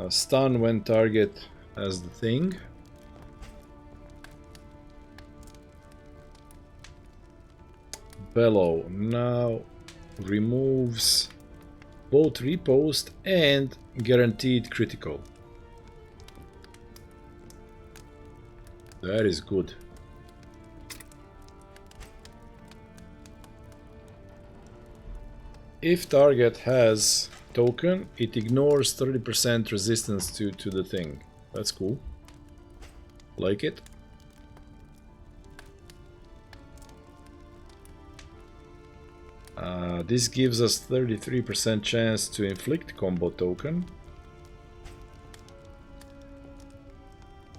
Stun when target has the thing. Bellow now removes both repost and guaranteed critical. That is good. If target has token, it ignores 30% resistance to the thing. That's cool. Like it. This gives us 33% chance to inflict combo token.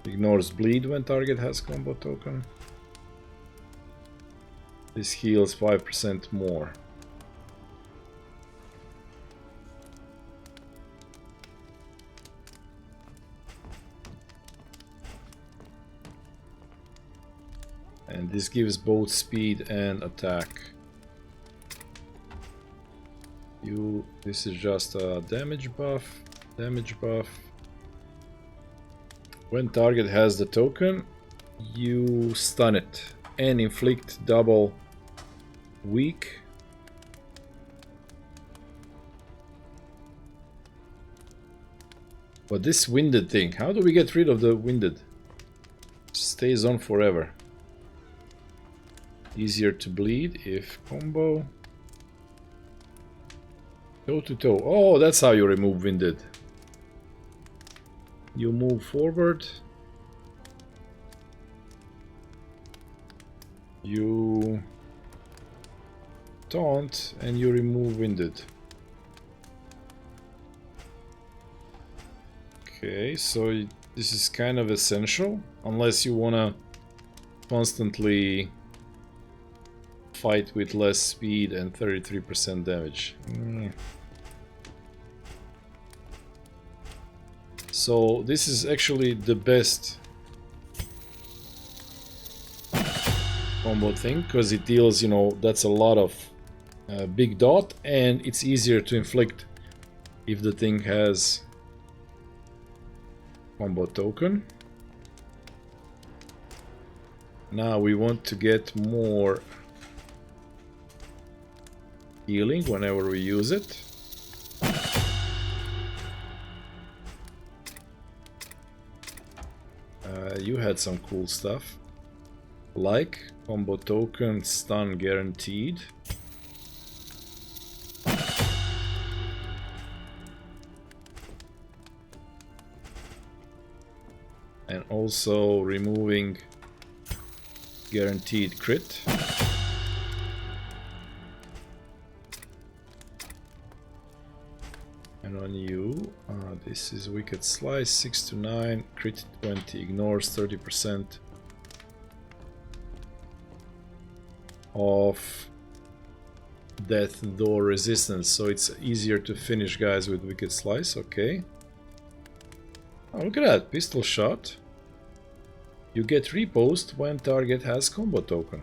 Ignores bleed when target has combo token. This heals 5% more. And this gives both speed and attack. This is just a damage buff. When target has the token, you stun it and inflict double weak. But this winded thing, how do we get rid of the winded? It stays on forever. Easier to bleed if combo. Toe to toe. Oh, that's how you remove winded. You move forward. You taunt and you remove winded. Okay, so this is kind of essential unless you wanna constantly fight with less speed and 33% damage. So this is actually the best combo thing because it deals, you know, that's a lot of big dot, and it's easier to inflict if the thing has combo token. Now we want to get more healing whenever we use it. You had some cool stuff like combo token, stun guaranteed. And also removing guaranteed crit. And on you, this is Wicked Slice, 6 to 9, crit 20, ignores 30% of death door resistance, so it's easier to finish guys with Wicked Slice. Okay. Oh, look at that, pistol shot. You get repost when target has combo token.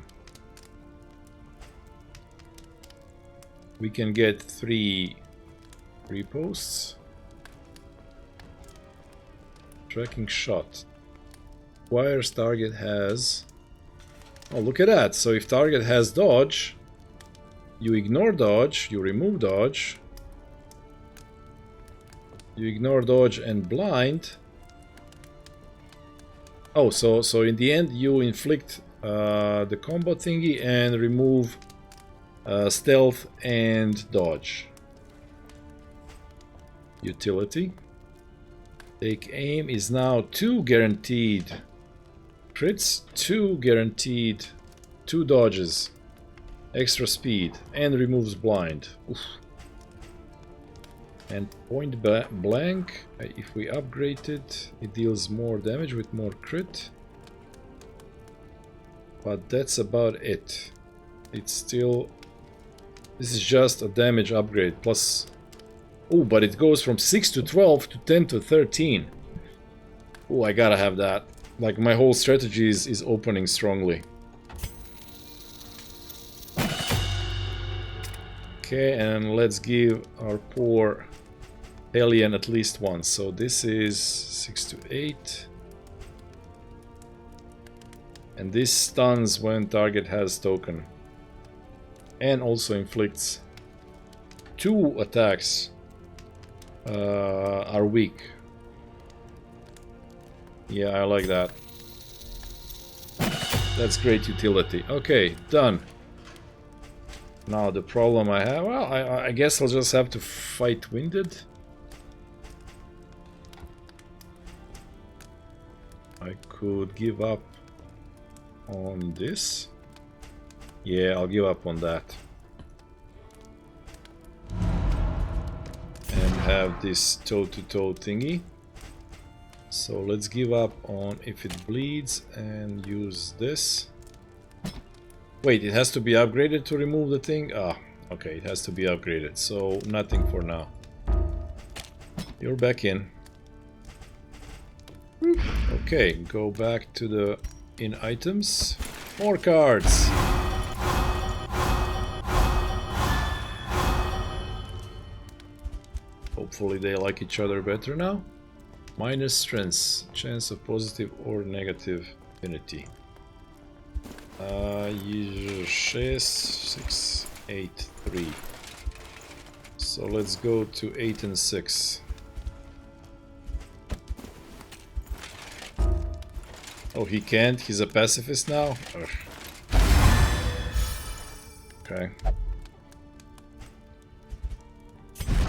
We can get 3 reposts. Tracking shot. Requires target has... Oh, look at that. So if target has dodge, you ignore dodge, you remove dodge, You ignore dodge and blind. Oh, so in the end you inflict the combo thingy and remove stealth and dodge. Utility. Take aim is now 2 guaranteed crits, 2 guaranteed, 2 dodges, extra speed, and removes blind. Oof. And point blank, if we upgrade it, it deals more damage with more crit. But that's about it. It's still... This is just a damage upgrade plus... Oh, but it goes from 6 to 12 to 10 to 13. Oh, I gotta have that. Like, my whole strategy is opening strongly. Okay, and let's give our poor alien at least once. So this is 6 to 8. And this stuns when target has token. And also inflicts 2 attacks are weak. Yeah, I like that. That's great utility. Okay, done. Now the problem I have, well, I guess I'll just have to fight winded. I could give up on this. Yeah, I'll give up on that. And have this toe-to-toe thingy. So let's give up on if it bleeds and use this. Wait, it has to be upgraded to remove the thing? Ah, okay, it has to be upgraded. So nothing for now. You're back in. Okay, go back to the in items. More cards. Hopefully they like each other better now. Minus strengths, chance of positive or negative affinity. 6, 8, 3. So let's go to 8 and 6. Oh, he can't? He's a pacifist now? Ugh. Okay.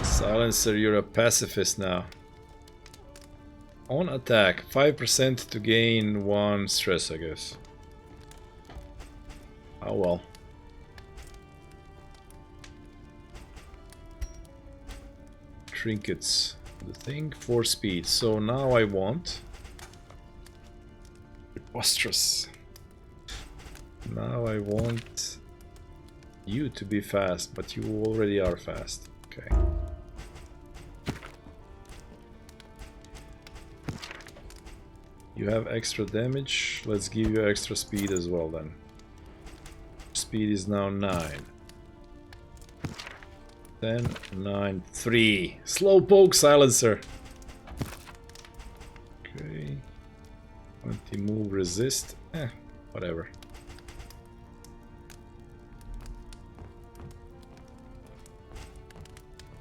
Silencer, you're a pacifist now. On attack, 5% to gain 1 stress, I guess. Oh well. Trinkets. The thing for speed. So now I want... Preposterous. Now I want you to be fast, but you already are fast. Okay. You have extra damage. Let's give you extra speed as well then. Speed is now 9. 10, 9, 3. Slowpoke silencer. Okay. Anti-move resist. Whatever.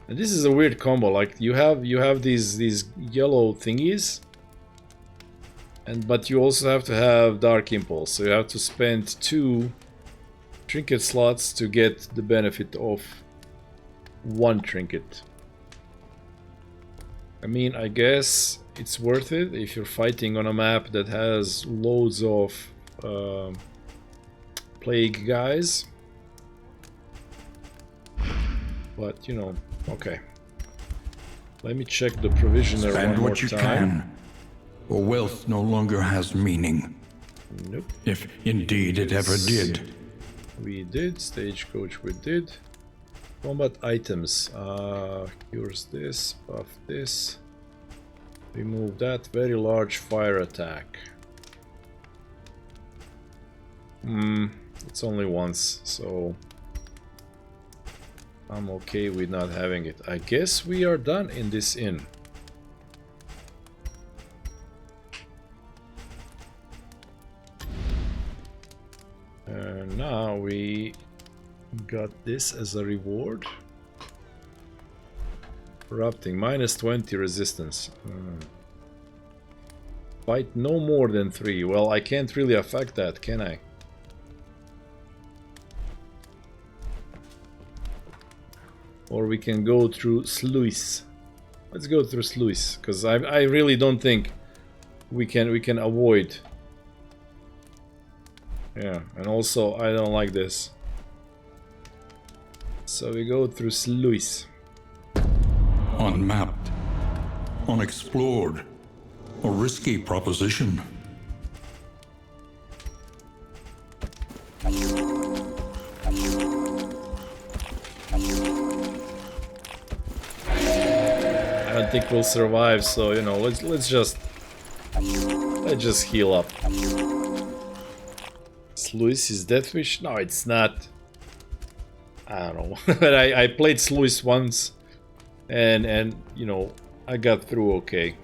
And this is a weird combo. Like you have these yellow thingies. But you also have to have Dark Impulse, so you have to spend 2 trinket slots to get the benefit of 1 trinket. I mean, I guess it's worth it if you're fighting on a map that has loads of plague guys. But, you know, okay. Let me check the provisioner Spend one more what you time. can, or wealth no longer has meaning. Nope. If indeed it ever did. We did. Stagecoach we did. Combat items. Cures this, buff this. Remove that. Very large fire attack. It's only once, so I'm okay with not having it. I guess we are done in this inn. Now we got this as a reward. Corrupting, minus 20 resistance. Fight no more than 3. Well, I can't really affect that, can I? Or we can go through Sluice. Let's go through Sluice, because I really don't think we can avoid. Yeah, and also I don't like this. So we go through Sluice. Unmapped, unexplored, a risky proposition. I don't think we'll survive, so you know, let's just heal up. Sluice is Deathwish? No, it's not. I don't know. But I played Sluice once, and you know, I got through okay.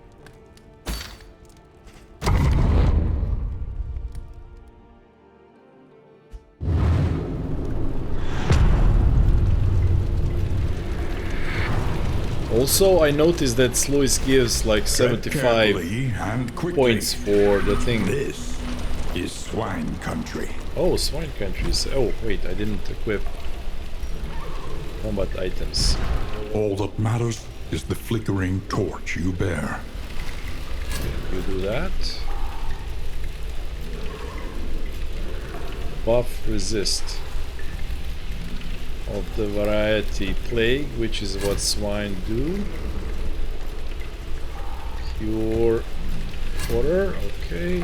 Also, I noticed that Sluice gives like 75 Carefully and quickly. points for the thing. This is swine country. Oh, swine countries. Oh, wait, I didn't equip combat items. All that matters is the flickering torch you bear. You do that. Buff resist of the variety plague, which is what swine do. Cure horror, okay.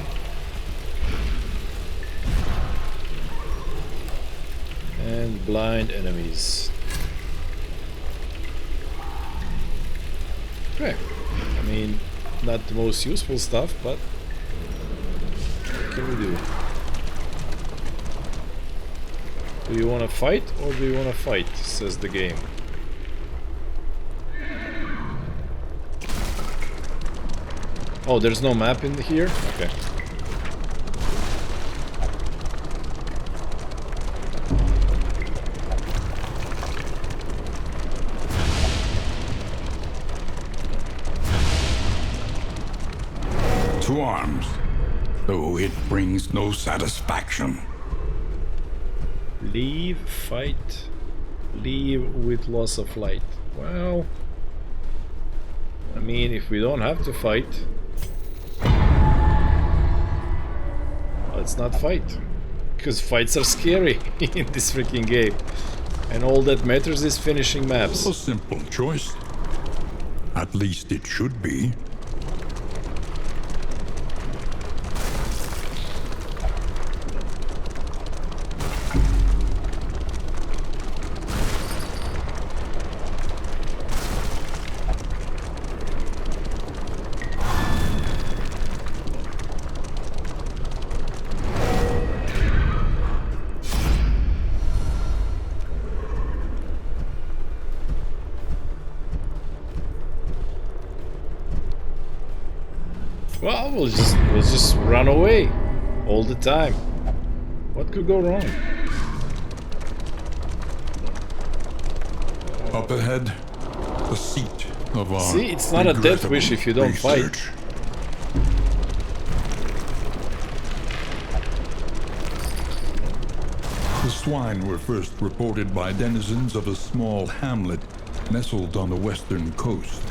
And blind enemies. Okay. I mean, not the most useful stuff, but what can we do? Do you want to fight or do you want to fight? Says the game. Oh, there's no map in here? Okay. To arms, though it brings no satisfaction. Leave, fight, leave with loss of light. Well, I mean, if we don't have to fight, let's not fight. Because fights are scary in this freaking game. And all that matters is finishing maps. A simple choice. At least it should be. Well, we'll just run away all the time. What could go wrong? Up ahead, the seat of our See, it's not a death wish if you don't fight. The swine were first reported by denizens of a small hamlet nestled on the western coast.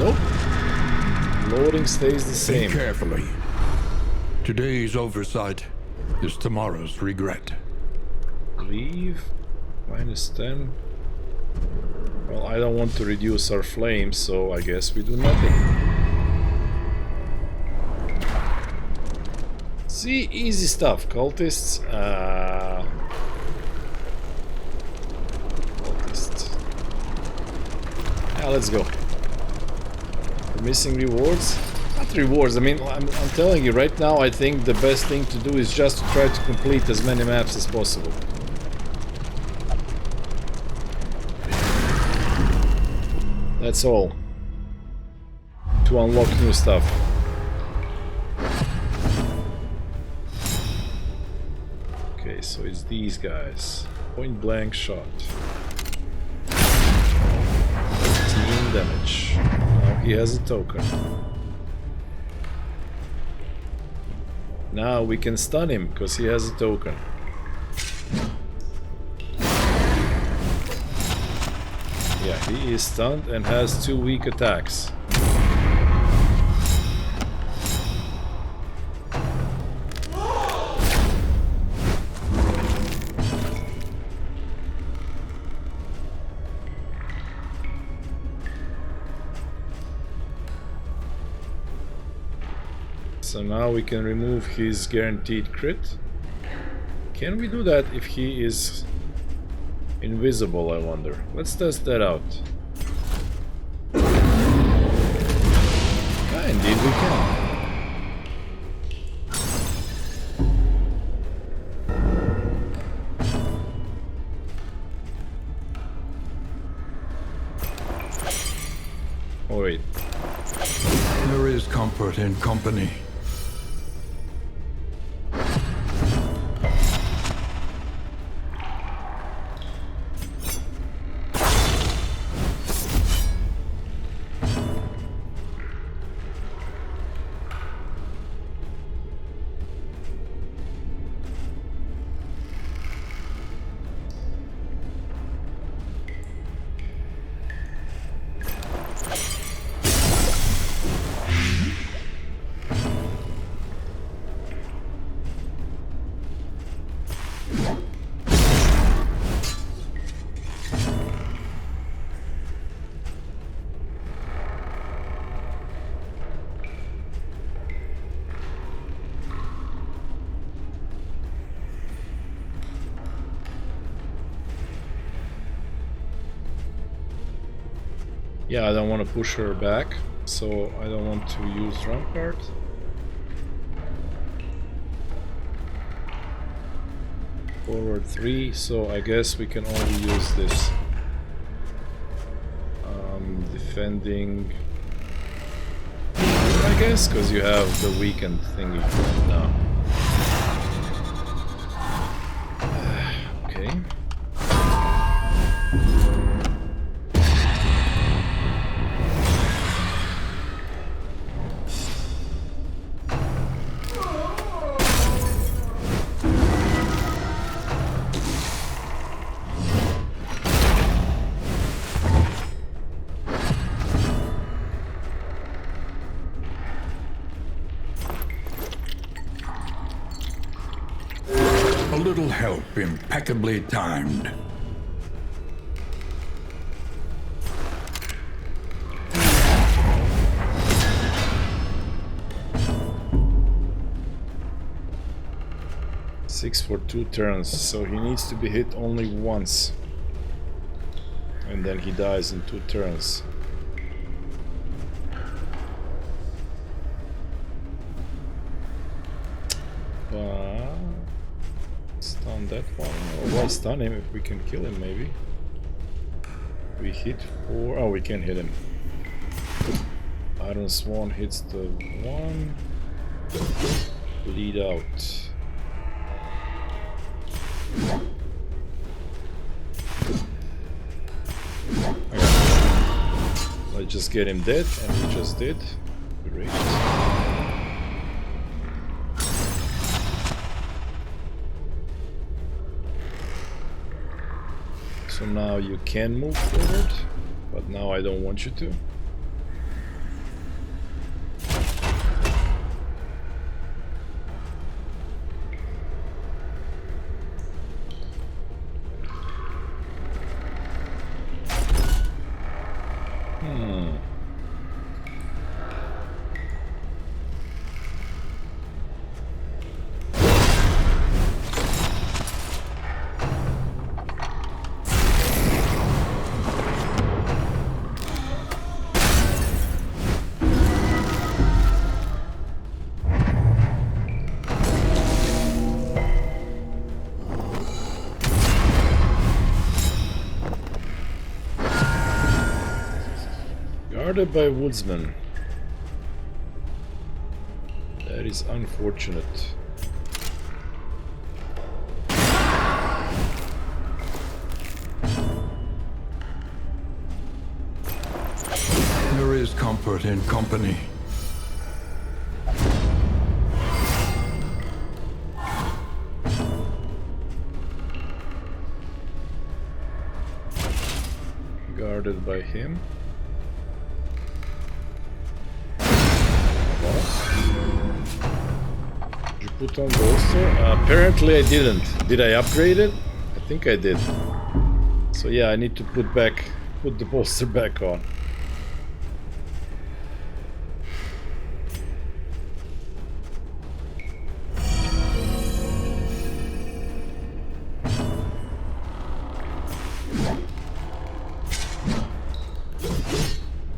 Nope. Loading stays the Think same. carefully. Today's oversight is tomorrow's regret. Leave. Minus 10. Well, I don't want to reduce our flames, so I guess we do nothing. See, easy stuff. Cultists. Cultists. Yeah, let's go. Missing rewards? Not rewards, I mean, I'm telling you right now, I think the best thing to do is just to try to complete as many maps as possible. That's all. To unlock new stuff. Okay, so it's these guys. Point blank shot. 15 damage. Now he has a token. Now we can stun him because he has a token. Yeah, he is stunned and has 2 weak attacks. So now we can remove his guaranteed crit. Can we do that if he is invisible, I wonder? Let's test that out. Ah, indeed we can. Oh wait. There is comfort in company. Yeah, I don't want to push her back, so I don't want to use Rampart. Forward 3, so I guess we can only use this. Defending, I guess, because you have the weakened thingy now. Okay. A little help impeccably timed. Six for 2 turns, so he needs to be hit only once. And then he dies in 2 turns. Stun that one. Or why stun him if we can kill him, maybe? We hit 4. Oh, we can hit him. Iron Swan hits the 1. Bleed out. Okay. Let's just get him dead, and we just did. Great. So now you can move forward, but now I don't want you to. Guarded by woodsmen. That is unfortunate. comfort in company. Guarded by him. Did you put on bolster? Apparently I didn't. Did I upgrade it? I think I did. So yeah, I need to put the bolster back on.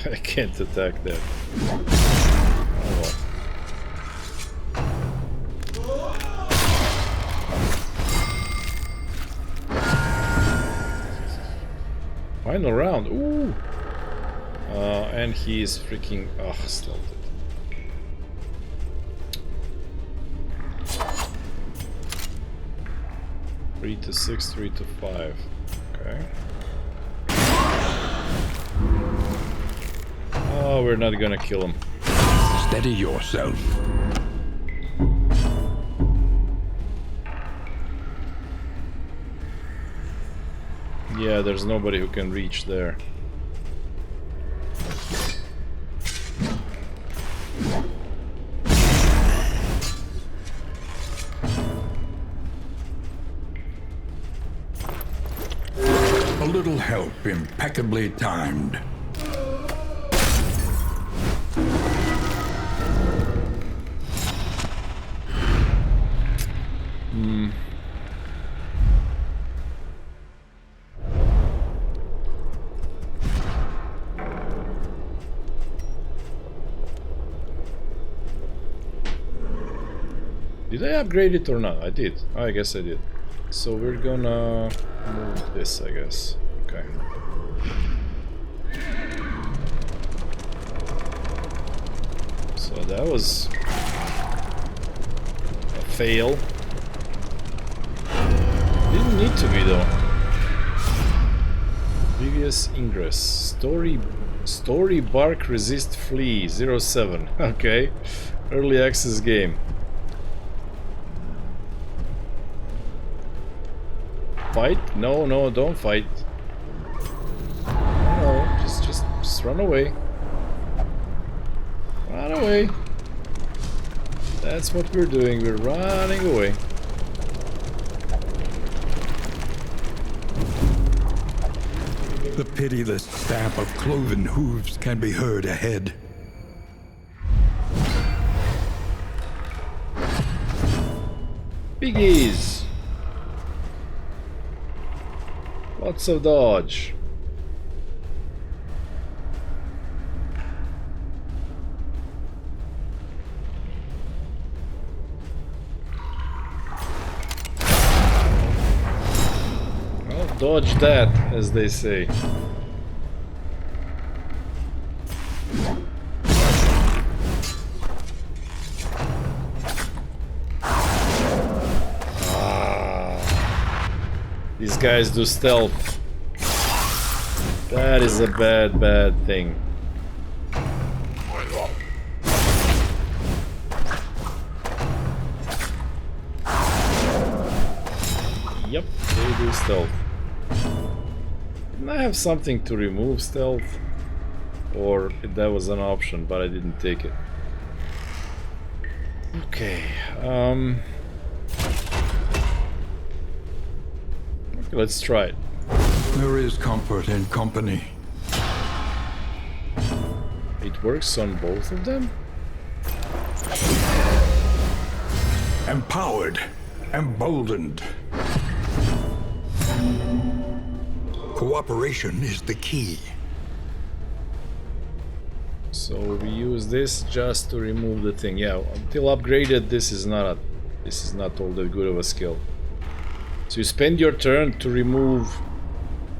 I can't attack that. Oh well. Final round. Ooh. And he's freaking stealthed. 3 to 6, 3 to 5. Okay. Oh, we're not gonna kill him. Steady yourself. Yeah, there's nobody who can reach there. A little help, impeccably timed. Did I upgrade it or not? I did. Oh, I guess I did. So we're gonna move this, I guess. Okay. So that was a fail. Didn't need to be though. Previous ingress. Story Bark Resist Flea 07. Okay. Early access game. Fight? No, no, don't fight. No, just run away. Run away. That's what we're doing. We're running away. The pitiless stamp of cloven hooves can be heard ahead. Piggies! Lots of dodge. Well, dodge that, as they say. These guys do stealth. That is a bad thing. Yep, they do stealth. Didn't I have something to remove stealth? Or that was an option, but I didn't take it. Okay, let's try it. There is comfort in company. It works on both of them? Empowered, emboldened. Cooperation is the key. So we use this just to remove the thing. Yeah, until upgraded, this is not all that good of a skill. So you spend your turn to remove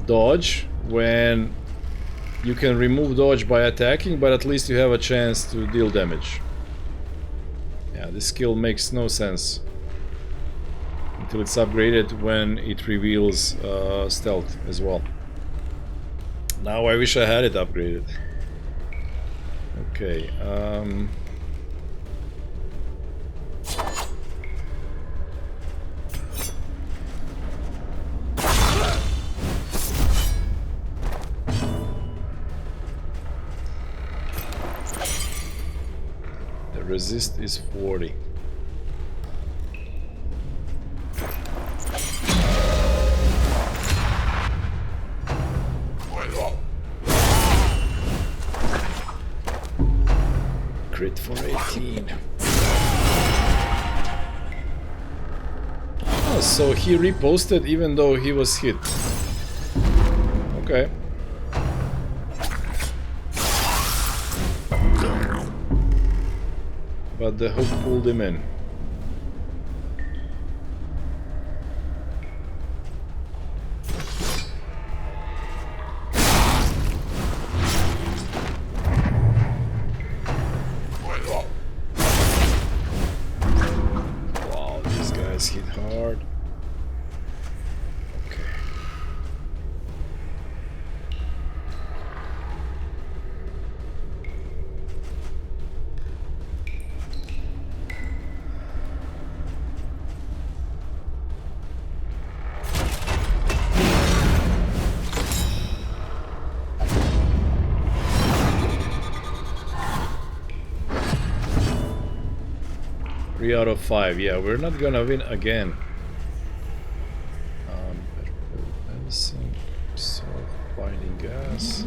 dodge when you can remove dodge by attacking, but at least you have a chance to deal damage. Yeah, this skill makes no sense until it's upgraded when it reveals stealth as well. Now I wish I had it upgraded. Okay, the resist is 40. Crit for 18. Oh, so he reposted even though he was hit. Okay. But the hook pulled him in. Wow, these guys hit hard. Okay. Three out of 5. Yeah, we're not gonna win again. Medicine, self-binding gas.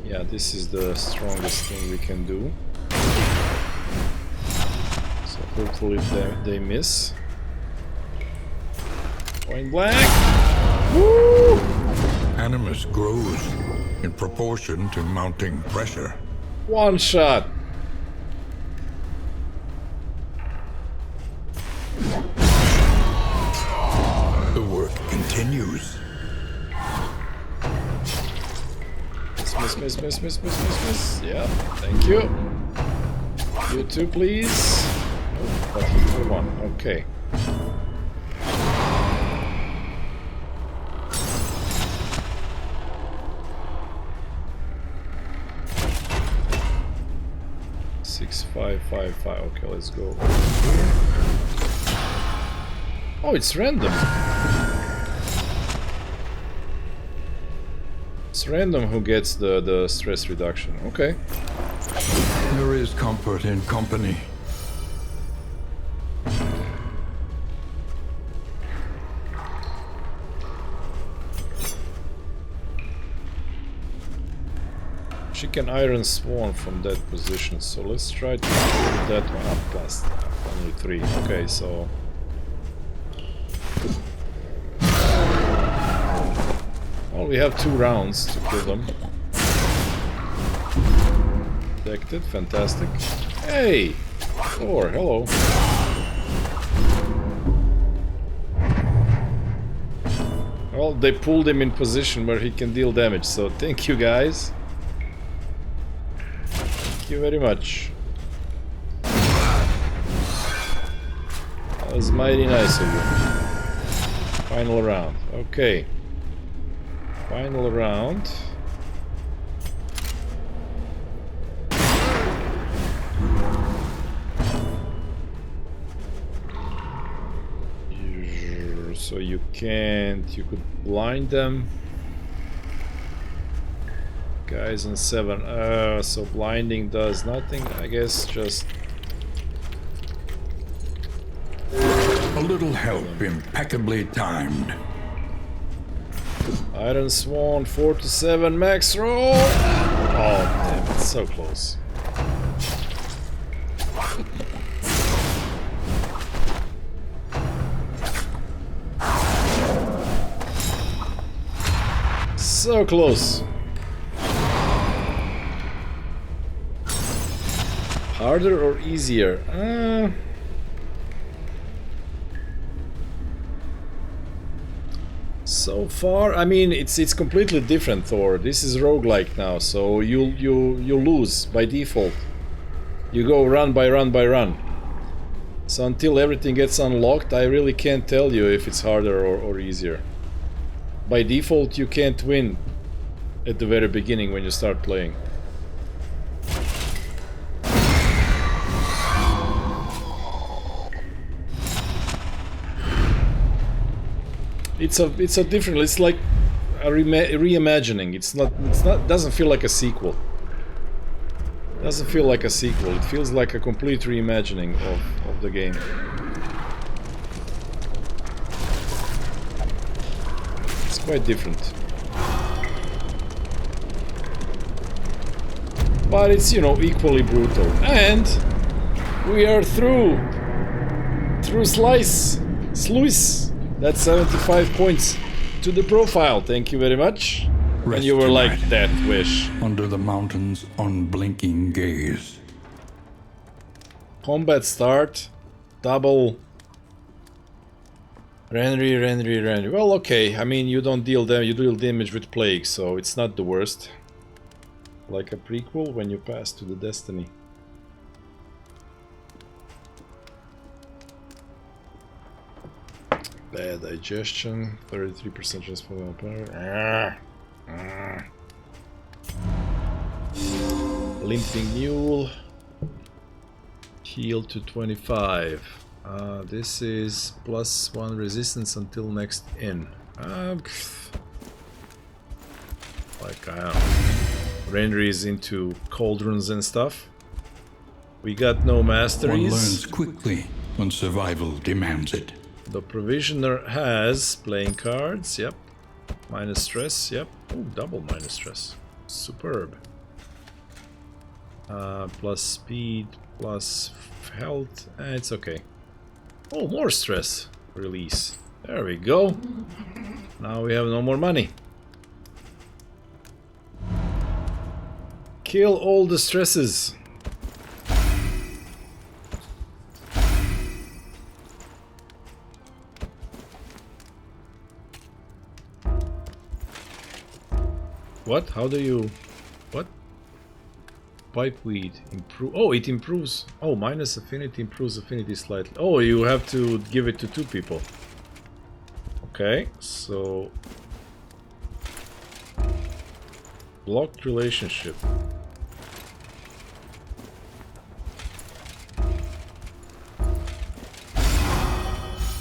Yeah, this is the strongest thing we can do. So hopefully they miss. Point blank. Woo! Animus grows in proportion to mounting pressure. One shot. The work continues. Miss. Yeah, thank you. You too, please. Oh, but he for one. Okay. Six, 5, 5, 5. Okay, let's go. Oh, it's random. It's random who gets the stress reduction. Okay. There is comfort in company. She can Iron Sworn from that position, so let's try to put that one up plus only 3. Okay, so well, we have 2 rounds to kill them. Detected, fantastic. Hey! Thor, hello. Well, they pulled him in position where he can deal damage, so thank you guys. Thank you very much. That was mighty nice of you. Final round. Okay. Final round. So you can't, you could blind them. Guys on 7. So blinding does nothing, I guess, just A little help impeccably timed. Iron Swan 4 to 7 max roll. Oh damn, it's so close. So close. Harder or easier? So far, I mean, it's completely different, Thor. This is roguelike now, so you lose by default. You go run by run by run. So until everything gets unlocked, I really can't tell you if it's harder or easier. By default, you can't win at the very beginning when you start playing. It's a different. It's like a reimagining. It's not. Doesn't feel like a sequel. Doesn't feel like a sequel. It feels like a complete reimagining of the game. It's quite different. But it's, you know, equally brutal. And we are through Sluice. That's 75 points to the profile. Thank you very much. Rest And you were like, tonight. death wish. Under the mountain's unblinking gaze. Combat start. Double. Renry. Well, okay. I mean, you don't deal damage. You deal damage with plague, so it's not the worst. Like a prequel when you pass to the destiny. Bad digestion. 33% chance for the Limping mule. Heal to 25. This is +1 resistance until next in. Like I don't know. Renry is into cauldrons and stuff. We got no One masteries. learns quickly when survival demands it. The provisioner has playing cards, yep. Minus stress, yep. Oh, double minus stress. Superb. Plus speed, plus health. It's okay. Oh, more stress release. There we go. Now we have no more money. Kill all the stresses. What? How do you... What? Pipeweed. Improve... Oh, it improves... Oh, minus affinity improves affinity slightly. Oh, you have to give it to 2 people. Okay, so... Blocked relationship.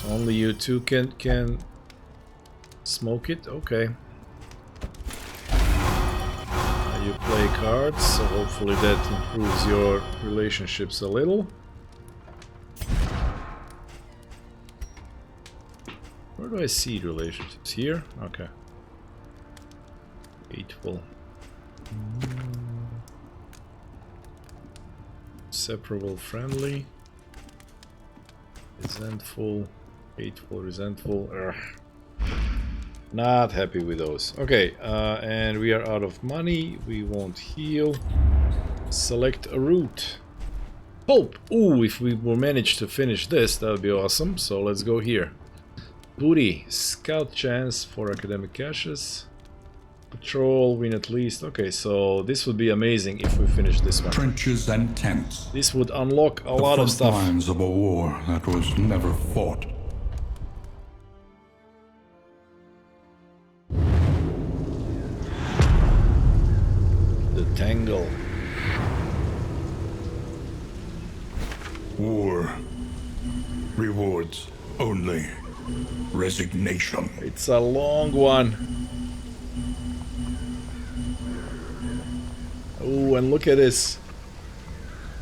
Only you 2 can smoke it? Okay. You play cards, so hopefully that improves your relationships a little. Where do I see relationships? Here? Okay. Hateful. Separable, friendly. Resentful. Hateful, resentful. Ugh. Not happy with those. Okay, and we are out of money. We won't heal. Select a route. Hope. Ooh, if we will manage to finish this, that would be awesome. So let's go here. Booty. Scout chance for academic caches. Patrol, win at least. Okay, so this would be amazing if we finish this one. Trenches and tents. This would unlock a The lot of front stuff. lines of a war that was never fought. The Tangle. War. Rewards only resignation. It's a long one. Oh, and look at this.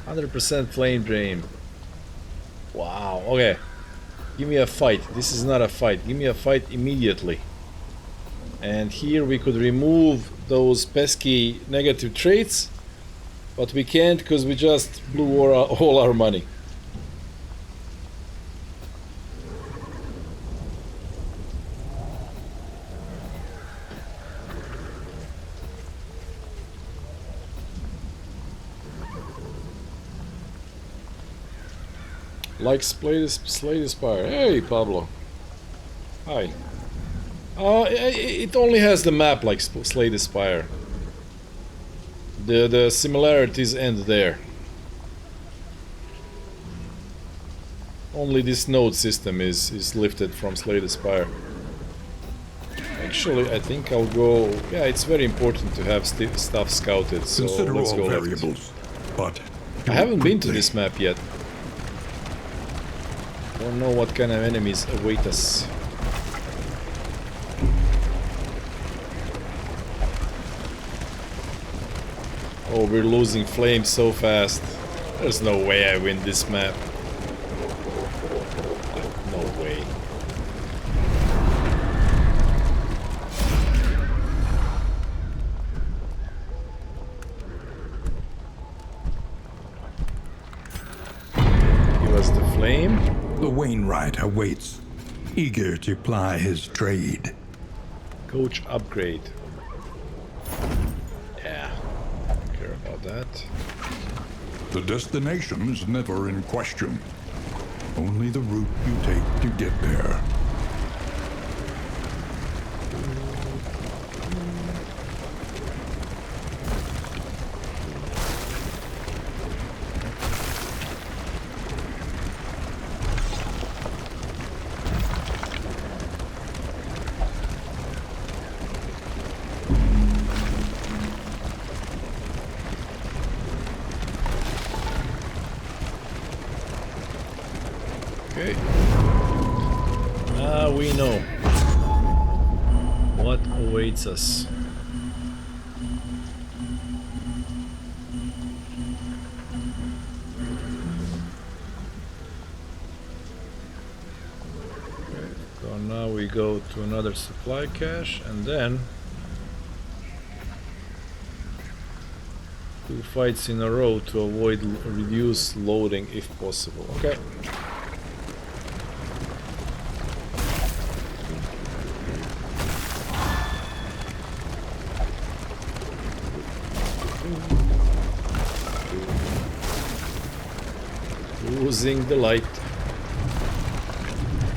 100% flame drain. Wow, okay. Give me a fight. This is not a fight. Give me a fight immediately. And here we could remove those pesky negative traits. But we can't because we just blew all our money. Like Slay the Spire. Hey, Pablo. Hi. It only has the map like Slay the Spire. The similarities end there. Only this node system is lifted from Slay the Spire. Actually, I think I'll go... Yeah, it's very important to have stuff scouted, so Consider let's all go left. variables, but I haven't been to this map yet. Don't know what kind of enemies await us. Oh, we're losing flames so fast. There's no way I win this map. No way. Give us the flame. The Wainwright awaits, eager to ply his trade. Coach upgrade. Yeah. Don't care about that. The destination is never in question. Only the route you take to get there. Okay. Now we know what awaits us. Okay, so now we go to another supply cache and then 2 fights in a row to avoid reduced loading if possible. Okay. Losing the light.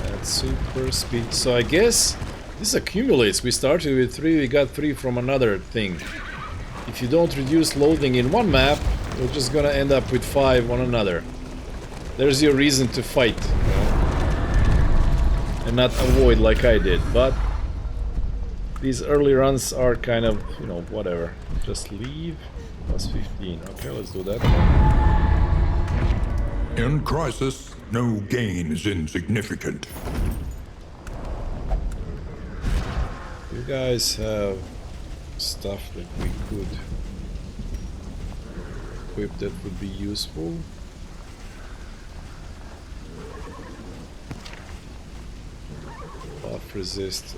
That's super speed. So I guess this accumulates. We started with 3, we got 3 from another thing. If you don't reduce loading in one map, you're just gonna end up with 5 on another. There's your reason to fight, you know? And not avoid like I did. But these early runs are kind of, you know, whatever. Just leave. Plus 15. Okay, let's do that. In crisis, no gain is insignificant. You guys have stuff that we could equip that would be useful. Buff resist.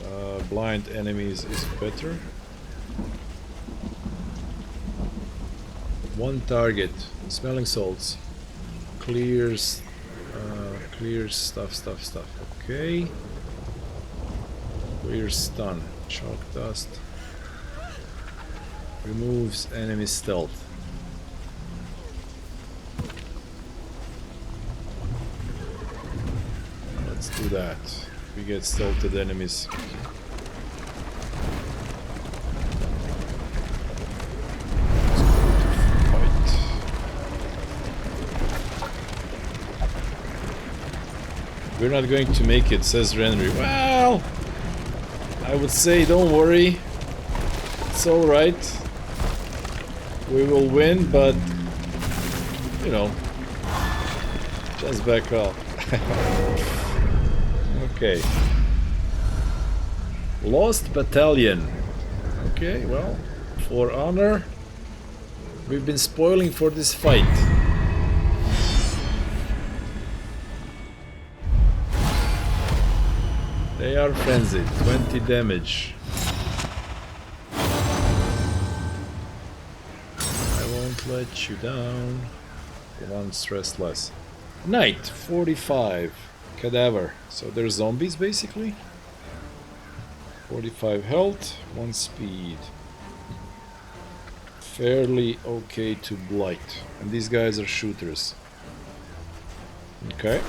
Blind enemies is better. 1 target. Smelling salts. Clears stuff. Okay. Clears stun. Chalk dust. Removes enemy stealth. Let's do that. We get stealthed enemies. We're not going to make it, says Renry. Well, I would say don't worry. It's alright. We will win, but, you know, just back up. Okay. Lost Battalion. Okay, well, for honor, we've been spoiling for this fight. They are frenzied. 20 damage. I won't let you down. 1 stress less. Knight, 45. Cadaver. So they're zombies basically. 45 health, 1 speed. Fairly okay to blight. And these guys are shooters. Okay.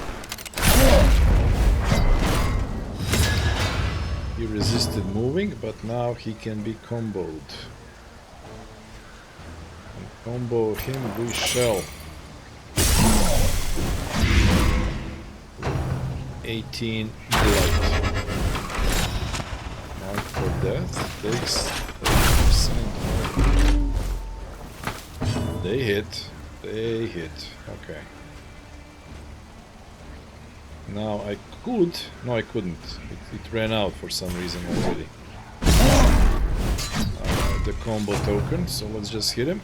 He resisted moving, but now he can be comboed. And combo him we shall. 18 blight. Mark for death. Takes 30%. They hit. They hit. Okay. Now I could... No, I couldn't. It ran out for some reason already. The combo token, so let's just hit him.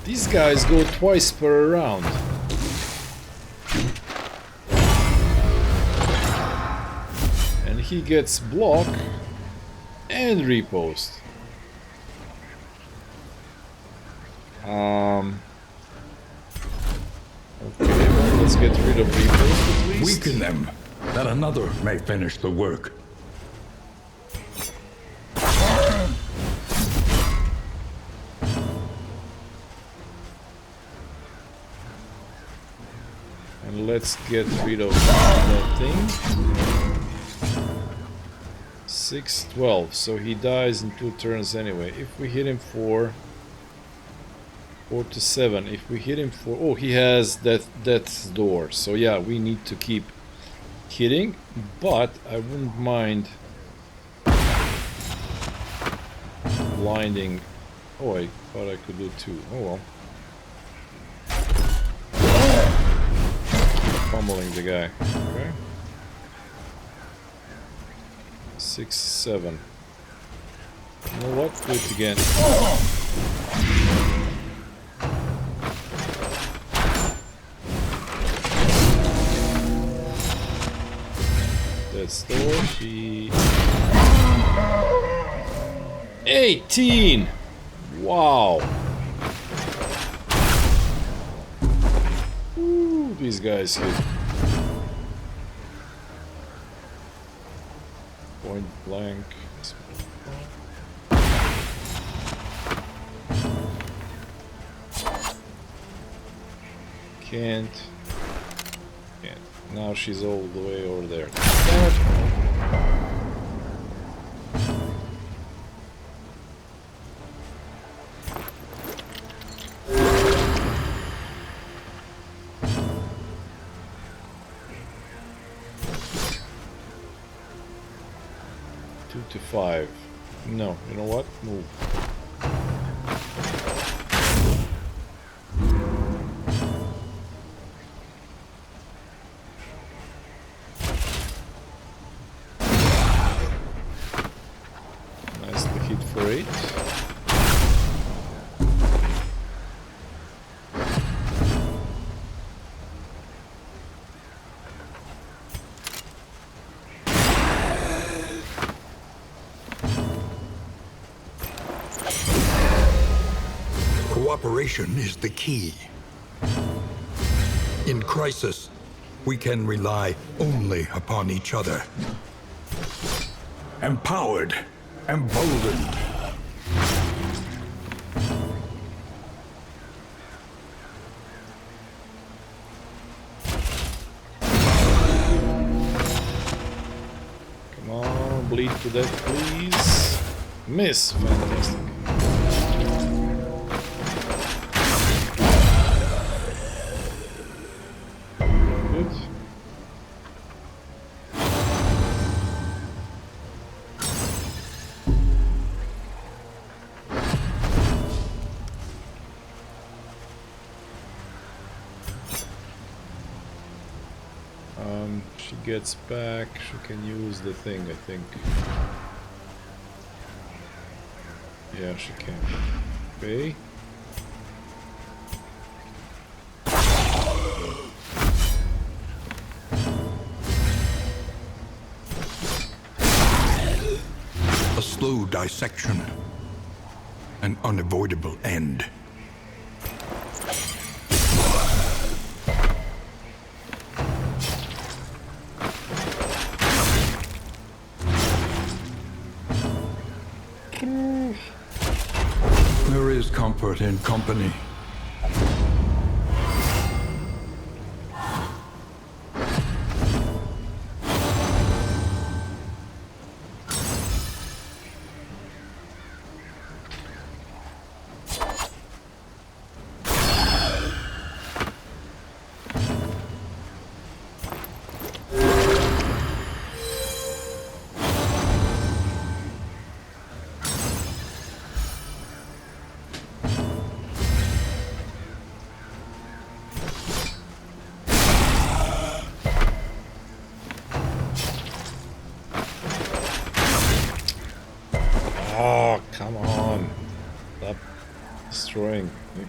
These guys go twice per round. And he gets block and repost. Okay, well, let's get rid of repost at least. Weaken them, that another may finish the work. And let's get rid of that thing. 6-12, so he dies in 2 turns anyway. If we hit him for 4 to 7, if we hit him for... Oh, he has death's door. So yeah, we need to keep hitting, but I wouldn't mind blinding. Oh, I thought I could do 2. Oh well. Pummeling the guy. Okay. 6, 7. You know what? Do it again. That's door. She 18. Wow. Ooh, these guys hit. Point blank. Can't. Now she's all the way over there. Damn it. 2 to 5. No, you know what? Move. Nicely hit for 8. Cooperation is the key. In crisis, we can rely only upon each other. Empowered, emboldened. Come on, bleed to death, please. Miss. Fantastic. Good. She gets back, she can use the thing, I think. Yeah, she can. Okay. A slow dissection. An unavoidable end. There is comfort in company.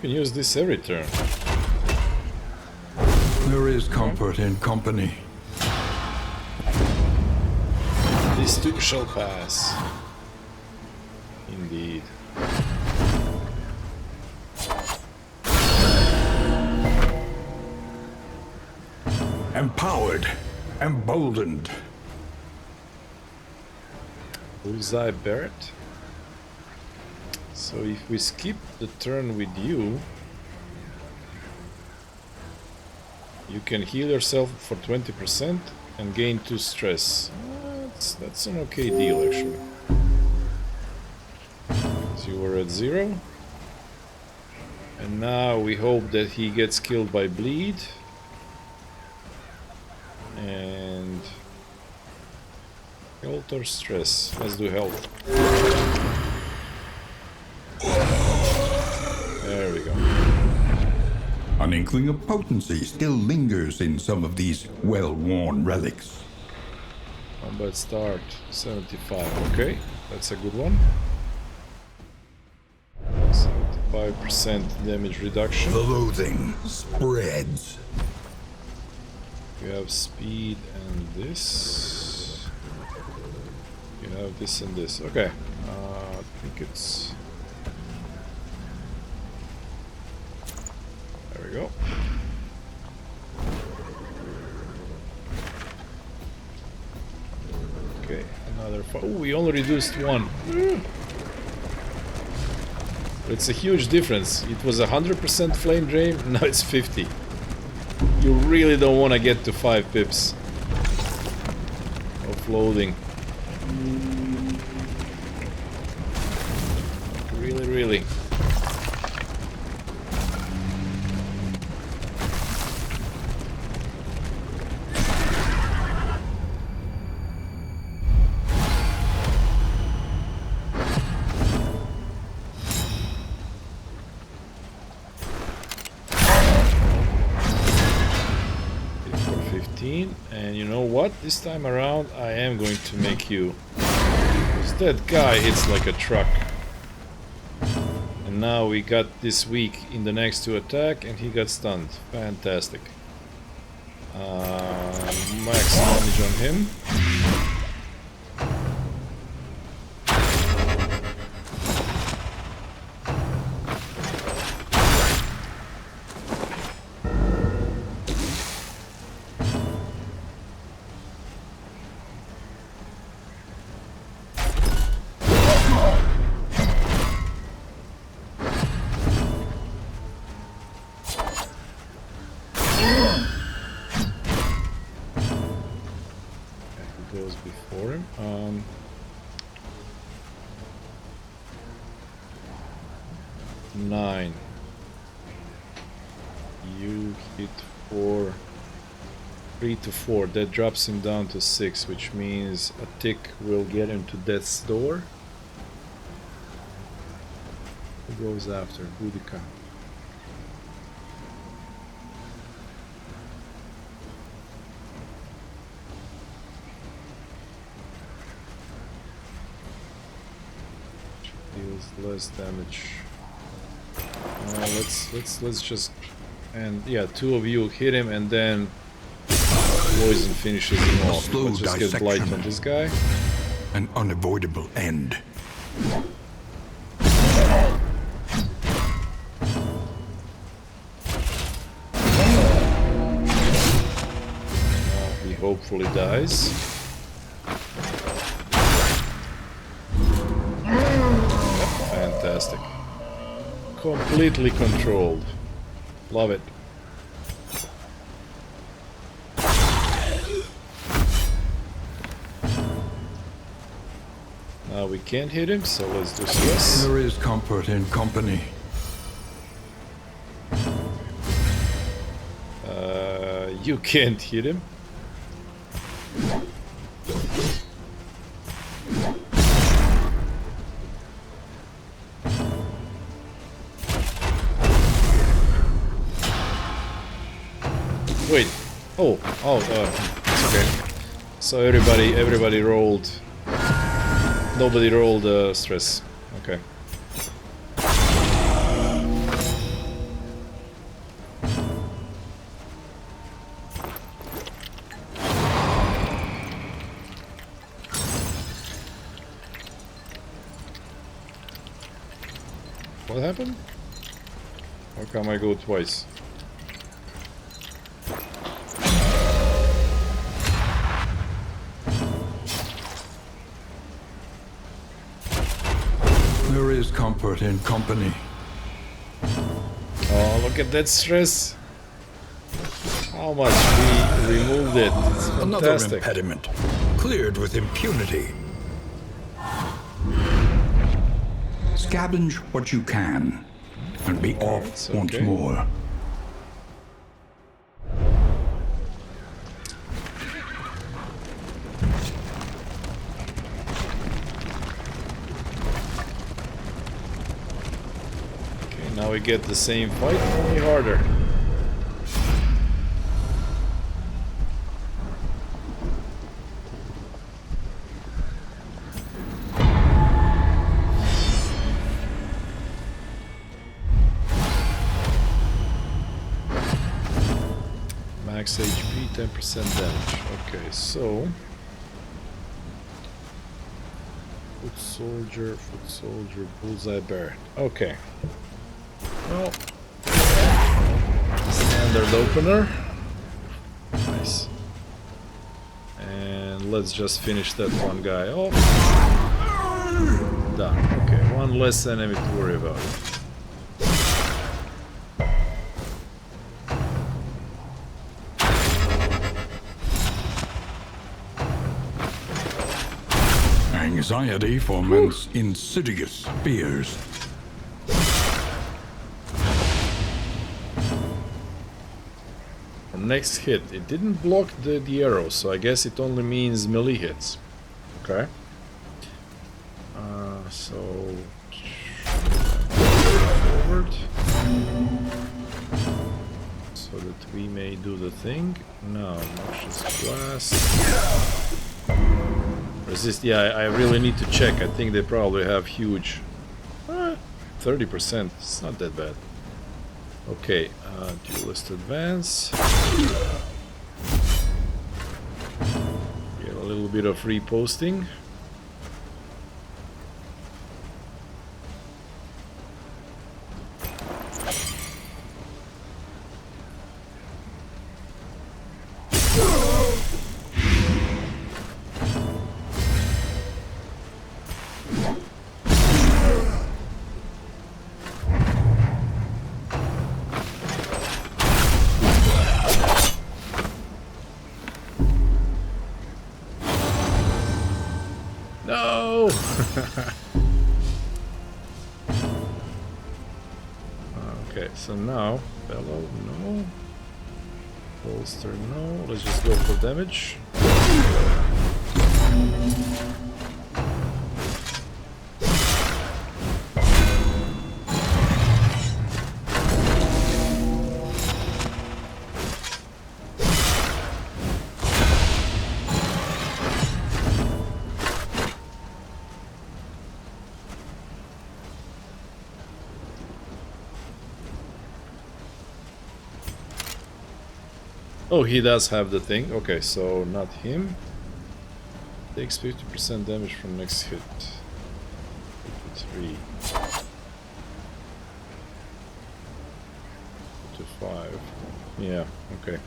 can use this every turn. There is comfort in company. This too shall pass. Indeed. Empowered, emboldened. Bullseye Barret. So if we skip the turn with you, you can heal yourself for 20% and gain 2 stress. That's an okay deal actually. So you were at 0. And now we hope that he gets killed by bleed. And health or stress? Let's do health. There we go. An inkling of potency still lingers in some of these well-worn relics. Combat start 75. Okay, that's a good one. 75% damage reduction. The loathing spreads. You have speed and this. You have this and this. Okay. I think it's. There we go. Okay, another. Oh, we only reduced 1. It's a huge difference. It was 100% flame drain. Now it's 50. You really don't want to get to 5 pips of loading. Really. And you know what? This time around I am going to make you. Because that guy hits like a truck. And now we got this weak in the next 2 attack and he got stunned. Fantastic. Max damage on him. Goes before him. 9. You hit 4. 3 to 4. That drops him down to 6, which means a tick will get him to death's door. Who goes after? Boudica. Deals less damage. Let's just, and yeah, 2 of you hit him and then poison finishes him off. Slow Let's just get blight on this guy. An unavoidable end. He hopefully dies. Fantastic. Completely controlled. Love it. Now we can't hit him, so let's do stress. There is comfort in company. You can't hit him. Wait. It's okay. So everybody rolled. Nobody rolled stress. Okay. What happened? How come I go twice? There is comfort in company. Oh, look at that stress. How much we removed it. It's Another fantastic. impediment, cleared with impunity. Scavenge what you can, and be off It's once okay. more. Okay, now we get the same fight, only harder. Max HP, 10% damage. Okay, so foot soldier, bullseye bear. Okay. Well, standard opener. Nice. And let's just finish that one guy off. Done. Okay, one less enemy to worry about. Anxiety foments insidious fears. Next hit. It didn't block the arrow, so I guess it only means melee hits. Okay. So forward, so that we may do the thing. Now, noxious blast. Resist. Yeah, I really need to check. I think they probably have huge. 30%. It's not that bad. Okay, duelist advance. Get a little bit of reposting. No! Okay, so now, bellow, no. Bolster, no. Let's just go for damage. Oh, he does have the thing. Okay, so not him. Takes 50% damage from next hit. 53. 5. Yeah, okay.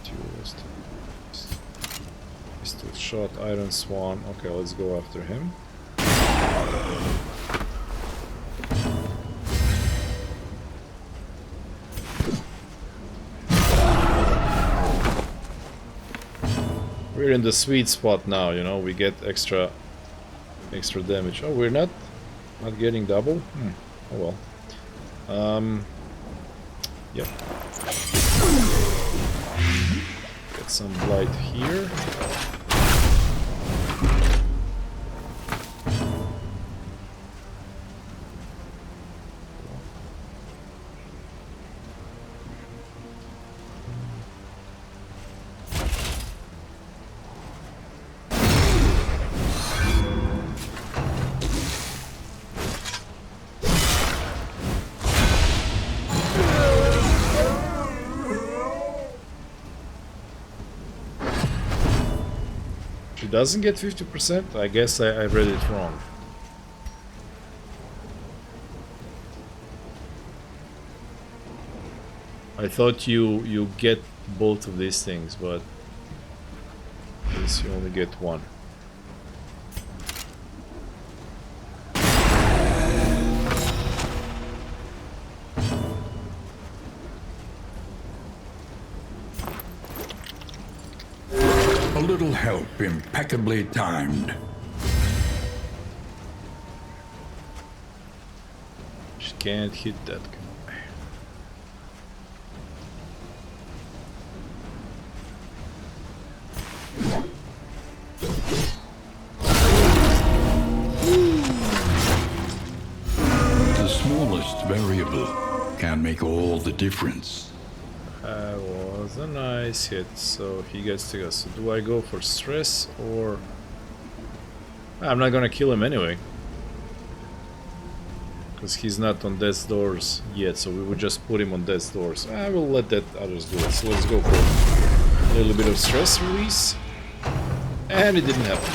Duelist. Pistol shot, Iron Swan. Okay, let's go after him. We're in the sweet spot now, you know, we get extra damage. Oh, we're not getting double? Oh well. Yep. Get some blight here. Doesn't get 50%? I guess I read it wrong. I thought you get both of these things, but I guess you only get one. A little help impeccably timed. She can't hit that guy. The smallest variable can make all the difference. That was a nice hit, so he gets to go. So do I go for stress or... I'm not gonna kill him anyway. Because he's not on death's doors yet, so we would just put him on death's doors. I will let that others do it. So let's go for a little bit of stress release. And it didn't happen.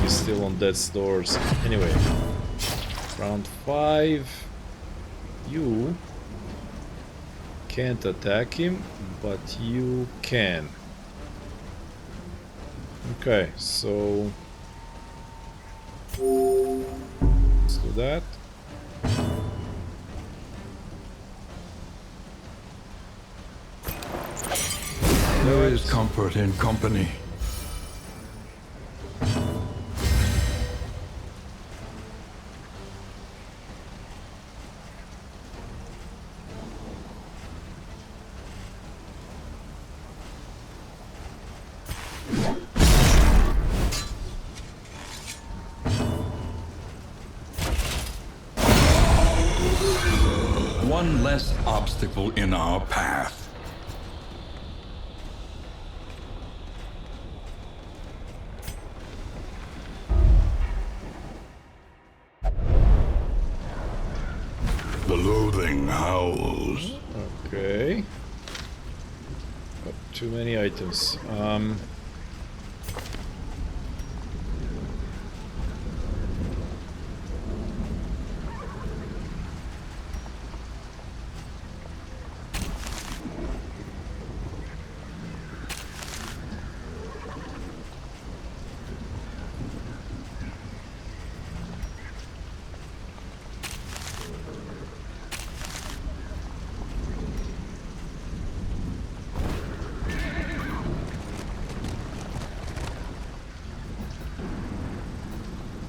He's still on death's doors. Anyway, round 5. You can't attack him, but you can. Okay, so let's do that. There is comfort in company. One less obstacle in our path. The loathing howls. Okay. Got too many items.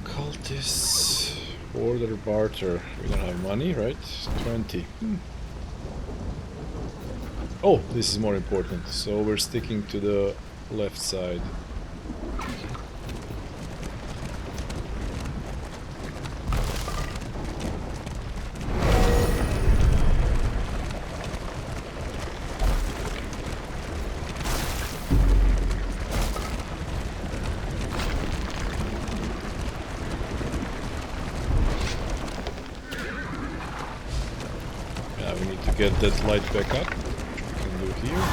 Cultists. Order barter. We don't have money, right? 20. Oh, this is more important. So we're sticking to the left side. We need to get that light back up, which we can do here.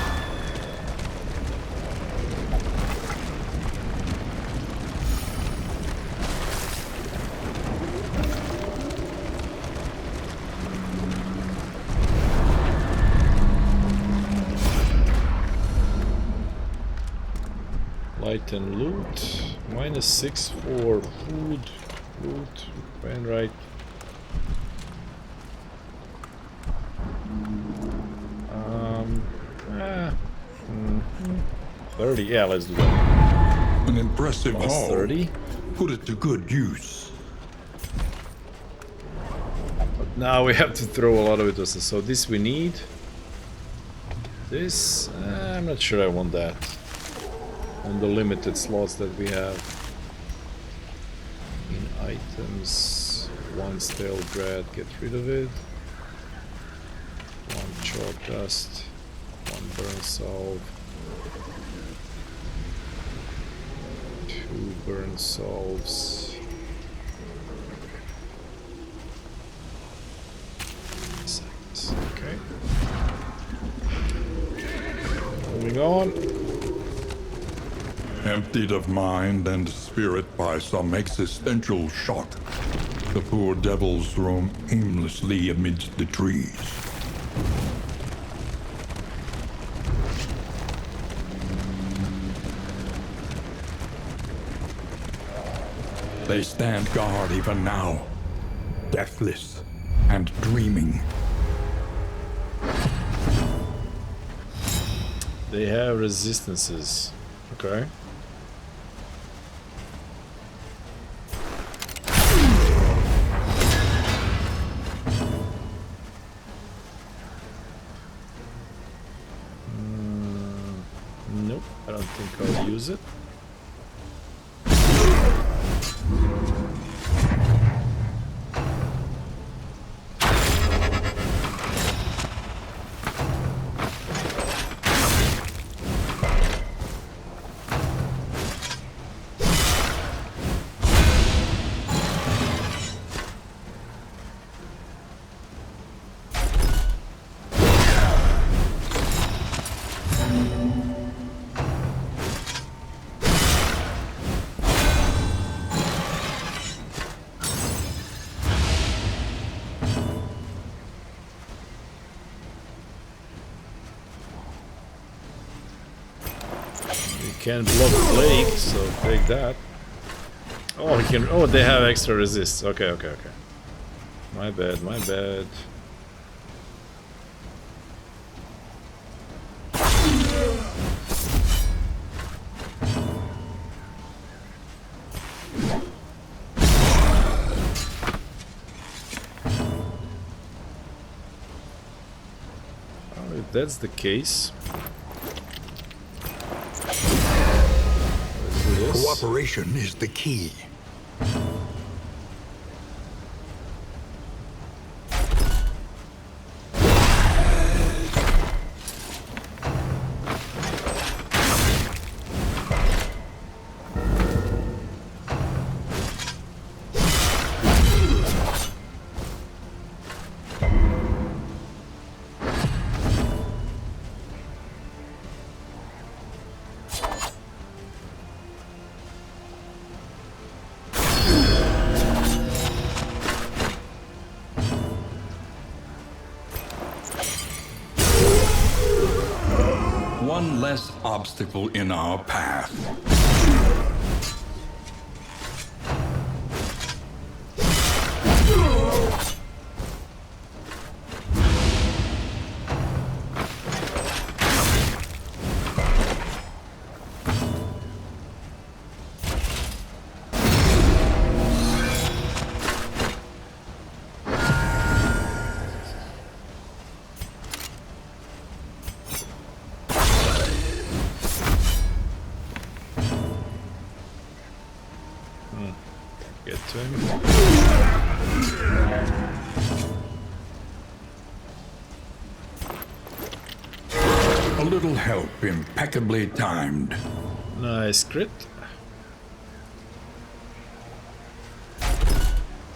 Light and loot. -6 for food, loot, and right. 30, yeah, let's do that. An impressive Plus haul. 30. Put it to good use. But now we have to throw a lot of it also. So this we need. This, I'm not sure I want that. On the limited slots that we have. In items, 1 stale dread, get rid of it. 1 chalk dust, 1 burn salve. 2 burn salves. Okay. Moving on. Emptied of mind and spirit by some existential shock. The poor devils roam aimlessly amidst the trees. They stand guard even now, deathless and dreaming. They have resistances. Okay. Nope, I don't think I'll use it. Can block Plague, so take that. Oh, he can. Oh, they have extra resist. Okay, okay, okay. My bad, my bad. Oh, if that's the case. Cooperation is the key. One less obstacle in our path. Get to him. A little help, impeccably timed. Nice crit.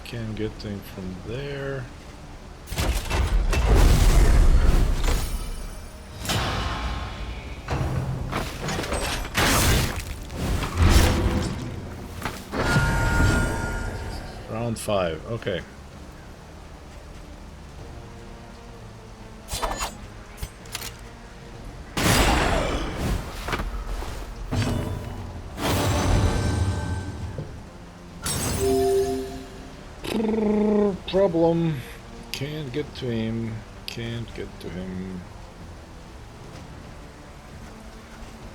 Can get to him from there. Round 5, okay. Problem. Can't get to him. Can't get to him.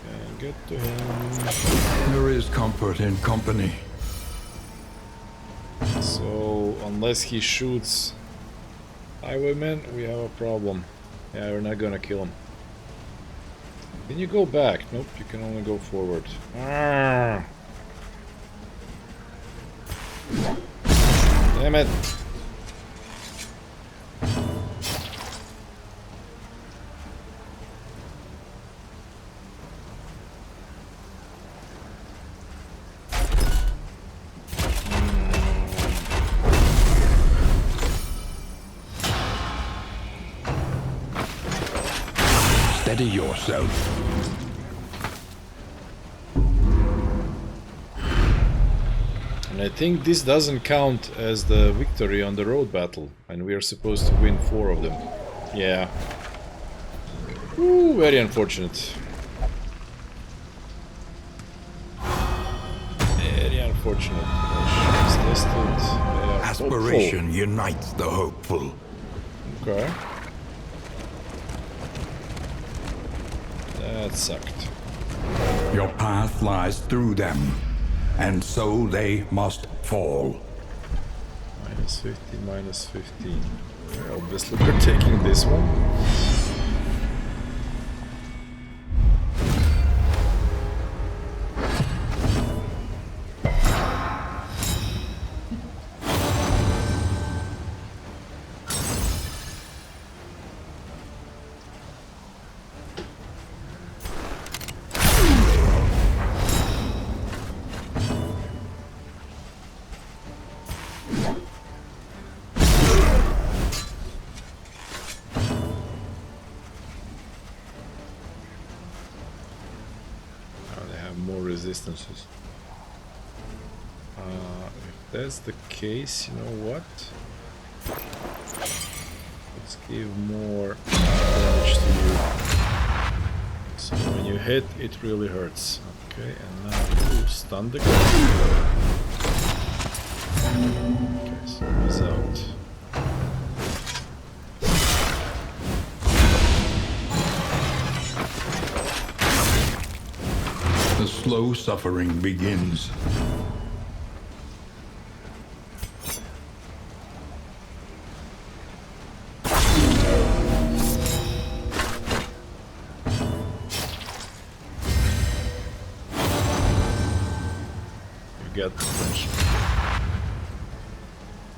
Can't get to him. There is comfort in company. So, unless he shoots highwaymen, we have a problem. Yeah, we're not gonna kill him. Can you go back? Nope, you can only go forward. Ah. Damn it! Steady yourself. I think this doesn't count as the victory on the road battle, and we are supposed to win 4 of them. Yeah. Ooh, very unfortunate. Very unfortunate. It's tested. They are Aspiration unites the hopeful. hopeful. Okay. That sucked. Your path lies through them, and so they must fall. Minus 50, minus 15. Well, obviously we're taking this one. Resistances. If that's the case, you know what? Let's give more damage to you. So when you hit, it really hurts. Okay, and now you stun the guy. Okay, so he's out. The slow suffering begins. You get the tension.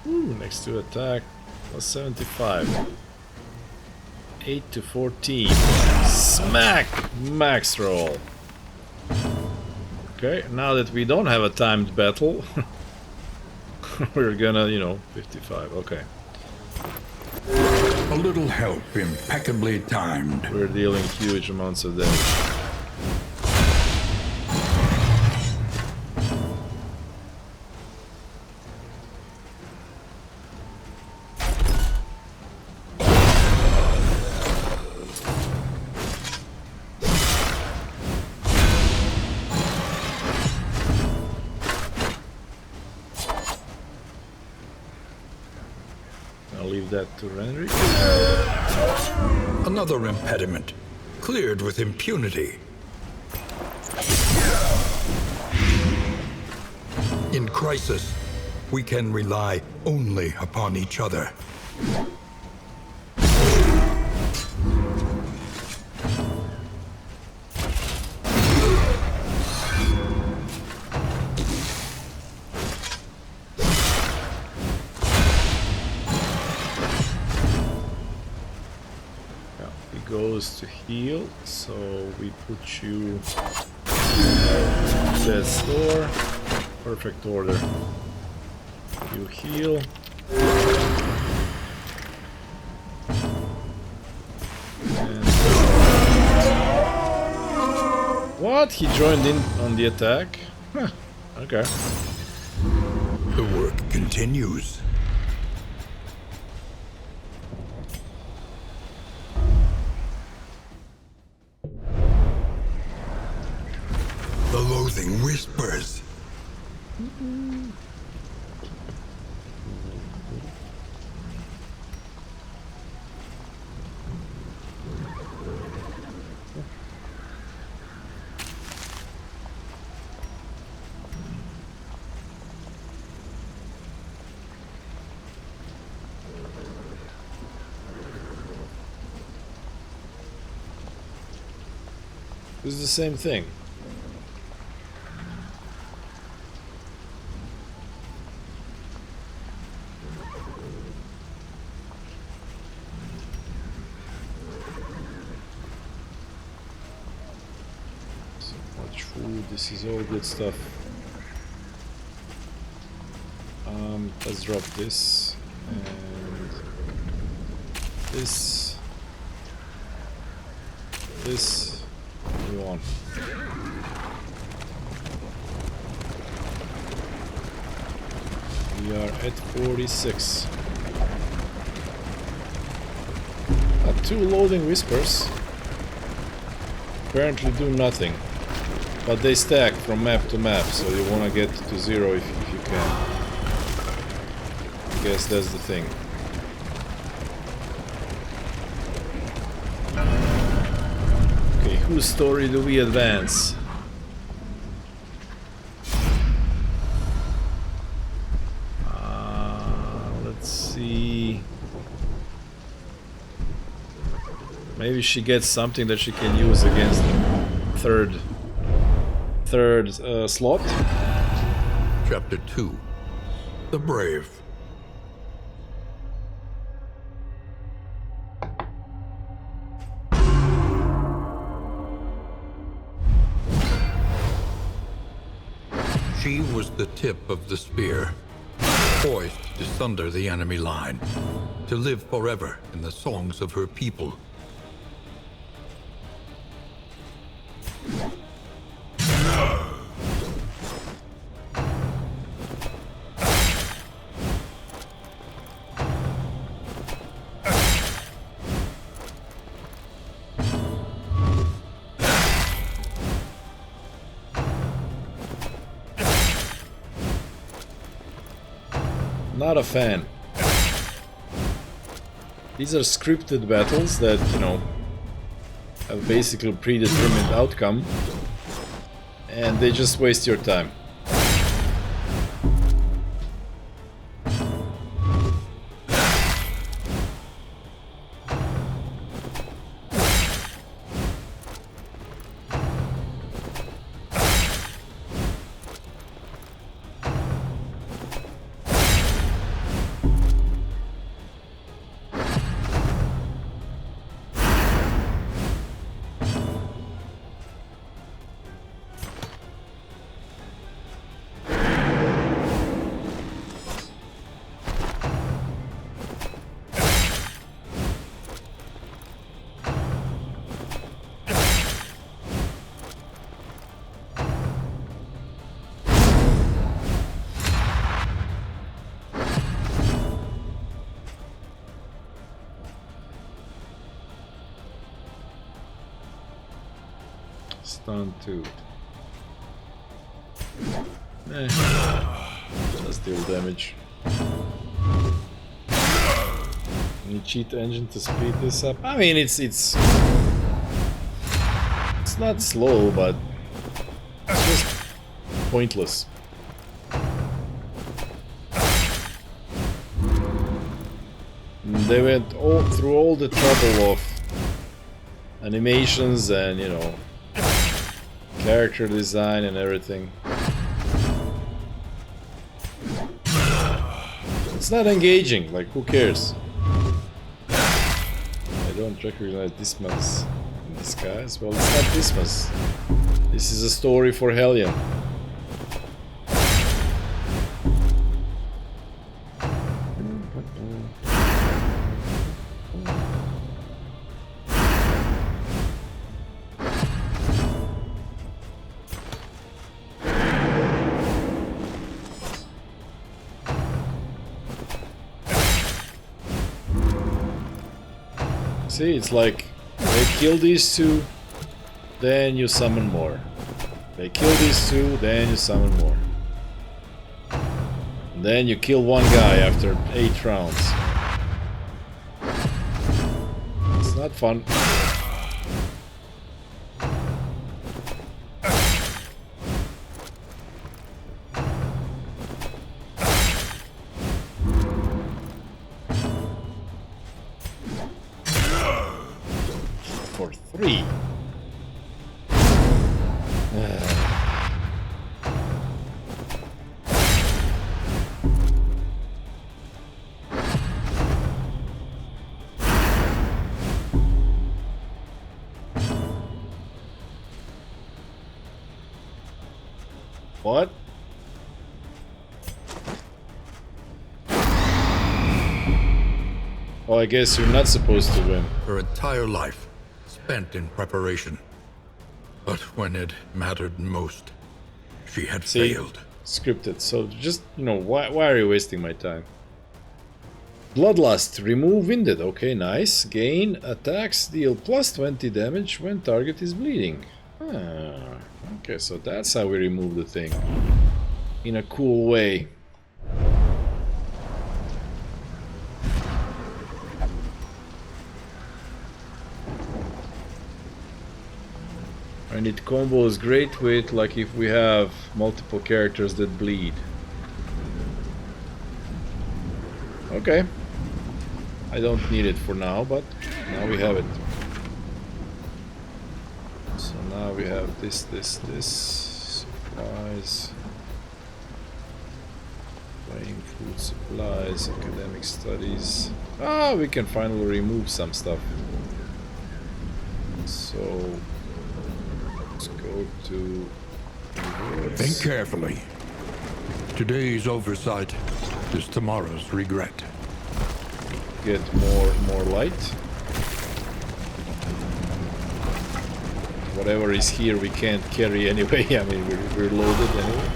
Ooh, next to attack, plus 75. 8 to 14. Smack! Max roll. Okay, now that we don't have a timed battle, we're gonna, you know, 55, okay. A little help impeccably timed. We're dealing huge amounts of damage. I'll leave that to Renric. Another impediment, cleared with impunity. In crisis, we can rely only upon each other. Goes to heal, so we put you dead store. Perfect order. You heal. And what? He joined in on the attack? Huh. Okay. The work continues. The loathing whispers. This is the same thing. This is all good stuff. Let's drop this and this. You want? We are at 46. Two loading whispers apparently do nothing, but they stack from map to map, so you want to get to 0 if you can. I guess that's the thing. Okay, whose story do we advance? Let's see. Maybe she gets something that she can use against the third slot. Chapter 2. The Brave. She was the tip of the spear, poised to sunder the enemy line, to live forever in the songs of her people. Not a fan. These are scripted battles that, you know, have basically predetermined outcome, and they just waste your time. Stun 2. Just deal damage. Any cheat engine to speed this up? I mean, it's not slow, but it's just pointless. They went through all the trouble of animations and, you know, character design and everything. It's not engaging, like who cares? I don't recognize Dismas in disguise. Well, it's not Dismas. This is a story for Hellion. See, it's like they kill these two, then you summon more. They kill these two, then you summon more. And then you kill one guy after 8 rounds. It's not fun. For 3. What? Oh, I guess you're not supposed to win. Her entire life spent in preparation. But when it mattered most, she had failed. scripted. So just, you know, why are you wasting my time? Bloodlust, remove winded. Okay, nice. Gain attacks deal plus 20 damage when target is bleeding. Ah, okay, so that's how we remove the thing. In a cool way. And it combos great with, like, if we have multiple characters that bleed. Okay. I don't need it for now, but now we have it. So now we have this. Supplies. Playing food supplies, academic studies. Ah, we can finally remove some stuff. So let's go to rewards. Think carefully. Today's oversight is tomorrow's regret. Get more light. Whatever is here we can't carry anyway. I mean, we're loaded anyway.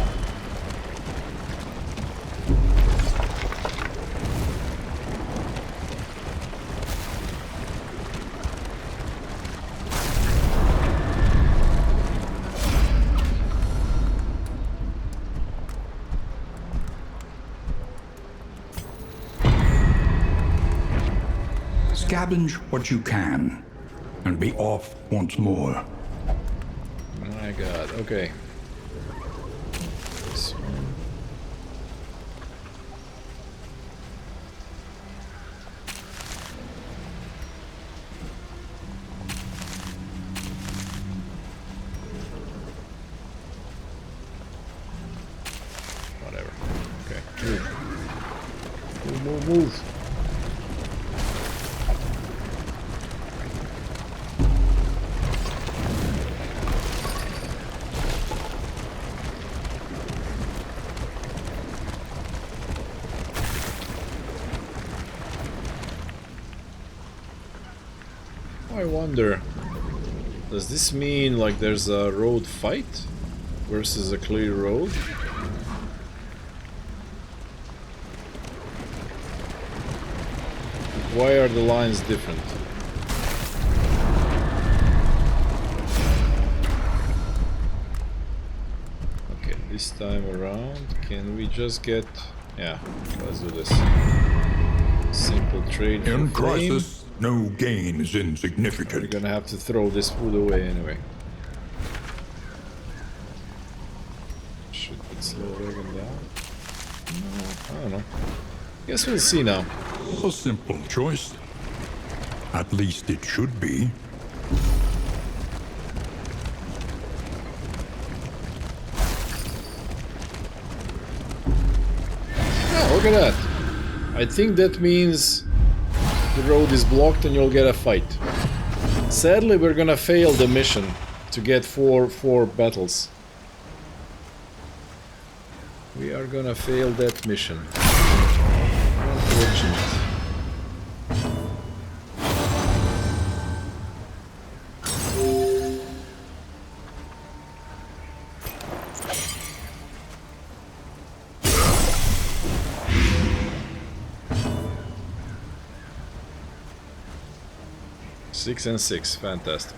Scavenge what you can, and be off once more. My god, okay. This one. Whatever. Okay. Move. I wonder, does this mean like there's a road fight versus a clear road? Why are the lines different? Okay, this time around, can we just get... Yeah, let's do this. Simple trade for In flame. crisis, no gain is We're insignificant. gonna have to throw this food away anyway. Should put slow wagon down? No, I don't know. Guess we'll see now. A simple choice. At least it should be. Oh, look at that. I think that means the road is blocked and you'll get a fight. Sadly, we're gonna fail the mission to get four battles. We are gonna fail that mission. Unfortunate. Six and 6, fantastic.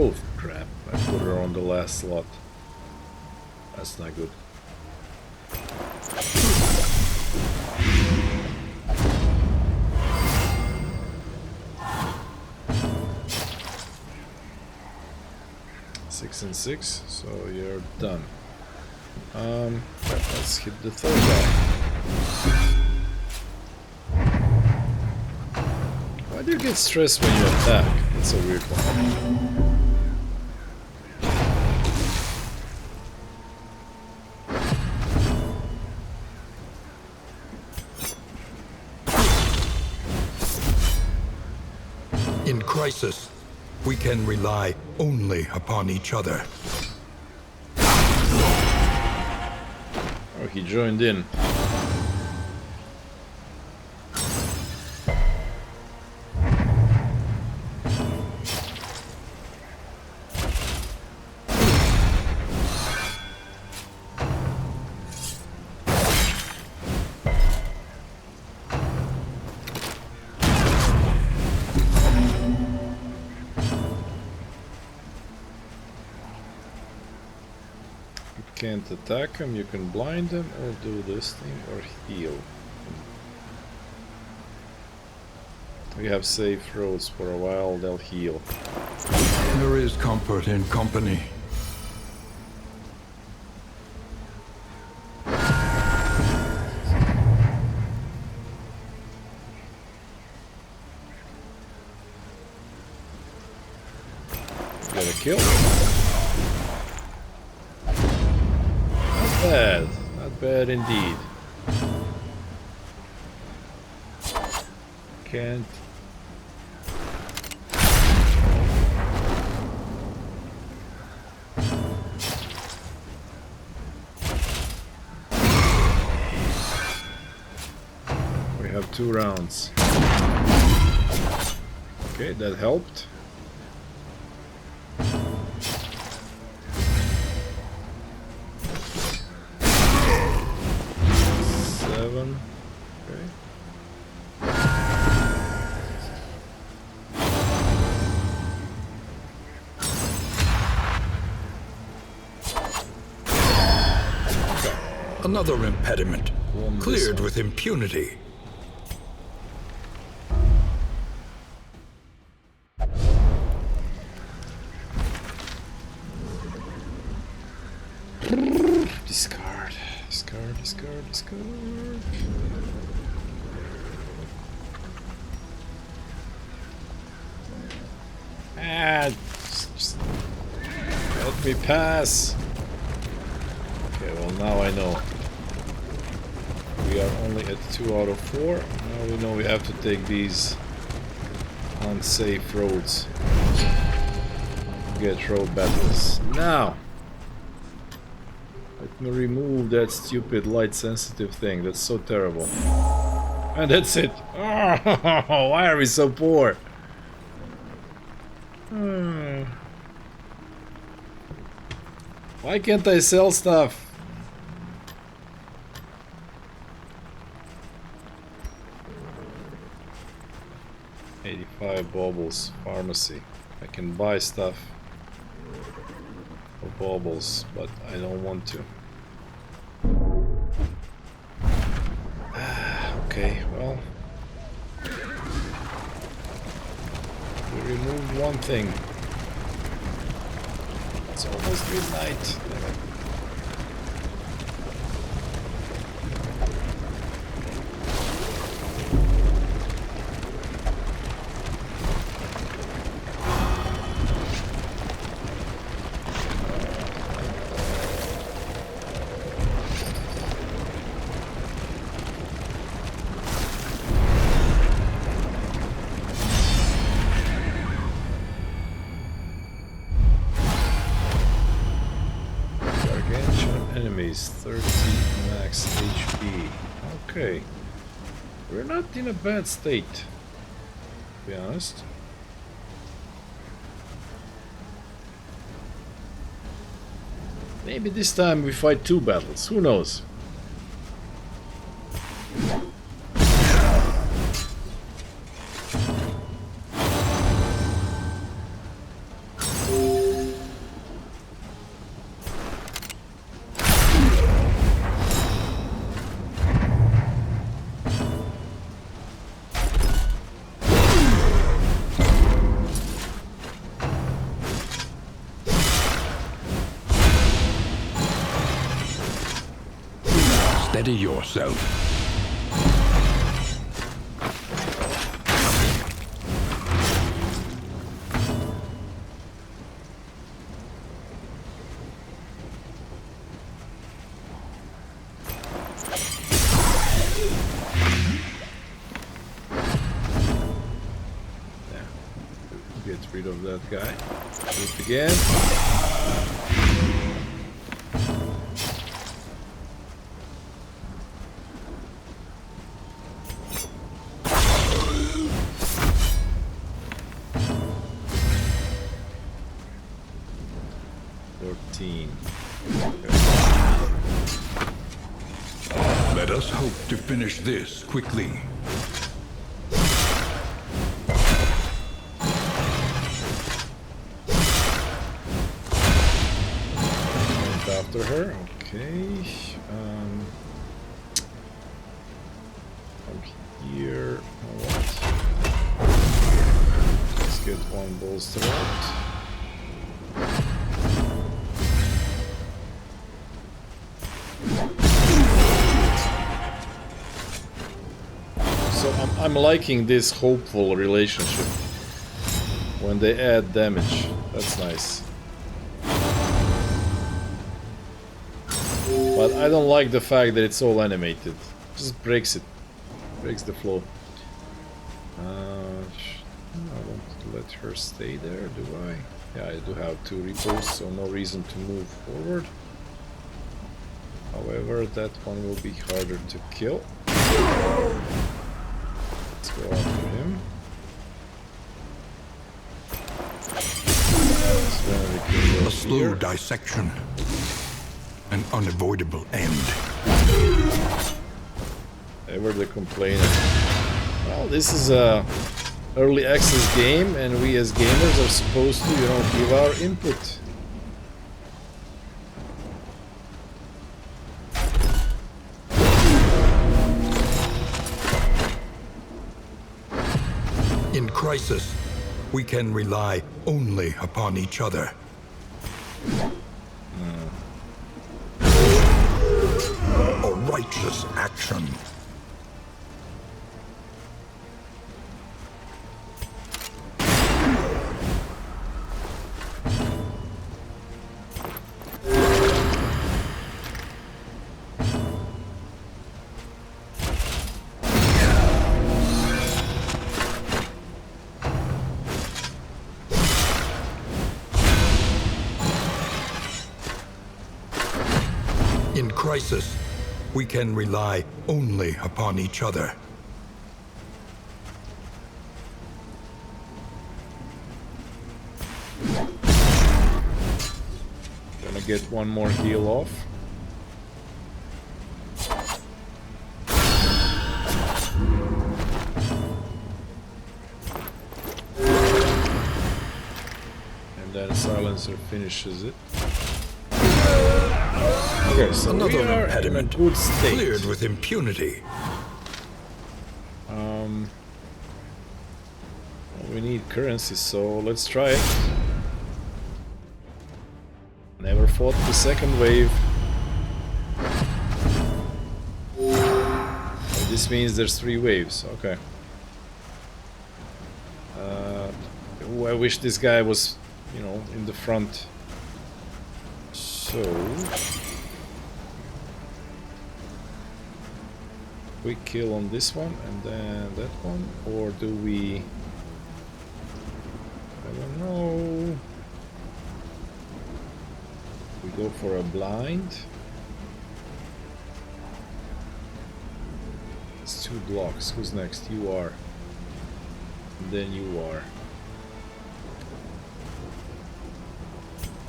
Oh crap, I put her on the last slot. That's not good. Six and 6, so you're done. Let's hit the third guy. Why do you get stressed when you attack? That's a weird one. In crisis, we can rely only upon each other. Oh, he joined in. Can't attack him, you can blind him or do this thing or heal. We have safe roads for a while, they'll heal. There is comfort in company. Got a kill. Bad. Not bad indeed. Can't. We have 2 rounds. Okay, that helped. Another impediment, cleared with impunity. Discard, discard, discard, discard. Ah, just let me pass. Okay, well now I know. We are only at 2 out of 4. Now we know we have to take these unsafe roads. Get road battles. Now! Let me remove that stupid light sensitive thing. That's so terrible. And that's it. Oh, why are we so poor? Why can't I sell stuff? Baubles, pharmacy. I can buy stuff for baubles, but I don't want to. Okay, well, we removed one thing. It's almost midnight. Enemies, 30 max HP. Okay. We're not in a bad state, to be honest. Maybe this time we fight 2 battles, who knows? Steady yourself. Get rid of that guy. Do it again. Let us hope to finish this quickly. After her, okay. From here, what? Let's get one bolster out. So I'm liking this hopeful relationship when they add damage. That's nice. But I don't like the fact that it's all animated. Just breaks it. Breaks the flow. I don't let her stay there, do I? Yeah, I do have 2 repos, so no reason to move forward. However, that one will be harder to kill. Let's go after him. A slow dissection. An unavoidable end. Ever the complainer. Well, this is a early access game, and we as gamers are supposed to, give our input. In crisis, we can rely only upon each other. A righteous action. In crisis, we can rely only upon each other. Gonna get one more heal off. And then Silencer finishes it. Okay, so Another we are impediment in a good state. cleared with impunity. We need currency, so let's try it. Never fought the second wave. Oh, this means there's 3 waves, okay. I wish this guy was, in the front. So... quick kill on this one, and then that one, or do we... I don't know... we go for a blind. It's 2 blocks. Who's next? You are. And then you are.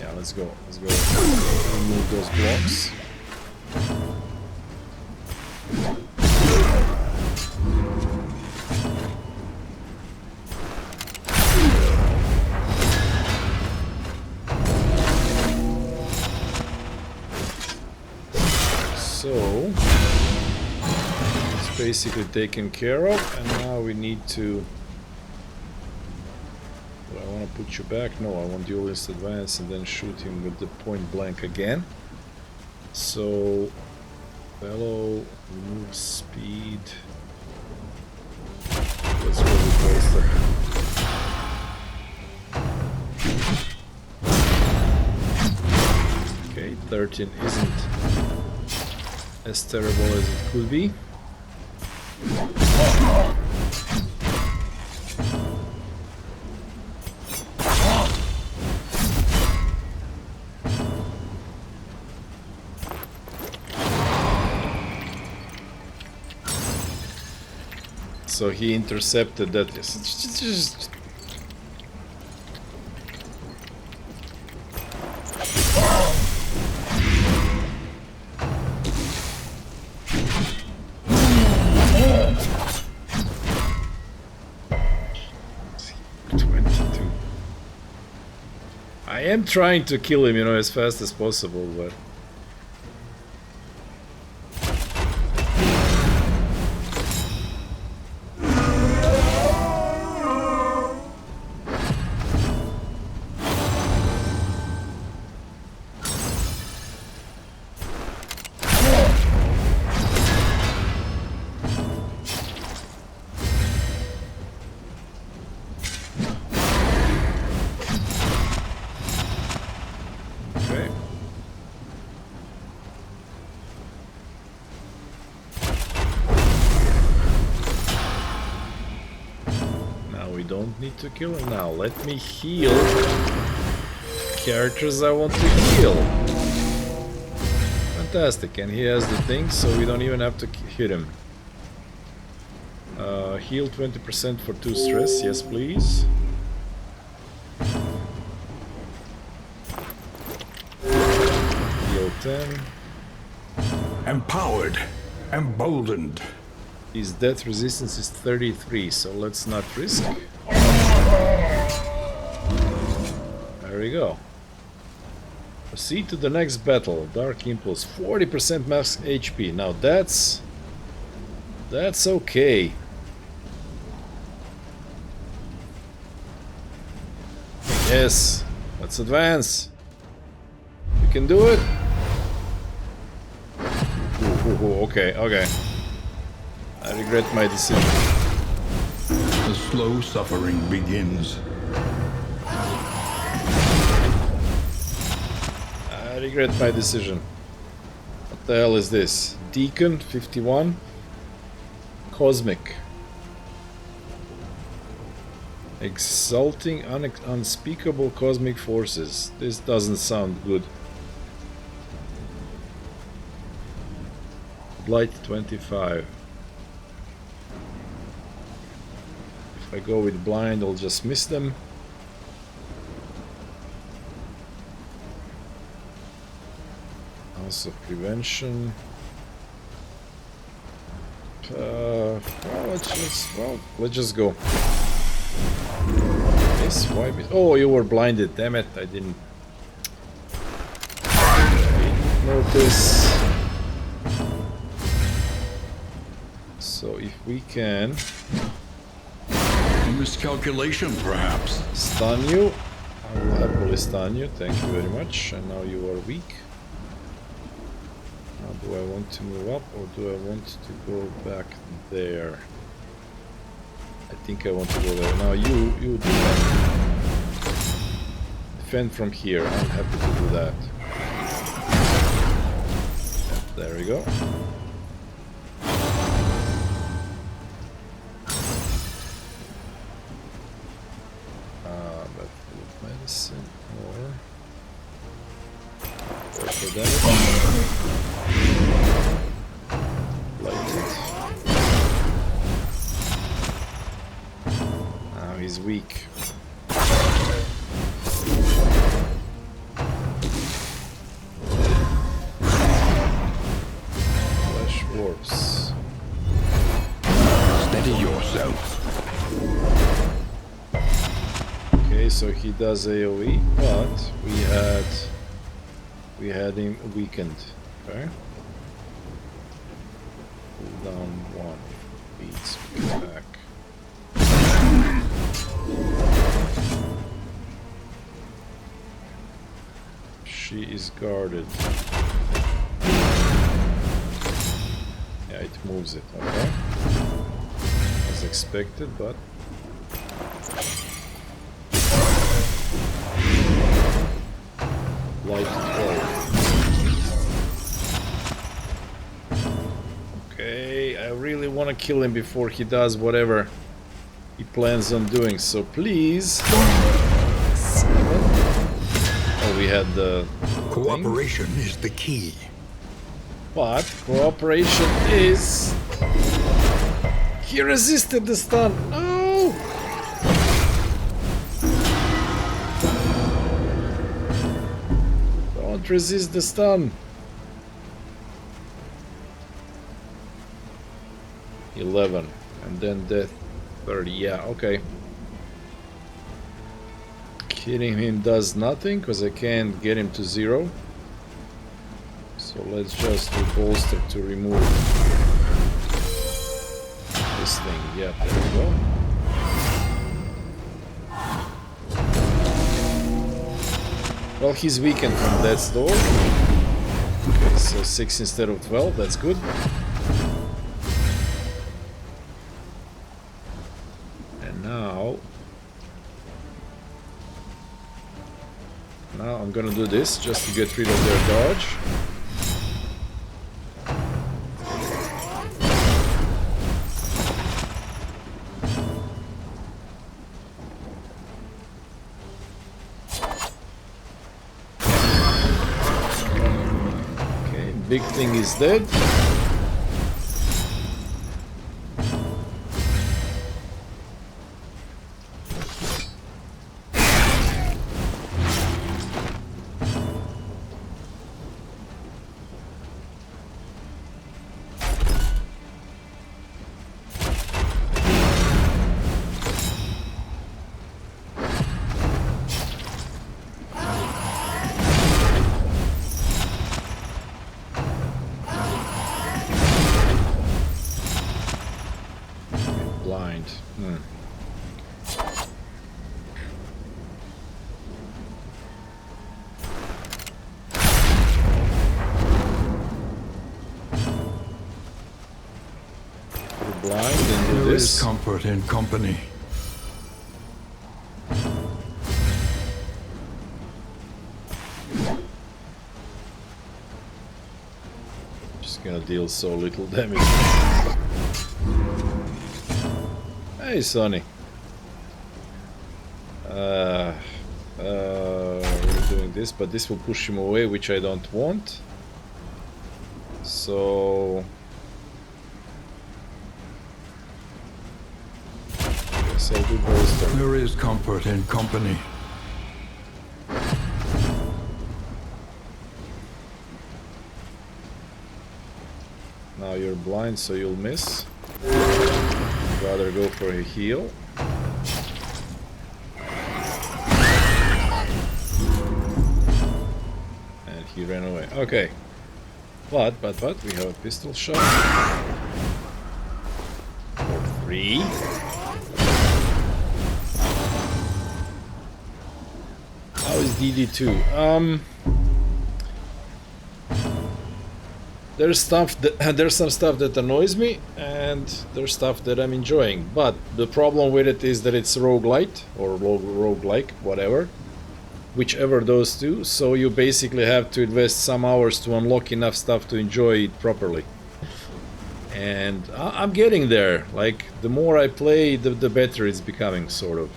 Yeah, let's go. Let's go. Remove those blocks. So it's basically taken care of, and now we need to... do I want to put you back? No, I want duelist advance and then shoot him with the point blank again. So Fellow, move speed. Let's go with bolster. Okay, 13 isn't as terrible as it could be. So he intercepted that. Just I am trying to kill him, you know, as fast as possible, but to kill him now. Let me heal characters I want to heal. Fantastic, and he has the thing, so we don't even have to hit him. Heal 20% for 2 stress, yes please. Heal 10. Empowered, emboldened. His death resistance is 33, so let's not risk. There we go. Proceed to the next battle. Dark Impulse, 40% max HP. Now that's okay. Yes, let's advance. We can do it. Okay, okay. I regret my decision. The slow suffering begins. I regret my decision. What the hell is this? Deacon 51. Cosmic. Exalting unspeakable cosmic forces. This doesn't sound good. Light 25. If I go with blind, I'll just miss them. Also prevention. Well, let's just go. Yes, why? Oh, you were blinded. Damn it! I didn't notice. So if we can Miscalculation, perhaps. stun you, I will happily stun you. Thank you very much. And now you are weak. Now, do I want to move up or do I want to go back there? I think I want to go there. Now you defend. Defend from here. I'm happy to do that. There we go. Medicine or for damage. Light it. Now he's weak. Flash warps. Steady yourself. Okay, so he does AoE, but we had him weakened. Okay. Pull down 1. Beats back. She is guarded. it moves it. Okay. As expected, but light 12. Okay, I really want to kill him before he does whatever he plans on doing. So please. Oh, we had the Cooperation is the key. But cooperation is... He resisted the stun. No! Don't resist the stun. 11. And then death 30. Yeah, okay. Hitting him does nothing because I can't get him to 0. So let's just do bolster to remove this thing. Yeah, there we go. Well, he's weakened from death's door. Okay, so 6 instead of 12, that's good. And now I'm gonna do this just to get rid of their dodge. Big thing is dead. Blind. We're blind and do There is this. comfort in company. Just gonna deal so little damage. Hey, Sonny. We're doing this, but this will push him away, which I don't want. So... guess I'll do bolster. There is comfort in company. Now you're blind, so you'll miss. Rather go for a heal. And he ran away. Okay. But, we have a pistol shot. For 3. How is DD2? There's some stuff that annoys me, and there's stuff that I'm enjoying. But the problem with it is that it's roguelite or roguelike, whatever, whichever those two. So you basically have to invest some hours to unlock enough stuff to enjoy it properly. And I'm getting there. Like, the more I play, the better it's becoming, sort of.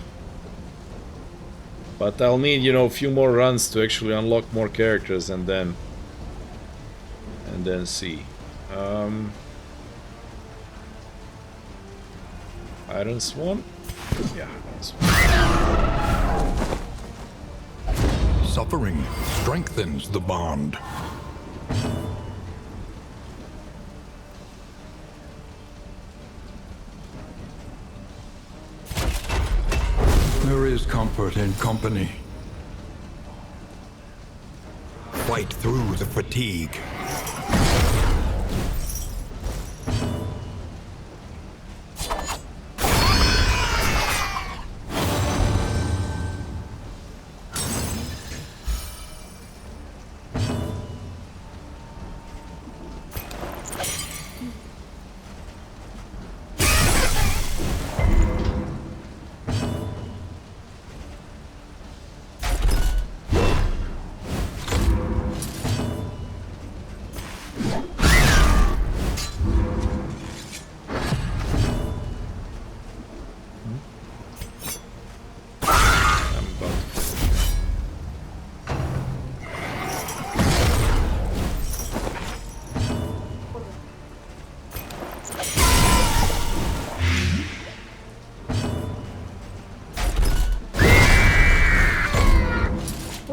But I'll need, a few more runs to actually unlock more characters, and then see. Iron Swan? Yeah, Iron Swan. Suffering strengthens the bond. There is comfort in company. Fight through the fatigue.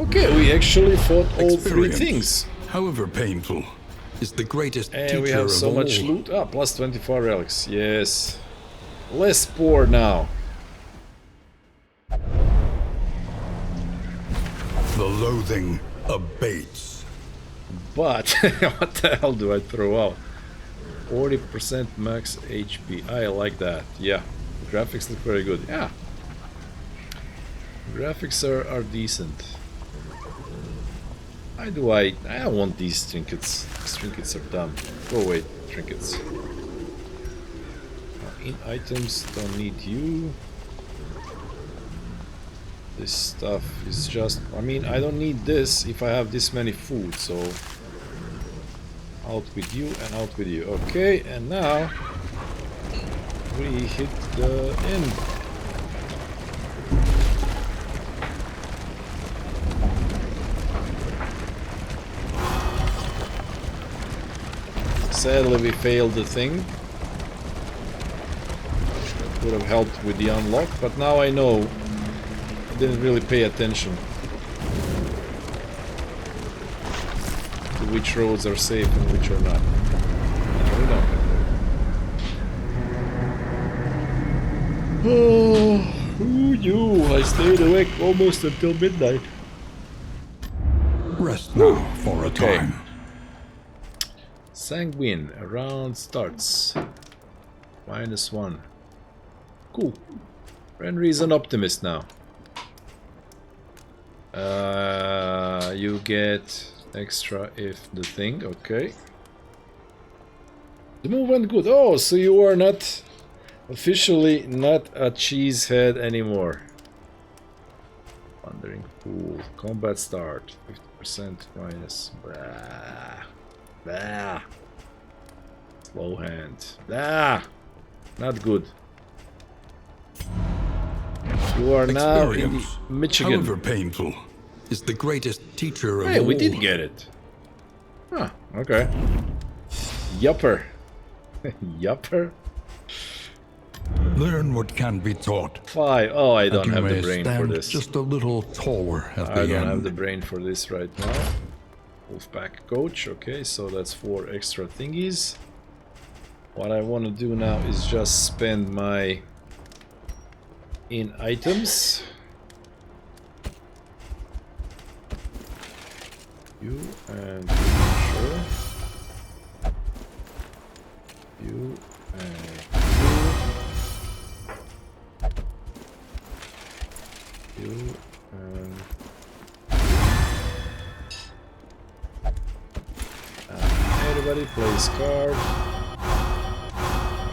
Okay, we actually fought all three Experience, things. however painful, is the greatest And teacher we have so of much all. loot. Ah, plus 24 relics. Yes. Less poor now. The loathing abates. But what the hell do I throw out? 40% max HP. I like that. Yeah. The graphics look very good. Yeah. Graphics are decent. Why do I don't want these trinkets. These trinkets are dumb. Go away, trinkets. In items, don't need you. This stuff is just, I mean, I don't need this if I have this many food, so out with you and out with you. Okay, and now we hit the end. Sadly, we failed the thing. Would have helped with the unlock, but now I know. I didn't really pay attention to which roads are safe and which are not. Now we know. Oh, who knew? I stayed awake almost until midnight. Rest now for a Okay. time. Sanguine, a round starts. -1. Cool. Renry is an optimist now. You get extra if the thing, okay. The move went good. Oh, so you are not officially not a cheesehead anymore. Wandering pool. Combat start. 50% minus. Blah. Blah. Slow hand. Blah. Not good. You are now in Experience, Michigan. however painful, is the greatest teacher of Hey, all. we did get it. Huh, okay. Yupper. Yupper? Learn what can be taught. 5. Oh, I and don't you have the may brain for stand this. just a little taller at I the don't have end. the brain for this right now. Wolfpack coach. Okay, so that's 4 extra thingies. What I want to do now is just spend my in items. You and sure. You and you and everybody plays card.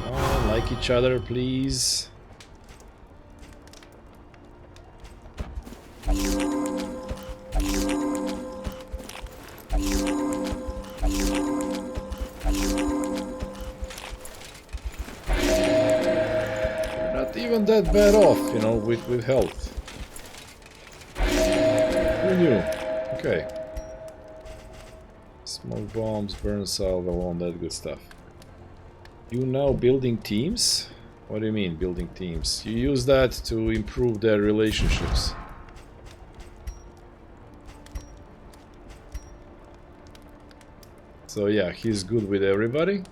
Come on, like each other, please. You're not even that bad off, you know, with health. Who knew? Okay. Smoke bombs, burn salvo, all that good stuff. You now building teams? What do you mean building teams? You use that to improve their relationships. So yeah, he's good with everybody.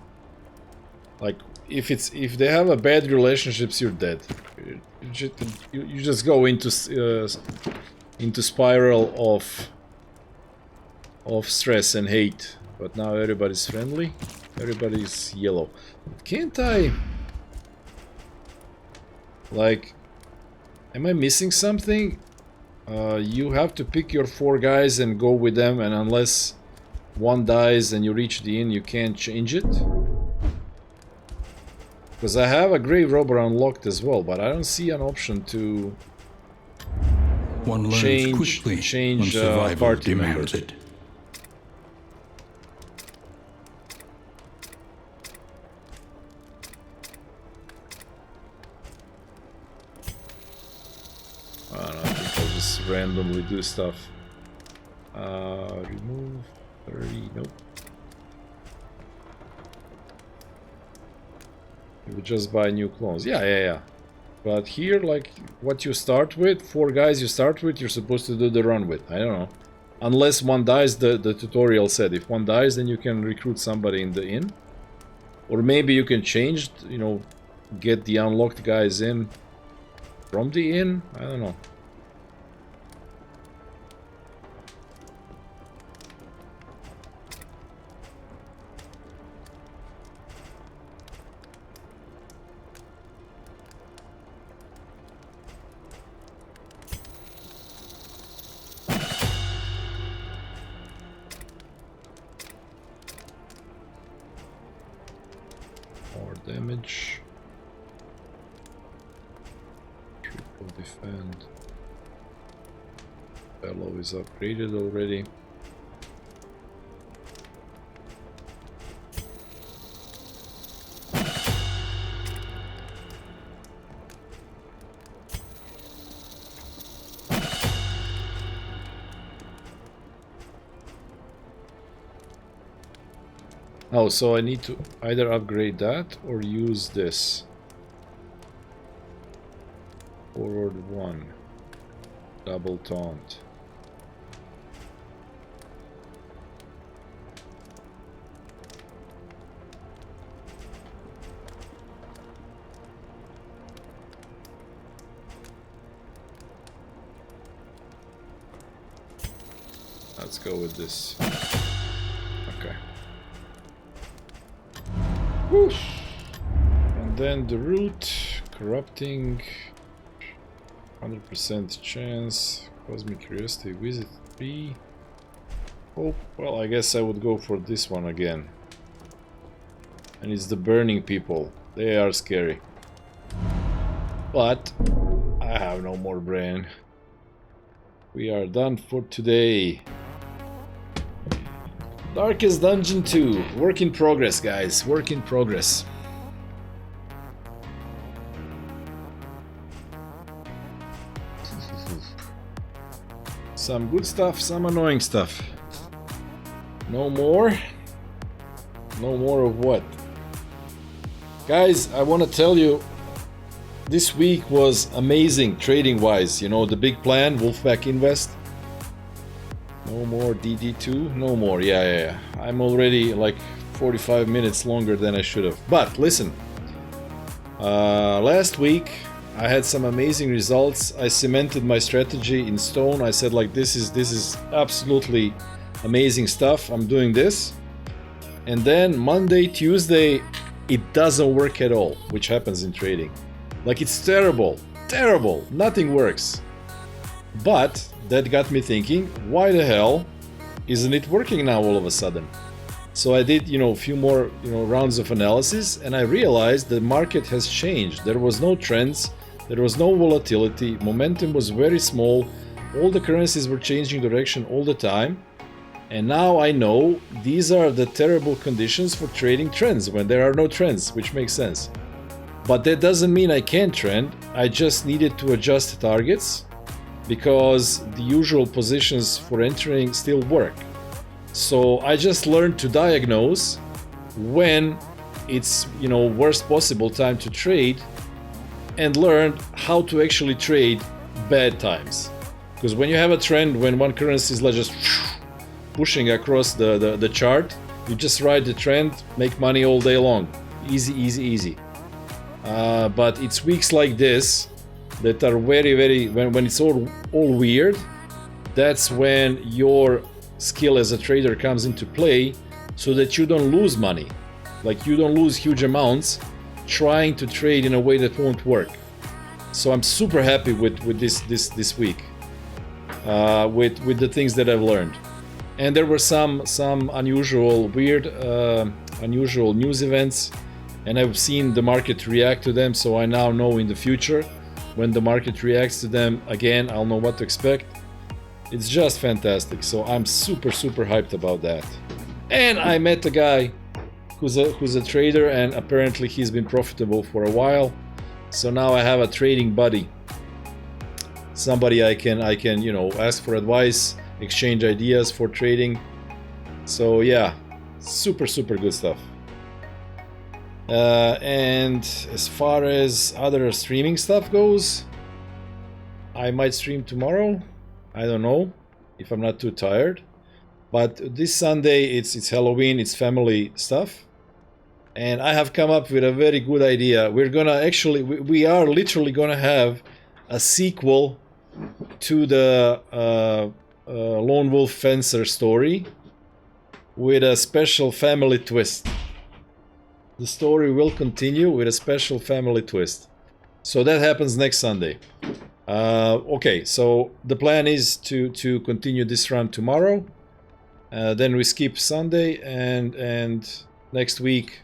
Like if they have a bad relationships, you're dead. You just go into spiral of stress and hate. But now everybody's friendly. Everybody's yellow. Can't I? Like, am I missing something? You have to pick your 4 guys and go with them, and unless one dies and you reach the inn, you can't change it. Because I have a grave robber unlocked as well, but I don't see an option to One learns change quickly when survival party demands members. it. I don't know, I think I'll just randomly do stuff. Remove 30, nope. You would just buy new clones. Yeah. But here, like, what you start with, 4 guys you start with, you're supposed to do the run with. I don't know. Unless one dies, the tutorial said. If one dies, then you can recruit somebody in the inn. Or maybe you can change, you know, get the unlocked guys in from the inn. I don't know. Damage. Triple defend. Bellow is upgraded already. Oh, so I need to either upgrade that or use this. Forward 1. Double taunt. Let's go with this. Okay. Whoosh. And then the root, corrupting, 100% chance, cosmic curiosity, visit 3. Oh, well, I guess I would go for this one again. And it's the burning people. They are scary. But I have no more brain. We are done for today. Darkest Dungeon 2. Work in progress, guys. Work in progress. Some good stuff, some annoying stuff. No more. No more of what? Guys, I want to tell you, this week was amazing trading-wise. You know, the big plan, Wolfpack Invest. No more DD2, no more, yeah. I'm already like 45 minutes longer than I should have. But listen, last week I had some amazing results. I cemented my strategy in stone. I said like this is absolutely amazing stuff. I'm doing this. And then Monday, Tuesday, it doesn't work at all, which happens in trading. Like it's terrible, nothing works. But that got me thinking, why the hell isn't it working now all of a sudden? So I did, a few more, rounds of analysis, and I realized the market has changed. There was no trends, there was no volatility, momentum was very small, all the currencies were changing direction all the time. And now I know these are the terrible conditions for trading trends when there are no trends, which makes sense. But that doesn't mean I can't trend, I just needed to adjust targets, because the usual positions for entering still work. So I just learned to diagnose when it's, worst possible time to trade, and learned how to actually trade bad times. Because when you have a trend, when one currency is like just pushing across the chart, you just ride the trend, make money all day long. Easy. But it's weeks like this that are very, when it's all weird, that's when your skill as a trader comes into play, so that you don't lose money. Like you don't lose huge amounts trying to trade in a way that won't work. So I'm super happy with this week, with the things that I've learned. And there were some unusual, weird, unusual news events, and I've seen the market react to them, so I now know in the future when the market reacts to them again, I'll know what to expect. It's just fantastic, so I'm super hyped about that. And I met a guy who's a trader, and apparently he's been profitable for a while. So now I have a trading buddy, somebody I can ask for advice, exchange ideas for trading. So yeah, super good stuff. And as far as other streaming stuff goes, I might stream tomorrow. I don't know if I'm not too tired. But this Sunday, it's Halloween, it's family stuff. And I have come up with a very good idea. We're gonna actually, we are literally gonna have a sequel to the Lone Wolf Fencer story with a special family twist. The story will continue with a special family twist. So that happens next Sunday. Okay, so the plan is to continue this run tomorrow. Then we skip Sunday and next week,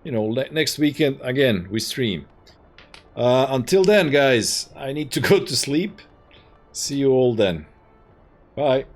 you know, next weekend again we stream. Until then, guys, I need to go to sleep. See you all then. Bye.